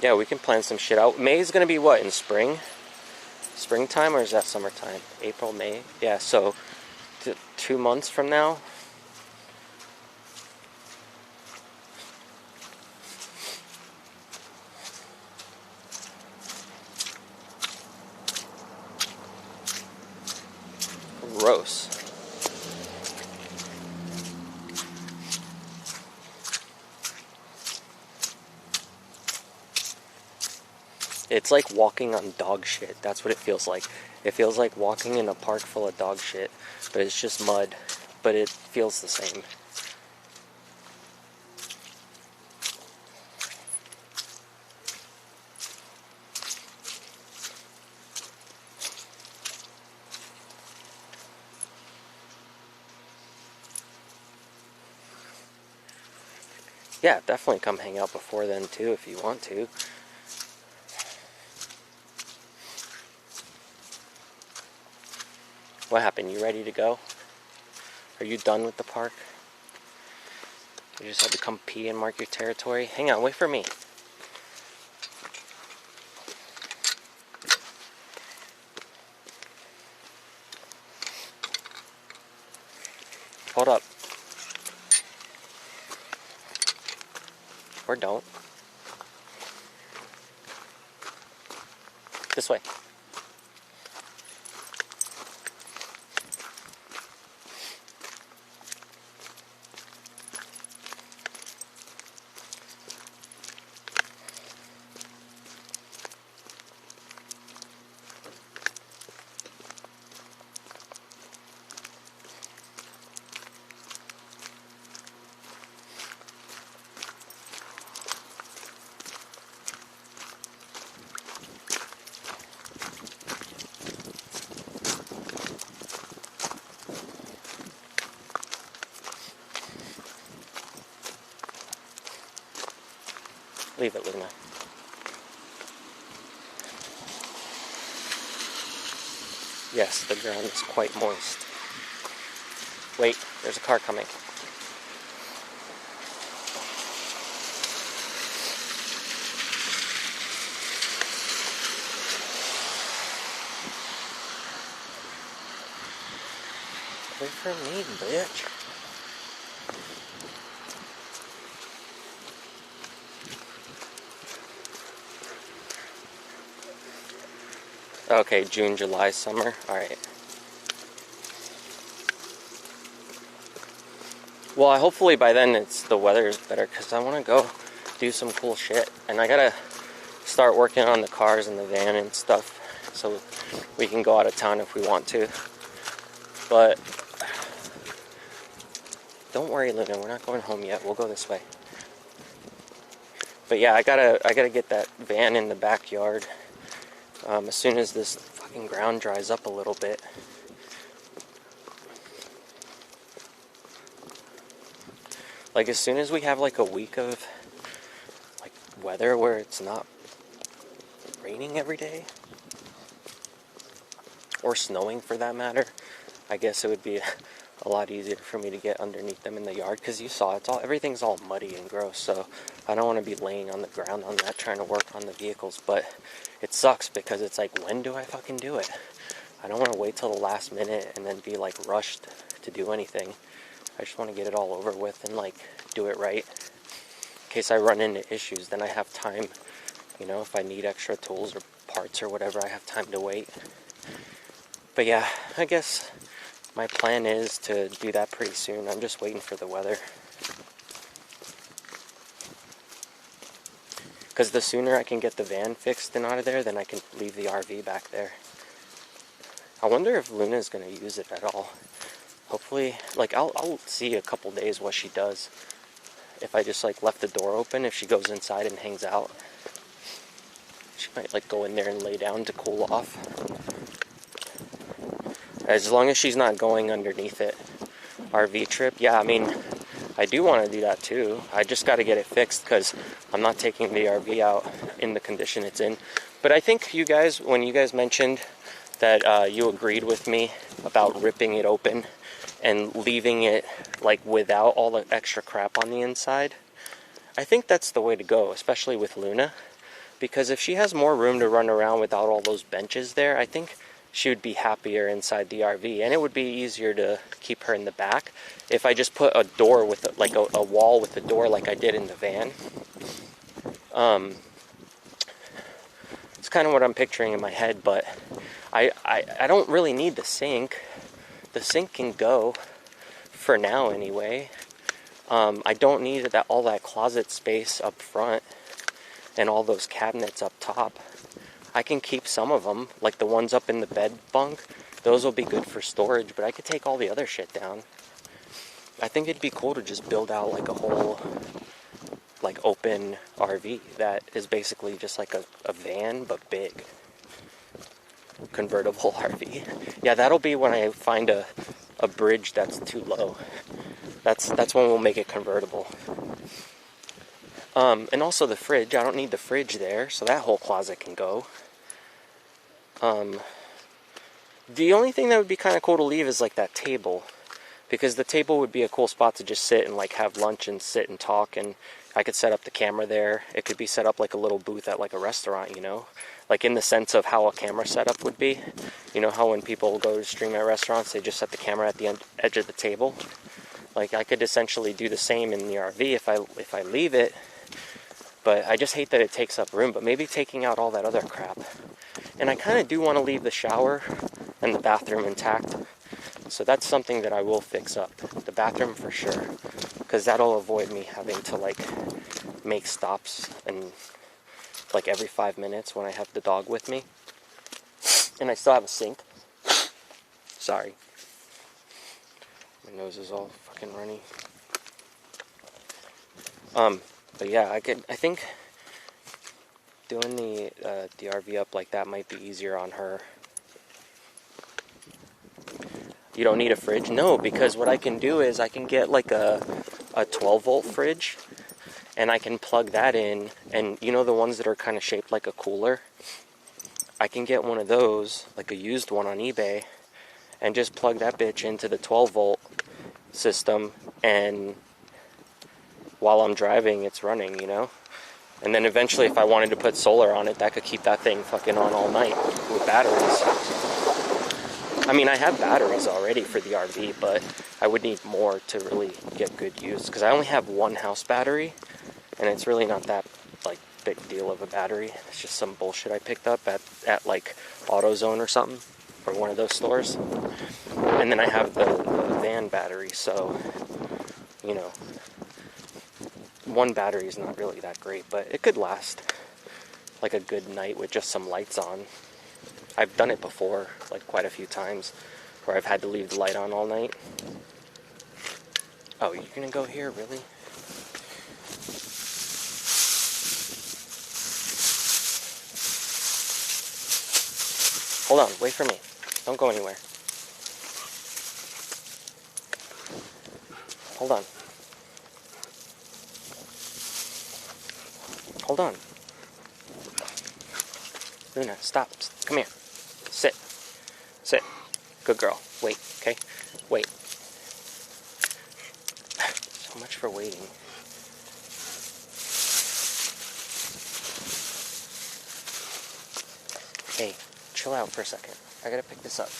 Yeah, we can plan some shit out. May's gonna be what, in spring? Springtime, or is that summertime? April, May? Yeah, so 2 months from now. Gross. It's like walking on dog shit. That's what it feels like. It feels like walking in a park full of dog shit, but it's just mud. But it feels the same. Yeah, definitely come hang out before then too if you want to. What happened? You ready to go? Are you done with the park? You just had to come pee and mark your territory. Hang on, wait for me. Hold up. Or don't. This way. Leave it, Luna. Yes, the ground is quite moist. Wait, there's a car coming. Wait for me, bitch. Okay, June, July, summer. Alright. Well, hopefully by then the weather is better, because I want to go do some cool shit. And I gotta start working on the cars and the van and stuff, so we can go out of town if we want to. But don't worry, Luna, we're not going home yet. We'll go this way. But yeah, I gotta get that van in the backyard. As soon as this fucking ground dries up a little bit. Like, as soon as we have like a week of like weather where it's not raining every day, or snowing for that matter, I guess it would be a lot easier for me to get underneath them in the yard, because you saw everything's all muddy and gross, so I don't want to be laying on the ground on that trying to work on the vehicles. But it sucks because it's like, when do I fucking do it? I don't want to wait till the last minute and then be like rushed to do anything. I just want to get it all over with and like do it right. In case I run into issues, then I have time, you know, if I need extra tools or parts or whatever, I have time to wait. But yeah, I guess my plan is to do that pretty soon. I'm just waiting for the weather. Because the sooner I can get the van fixed and out of there, then I can leave the RV back there. I wonder if Luna's going to use it at all. Hopefully, like, I'll see a couple days what she does. If I just, like, left the door open, if she goes inside and hangs out. She might, like, go in there and lay down to cool off. As long as she's not going underneath it. RV trip, yeah, I mean, I do want to do that too. I just got to get it fixed because I'm not taking the RV out in the condition it's in. But I think you guys, when you guys mentioned that you agreed with me about ripping it open and leaving it like without all the extra crap on the inside, I think that's the way to go, especially with Luna. Because if she has more room to run around without all those benches there, I think she would be happier inside the RV, and it would be easier to keep her in the back if I just put a door with a wall with a door like I did in the van. It's kind of what I'm picturing in my head, but I don't really need the sink. The sink can go for now anyway. I don't need all that closet space up front and all those cabinets up top. I can keep some of them, like the ones up in the bed bunk. Those will be good for storage, but I could take all the other shit down. I think it'd be cool to just build out like a whole, like, open RV that is basically just like a van, but big. Convertible RV. Yeah, that'll be when I find a bridge that's too low. That's when we'll make it convertible. And also the fridge. I don't need the fridge there, so that whole closet can go. The only thing that would be kind of cool to leave is like that table, because the table would be a cool spot to just sit and like have lunch and sit and talk, and I could set up the camera there. It could be set up like a little booth at like a restaurant, you know, like in the sense of how a camera setup would be. You know how when people go to stream at restaurants, they just set the camera at the edge of the table. Like I could essentially do the same in the RV if I leave it, but I just hate that it takes up room. But maybe taking out all that other crap, and I kind of do want to leave the shower and the bathroom intact. So that's something that I will fix up, the bathroom for sure, because that'll avoid me having to like make stops and like every 5 minutes when I have the dog with me. And I still have a sink. Sorry. My nose is all fucking runny. But yeah, I think doing the RV up like that might be easier on her. You don't need a fridge? No, because what I can do is I can get like a 12 volt fridge, and I can plug that in, and you know the ones that are kind of shaped like a cooler? I can get one of those, like a used one on eBay, and just plug that bitch into the 12 volt system, and while I'm driving it's running, you know? And then eventually if I wanted to put solar on it, that could keep that thing fucking on all night with batteries. I mean, I have batteries already for the RV, but I would need more to really get good use, because I only have one house battery, and it's really not that like big deal of a battery. It's just some bullshit I picked up at like AutoZone or something, or one of those stores. And then I have the van battery, so you know, one battery is not really that great, but it could last like a good night with just some lights on. I've done it before, like quite a few times, where I've had to leave the light on all night. Oh, you're gonna go here, really? Hold on, wait for me. Don't go anywhere. Hold on. Hold on. Luna, stop. Come here. Sit. Sit. Good girl. Wait, okay? Wait. So much for waiting. Hey, chill out for a second. I gotta pick this up.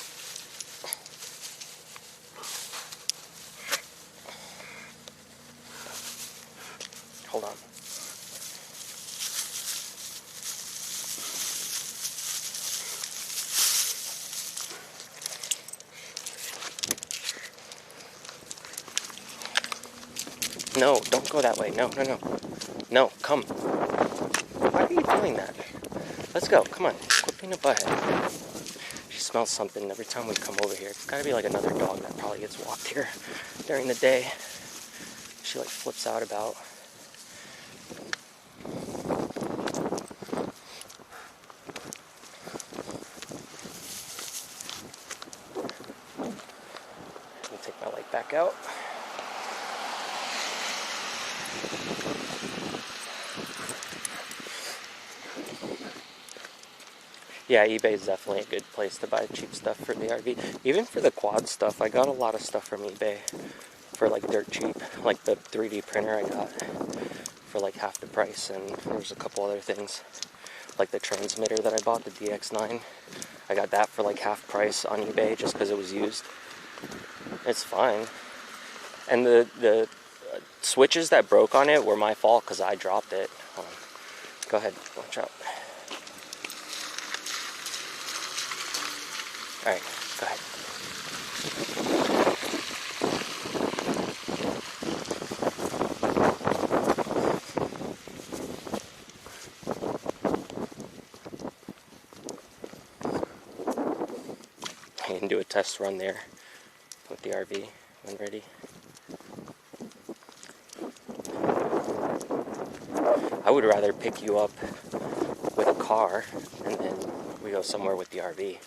Hold on. No, don't go that way. No, no, no. No, come. Why are you doing that? Let's go. Come on. Quit being a butthead. She smells something every time we come over here. It's gotta be like another dog that probably gets walked here during the day. She like flips out about. Let me take my light back out. Yeah, eBay is definitely a good place to buy cheap stuff for the RV. Even for the quad stuff, I got a lot of stuff from eBay for like dirt cheap. Like the 3D printer I got for like half the price, and there's a couple other things. Like the transmitter that I bought, the DX9. I got that for like half price on eBay just because it was used. It's fine. And the switches that broke on it were my fault because I dropped it. Go ahead, watch out. Alright, go ahead. I can do a test run there with the RV when ready. I would rather pick you up with a car and then we go somewhere with the RV.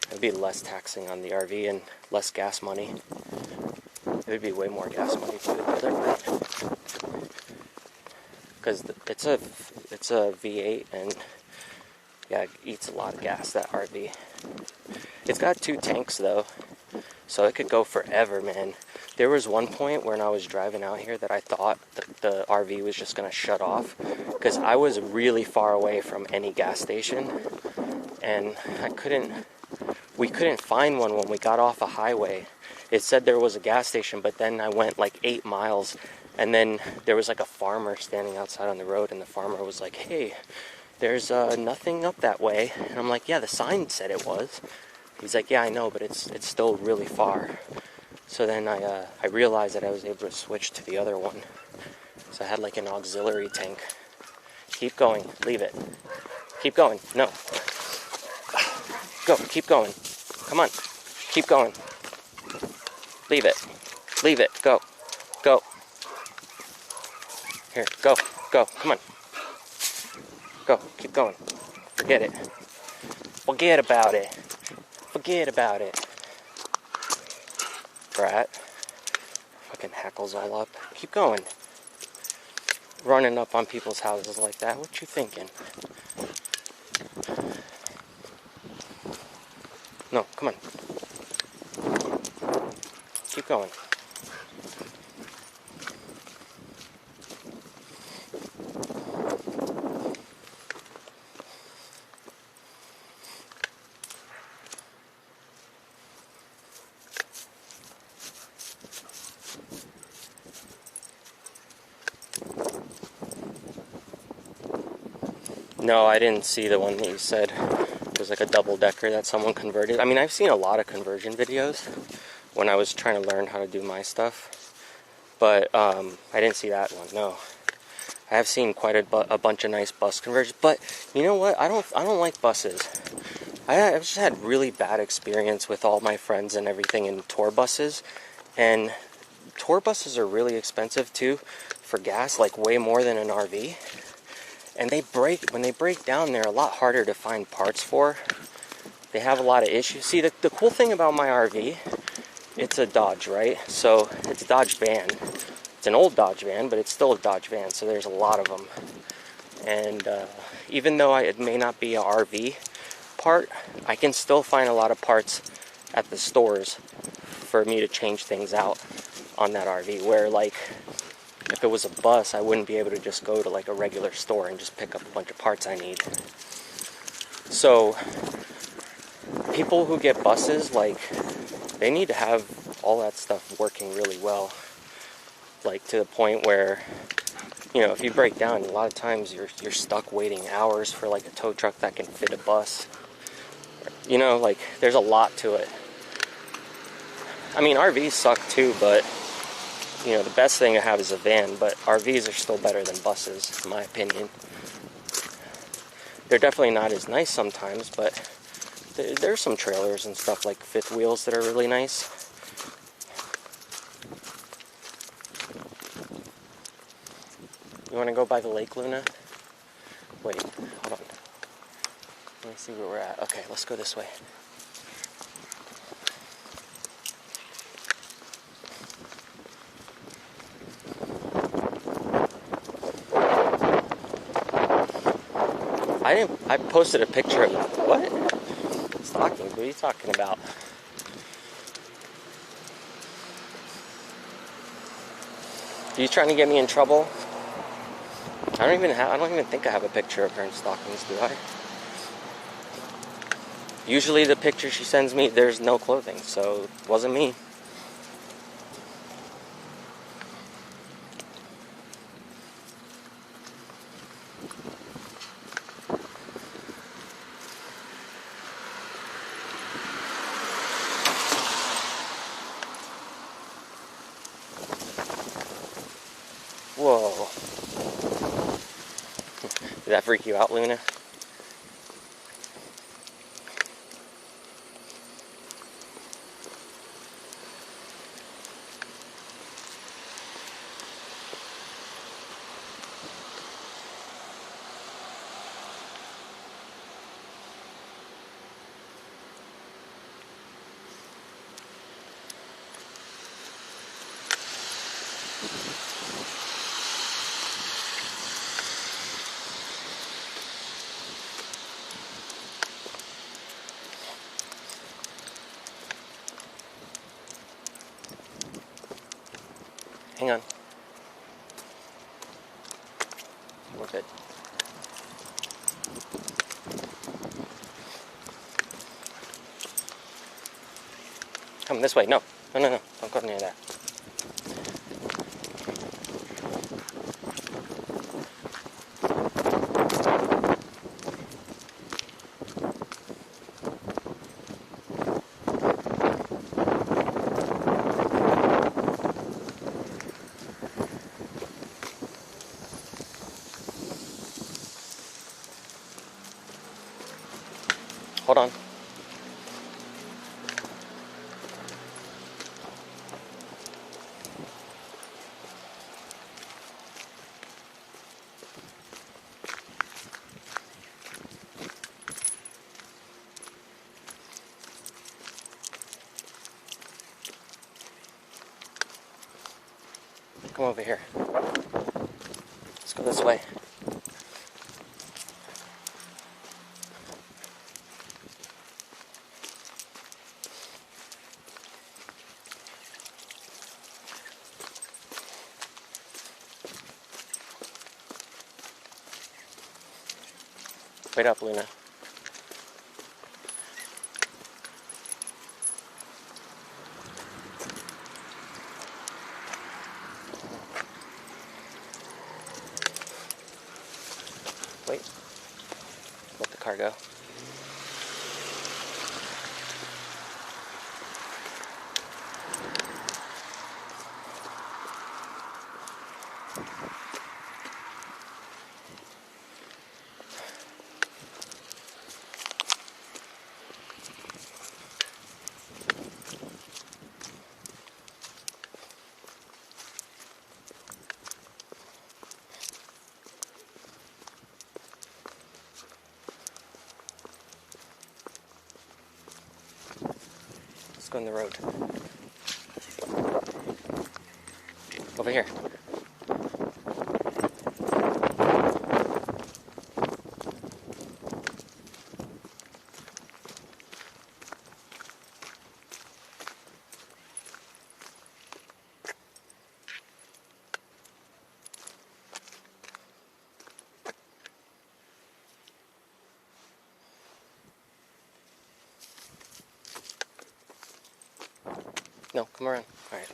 It would be less taxing on the RV and less gas money. It would be way more gas money to do it the other way. Because it's a V8 and yeah, it eats a lot of gas, that RV. It's got 2 tanks though, So it could go forever, man. There was one point when I was driving out here that I thought the RV was just going to shut off, because I was really far away from any gas station, and we couldn't find one when we got off a highway. It said there was a gas station, but then I went like 8 miles, and then there was like a farmer standing outside on the road, and the farmer was like, hey, there's nothing up that way. And I'm like, yeah, the sign said it was. He's like, yeah, I know, but it's still really far. So then I realized that I was able to switch to the other one. So I had like an auxiliary tank. Keep going, leave it. Keep going, no. Go, keep going. Come on, keep going. Leave it, go, go. Here, go, come on. Go, keep going. Forget it. Forget about it. Brat. Fucking hackles all up. Keep going. Running up on people's houses like that. What you thinking? No, come on. Keep going. No, I didn't see the one that you said. It was like a double-decker that someone converted. I mean, I've seen a lot of conversion videos when I was trying to learn how to do my stuff. But I didn't see that one, no. I have seen quite a bunch of nice bus conversions. But you know what? I don't like buses. I've just had really bad experience with all my friends and everything in tour buses. And tour buses are really expensive too for gas, like way more than an RV. And when they break down, they're a lot harder to find parts for. They have a lot of issues. See, the cool thing about my RV, it's a Dodge, right? So it's a Dodge van. It's an old Dodge van, but it's still a Dodge van, so there's a lot of them. And even though it may not be an RV part, I can still find a lot of parts at the stores for me to change things out on that RV, where like if it was a bus, I wouldn't be able to just go to like a regular store and just pick up a bunch of parts I need. So people who get buses, like, they need to have all that stuff working really well. Like to the point where, you know, if you break down, a lot of times you're stuck waiting hours for like a tow truck that can fit a bus. You know, like there's a lot to it. I mean, RVs suck too, but you know, the best thing to have is a van, but RVs are still better than buses, in my opinion. They're definitely not as nice sometimes, but there's some trailers and stuff like fifth wheels that are really nice. You want to go by the lake, Luna? Wait, hold on. Let me see where we're at. Okay, let's go this way. I posted a picture of what? Stalking? What are you talking about? Are you trying to get me in trouble? I don't even think I have a picture of her in stockings, do I? Usually the picture she sends me, there's no clothing, so it wasn't me. Whoa. Did that freak you out, Luna? Hang on. We're good. Come this way. No. No, no, no. Don't go near that. Hold on. Come over here. Let's go this way. Wait up, Luna. Wait. Let the car go. Let's go on the road. Over here. No, come around. All right.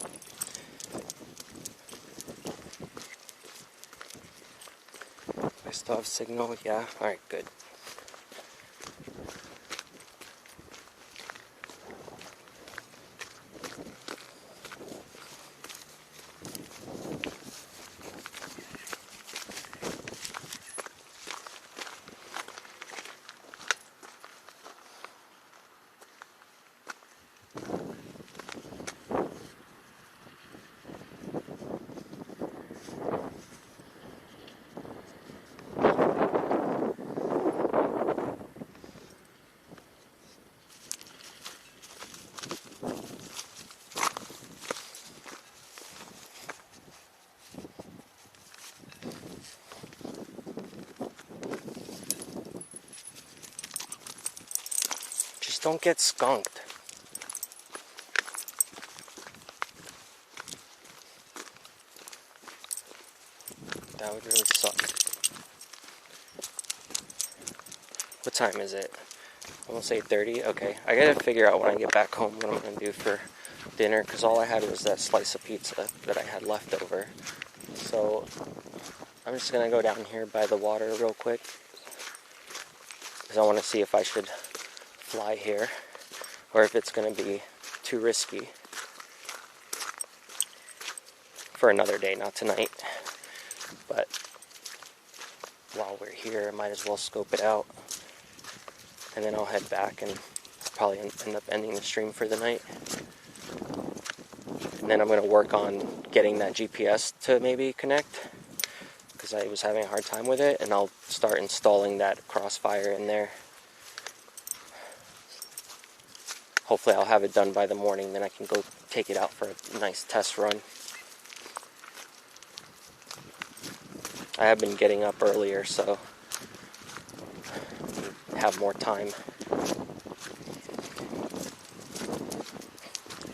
I still have signal. Yeah. All right. Good. Just don't get skunked. That would really suck. What time is it? Almost 8:30? Okay. I gotta figure out when I get back home what I'm gonna do for dinner, because all I had was that slice of pizza that I had left over. So I'm just gonna go down here by the water real quick, because I want to see if I should fly here or if it's gonna be too risky for another day, not tonight. But while we're here, I might as well scope it out, and then I'll head back and probably end up ending the stream for the night. And then I'm going to work on getting that GPS to maybe connect, because I was having a hard time with it, and I'll start installing that Crossfire in there. Hopefully I'll have it done by the morning, then I can go take it out for a nice test run. I have been getting up earlier, so have more time.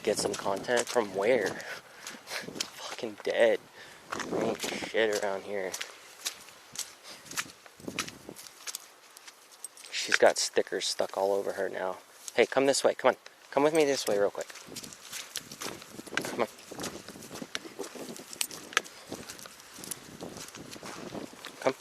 Get some content from where? fucking dead. There ain't shit around here. She's got stickers stuck all over her now. Hey, come this way. Come on. Come with me this way real quick. Come on. Come.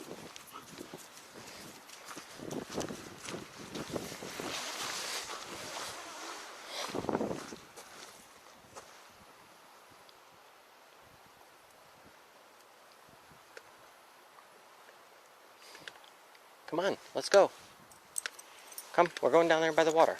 Come on, let's go. Come, we're going down there by the water.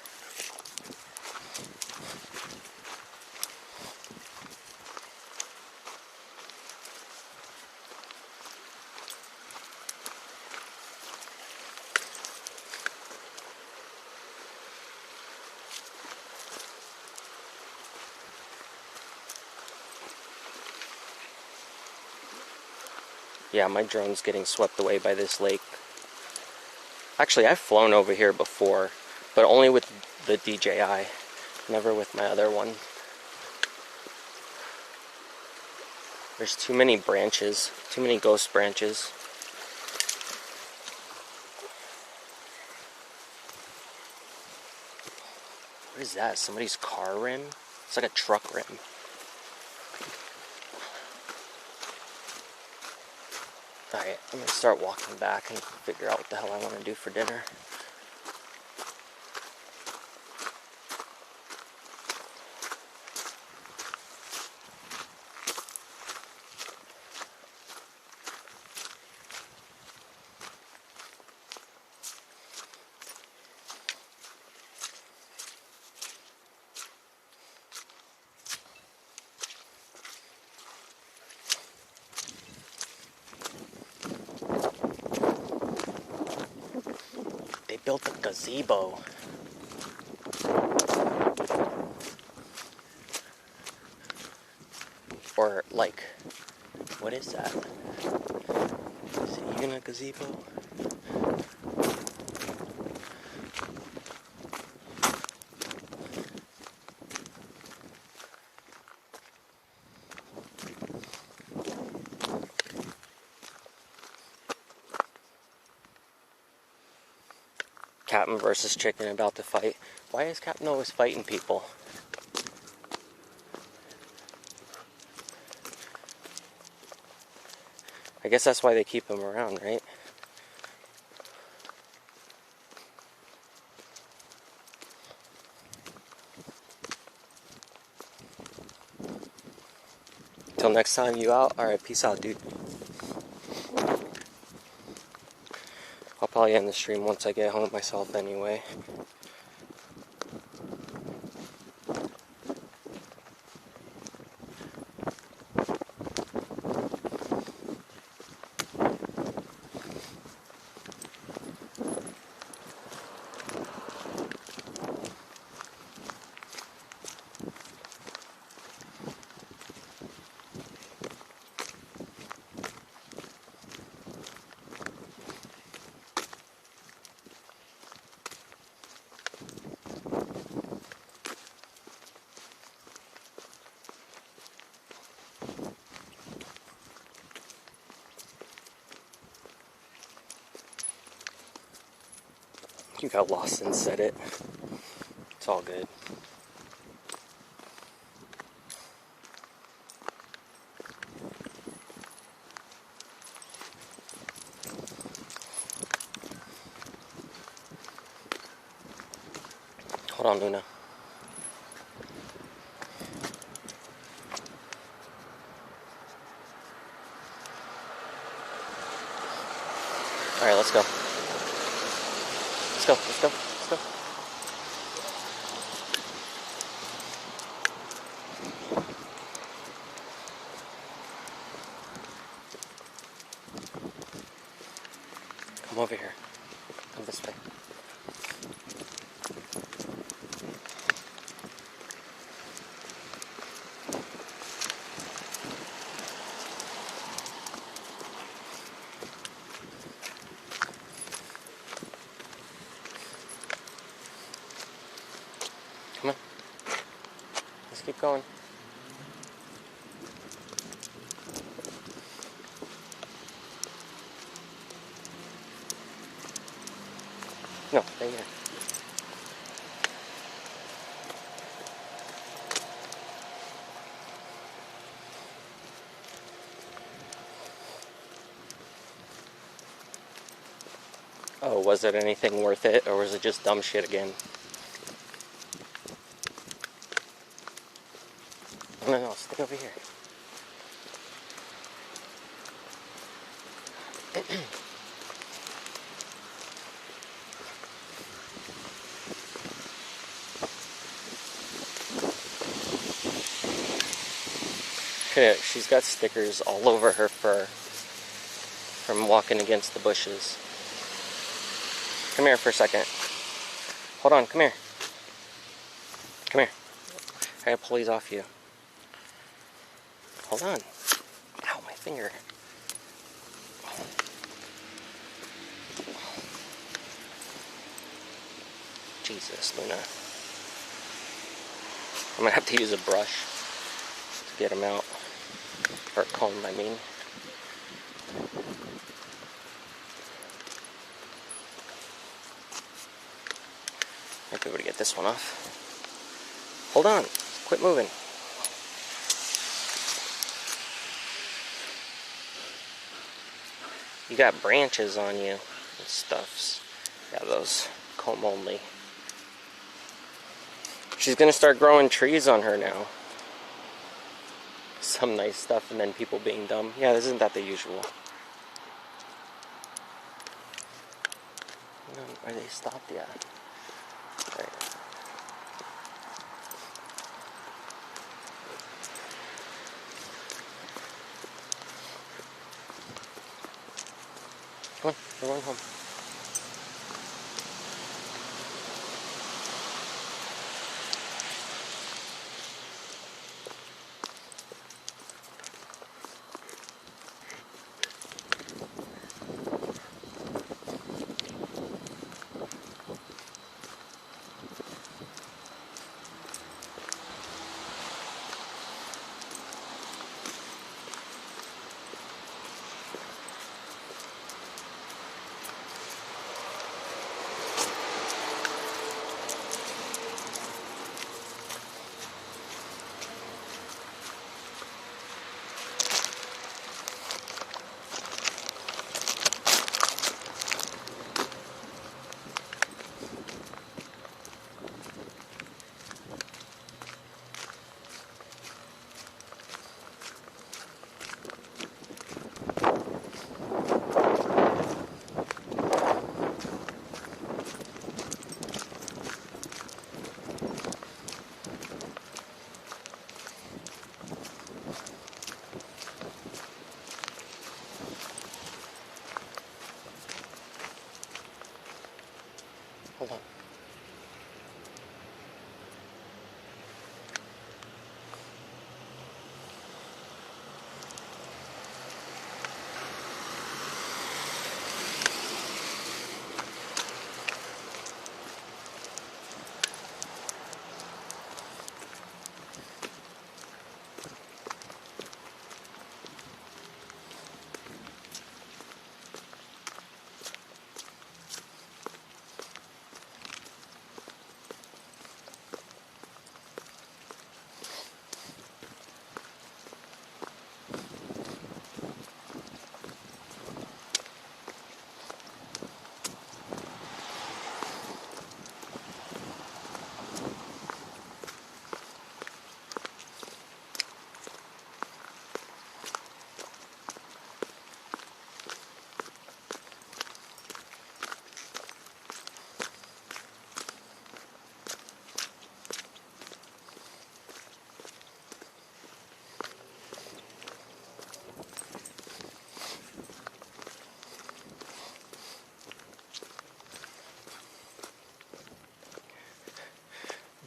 Yeah, my drone's getting swept away by this lake. Actually, I've flown over here before, but only with the DJI, never with my other one. There's too many branches, too many ghost branches. What is that? Somebody's car rim? It's like a truck rim. Alright, I'm gonna start walking back and figure out what the hell I want to do for dinner. They built a gazebo. Or like, what is that? Is it even a gazebo? Captain versus chicken about to fight. Why is Captain always fighting people? I guess that's why they keep him around, right? Till next time, you out? Alright, peace out, dude. I'll probably end the stream once I get home myself anyway. You got lost and said it. It's all good. Hold on, Luna. Alright, let's go. Let's go, let's go, let's go. Come over here. Come this way. Come on. Let's keep going. No, stay here. Oh, was it anything worth it, or was it just dumb shit again? No, stay over here. She's got stickers all over her fur from walking against the bushes. Come here for a second. Hold on, come here. Come here. I gotta pull these off you. Hold on. Ow, my finger. Jesus, Luna. I'm gonna have to use a brush to get them out. Or a comb, I mean. Might be able to get this one off. Hold on. Quit moving. You got branches on you and stuffs. Yeah, those comb only. She's gonna start growing trees on her now. Some nice stuff and then people being dumb. Yeah, isn't that the usual? Are they stopped? Yeah. Right. Come on, we're going home. Hold on.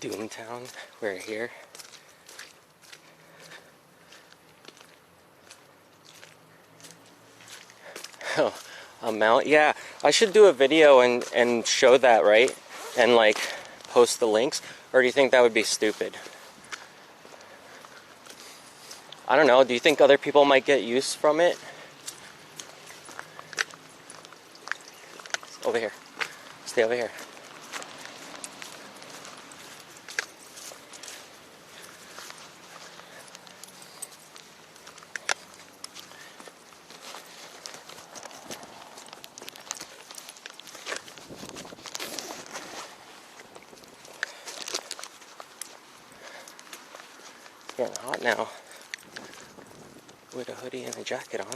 Doomtown, we're here. Oh, a mount? Yeah, I should do a video and show that, right? And like post the links? Or do you think that would be stupid? I don't know, do you think other people might get use from it? Over here. Stay over here. It's getting hot now with a hoodie and a jacket on.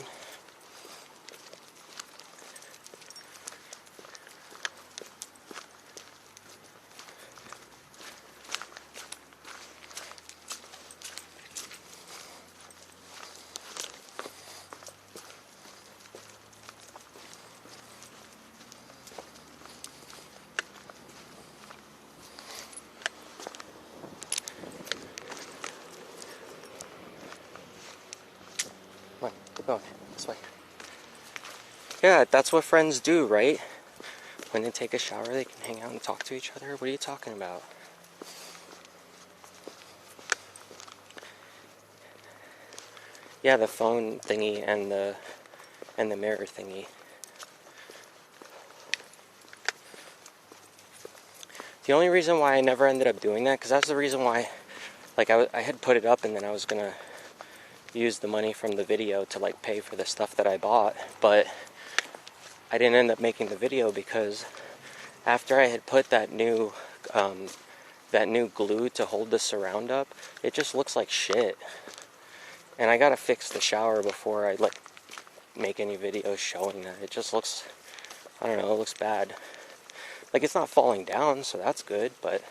Come on, keep going. This way. Yeah, that's what friends do, right? When they take a shower, they can hang out and talk to each other. What are you talking about? Yeah, the phone thingy and the mirror thingy. The only reason why I never ended up doing that, because that's the reason why, like, I had put it up and then I was gonna use the money from the video to, like, pay for the stuff that I bought, but I didn't end up making the video because after I had put that new glue to hold the surround up, it just looks like shit. And I gotta fix the shower before I, like, make any videos showing that. It just looks, I don't know, it looks bad. Like, it's not falling down, so that's good, but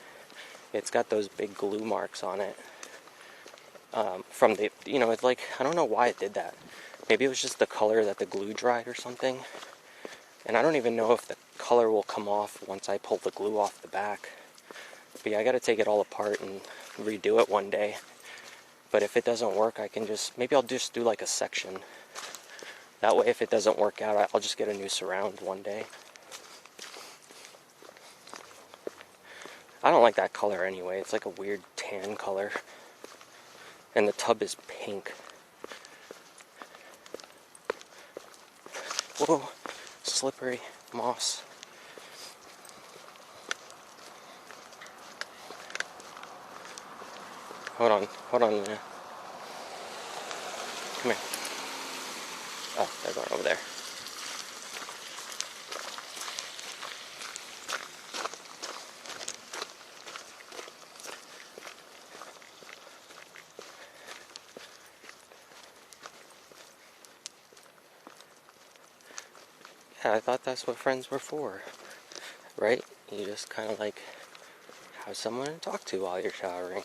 it's got those big glue marks on it. From the, you know, it's like, I don't know why it did that. Maybe it was just the color that the glue dried or something. And I don't even know if the color will come off once I pull the glue off the back. But yeah, I gotta take it all apart and redo it one day. But if it doesn't work, I can just, maybe I'll just do like a section. That way, if it doesn't work out, I'll just get a new surround one day. I don't like that color anyway. It's like a weird tan color. And the tub is pink. Whoa, slippery moss. Hold on a minute. Come here. Oh, they're going over there. Yeah, I thought that's what friends were for, right? You just kind of like have someone to talk to while you're showering.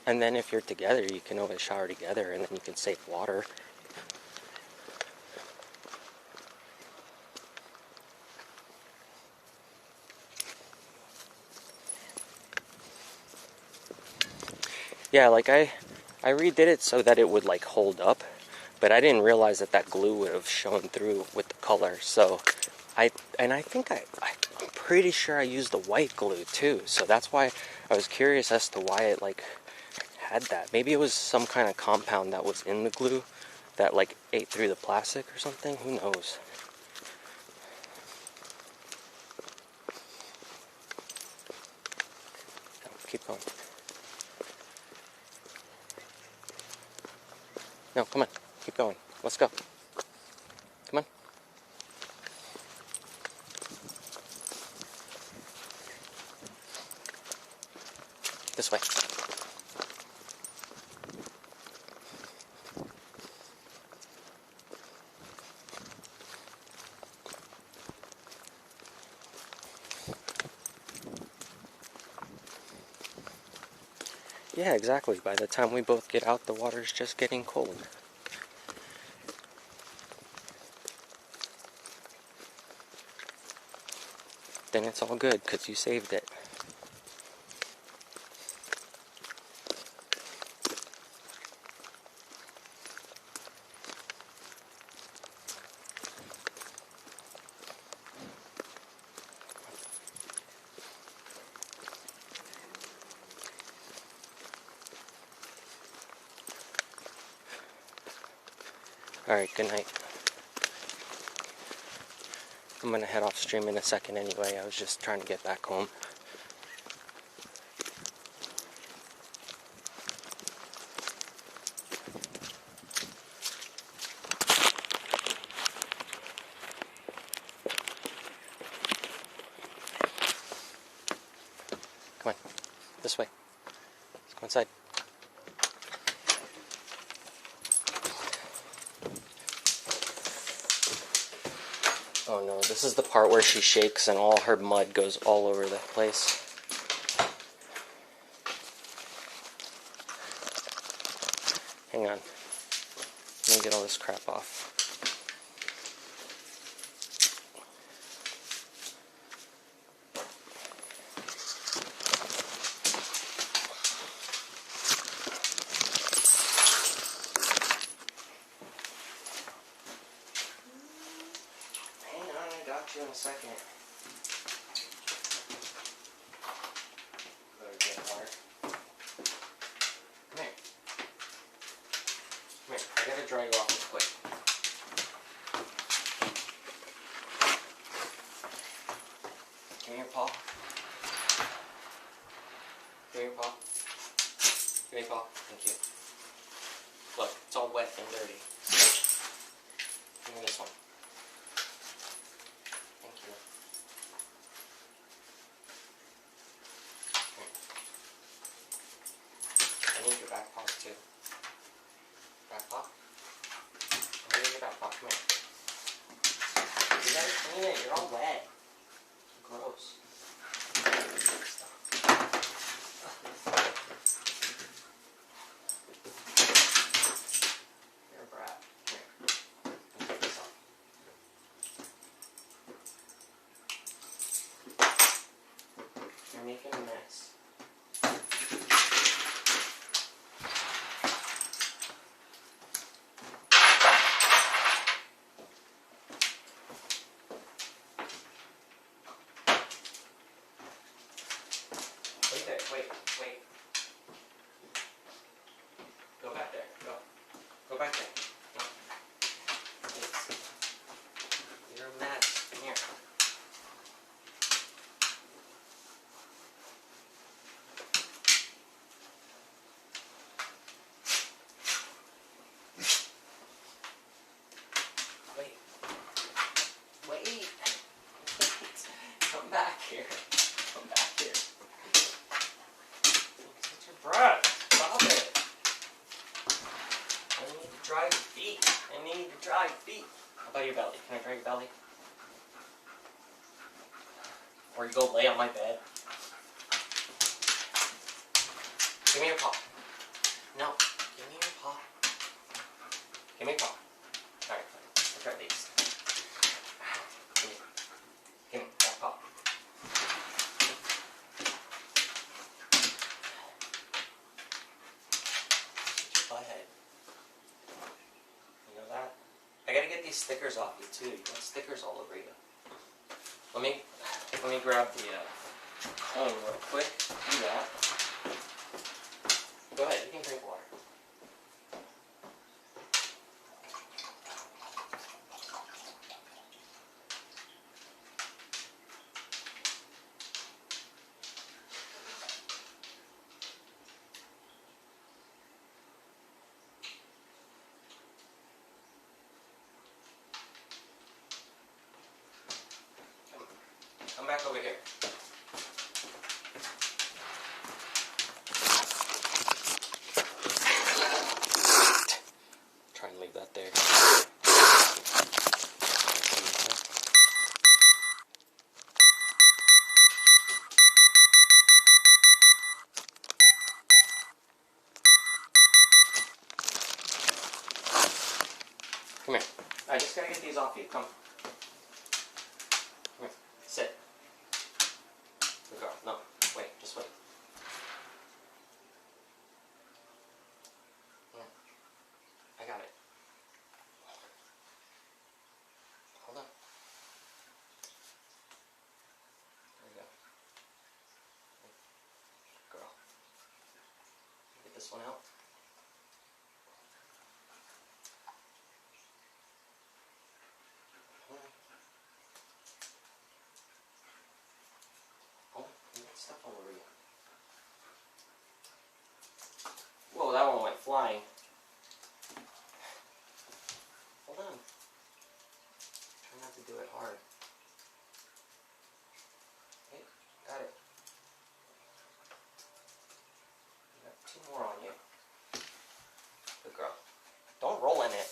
And then if you're together, you can always shower together and then you can save water. Yeah, like I redid it so that it would like hold up, but I didn't realize that that glue would have shown through with the color. So I'm pretty sure I used the white glue too. So that's why I was curious as to why it like had that. Maybe it was some kind of compound that was in the glue that like ate through the plastic or something. Who knows? Keep going. No, come on. Keep going. Let's go. Come on. This way. Yeah, exactly. By the time we both get out, the water's just getting cold. Then it's all good, because you saved it. Alright, good night. I'm gonna head off stream in a second anyway. I was just trying to get back home. Come on, this way. Let's go inside. Oh no, this is the part where she shakes and all her mud goes all over the place. Hang on. Let me get all this crap off. In a second. Better get water. Come here. Come here. I gotta dry you off real quick. Give me your paw. Give me your paw. Give me your paw. Thank you. Look, it's all wet and dirty. Give me this one. I need your back paw too. Back paw? I need your back paw. Come here. You gotta clean it. You're all wet. Gross. You're a brat. Come here. Let me take this off. You're making a mess. Wait. Go back there. Go back there. No. You're a mess. Come here. Wait. Come back here. Bruh, stop it. I need to dry feet. How about your belly? Can I dry your belly? Or you go lay on my bed. Give me your paw. No, give me your paw. Give me your paw. Alright, I'll try these. Give me that paw. Butthead. You know that? I gotta get these stickers off you too. You got stickers all over you. Let me grab the comb real quick. Do that. Go ahead, you can drink water. Come back over here. Try and leave that there. Come here. I just gotta get these off you. Come. Come here. Sit. Good girl. No. Wait. Just wait. Yeah. I got it. Hold on. There you go. Good girl. Get this one out. Step all over you. Whoa, that one went flying. Hold on. Try not to do it hard. Okay, got it. You got 2 more on you. Good girl. Don't roll in it.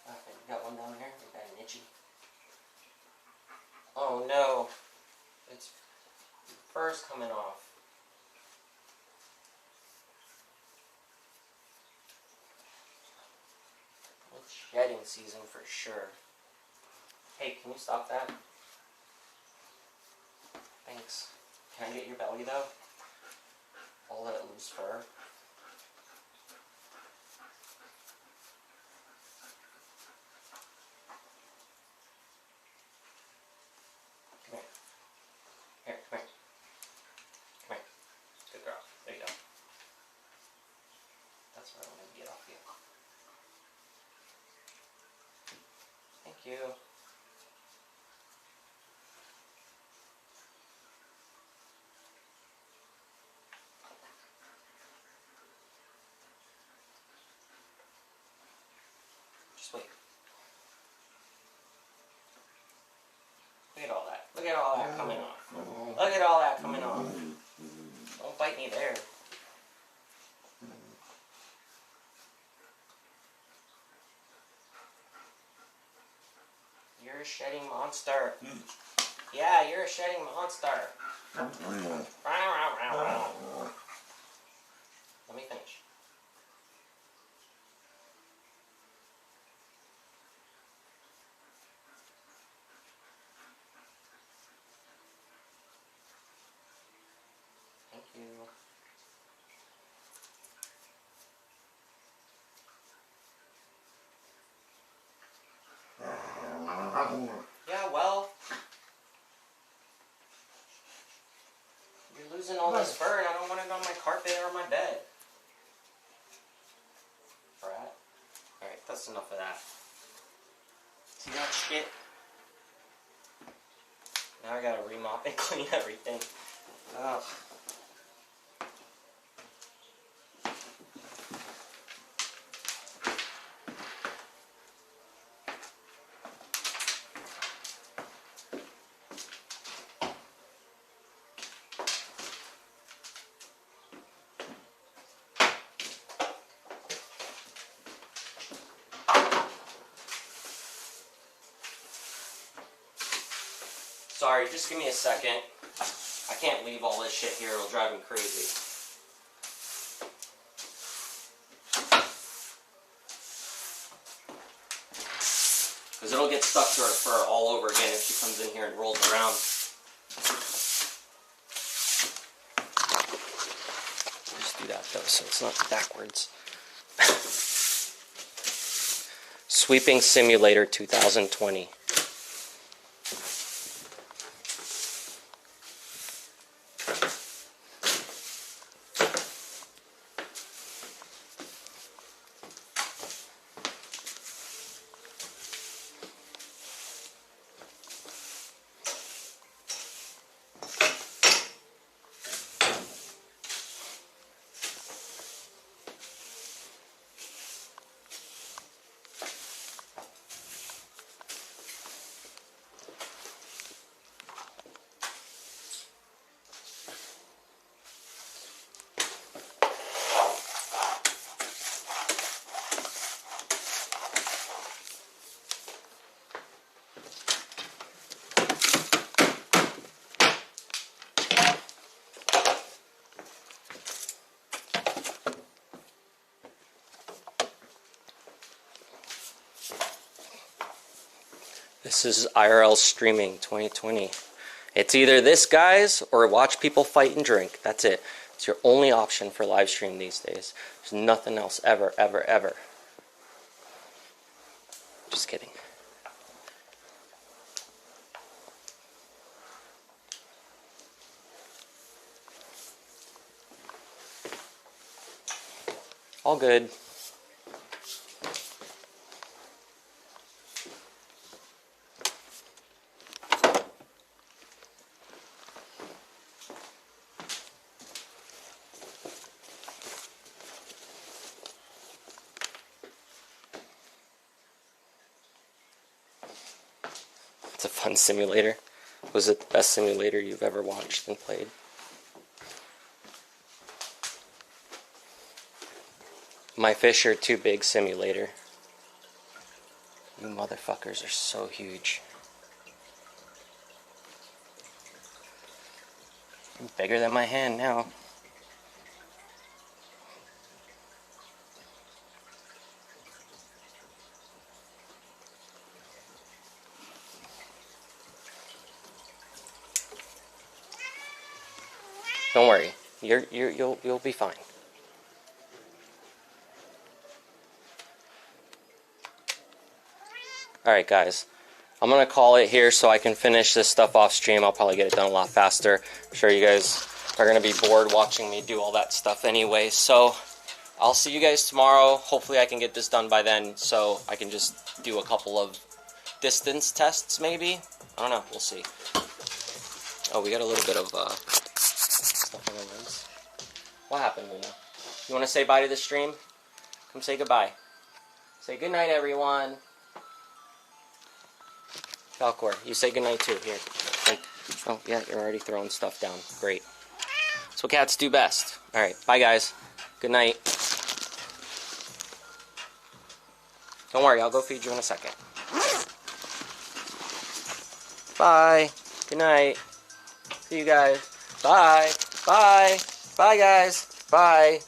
Okay, you got one down here. You got an itchy. Oh no. It's fur's coming off. It's shedding season for sure. Hey, can you stop that? Thanks. Can I get your belly though? All that loose fur. Come here. Here, come here. Come here. Good girl. There you go. That's what I want to get off you. Thank you. Just wait. Look at all that. Look at all that coming off. Look at all that coming off. Don't bite me there. You're a shedding monster. Yeah, you're a shedding monster. Let me finish. Thank you. Yeah, well, you're losing all this fur and I don't want it on my carpet or my bed. Brat. Alright, that's enough of that. See that shit? Now I gotta remop and clean everything. Ugh. Sorry, just give me a second. I can't leave all this shit here, it'll drive me crazy. Because it'll get stuck to her fur all over again if she comes in here and rolls around. Just do that though, so it's not backwards. Sweeping Simulator 2020. This is IRL streaming 2020. It's either this, guys, or watch people fight and drink. That's it. It's your only option for live stream these days. There's nothing else ever, ever, ever. Just kidding. All good. fun simulator. Was it the best simulator you've ever watched and played? My fish are too big simulator. You motherfuckers are so huge. Bigger than my hand now. Don't worry, you'll be fine. Alright guys, I'm gonna call it here so I can finish this stuff off stream. I'll probably get it done a lot faster. I'm sure you guys are gonna be bored watching me do all that stuff anyway, so I'll see you guys tomorrow. Hopefully I can get this done by then so I can just do a couple of distance tests maybe. I don't know, we'll see. Oh, we got a little bit of stuff on the lens. What happened, Luna? You want to say bye to the stream? Come say goodbye. Say goodnight, everyone. Falcor, you say goodnight too. Here. Like, oh, yeah, you're already throwing stuff down. Great. That's what cats do best. Alright, bye guys. Good night. Don't worry, I'll go feed you in a second. Bye. Good night. See you guys. Bye. Bye. Bye, guys. Bye.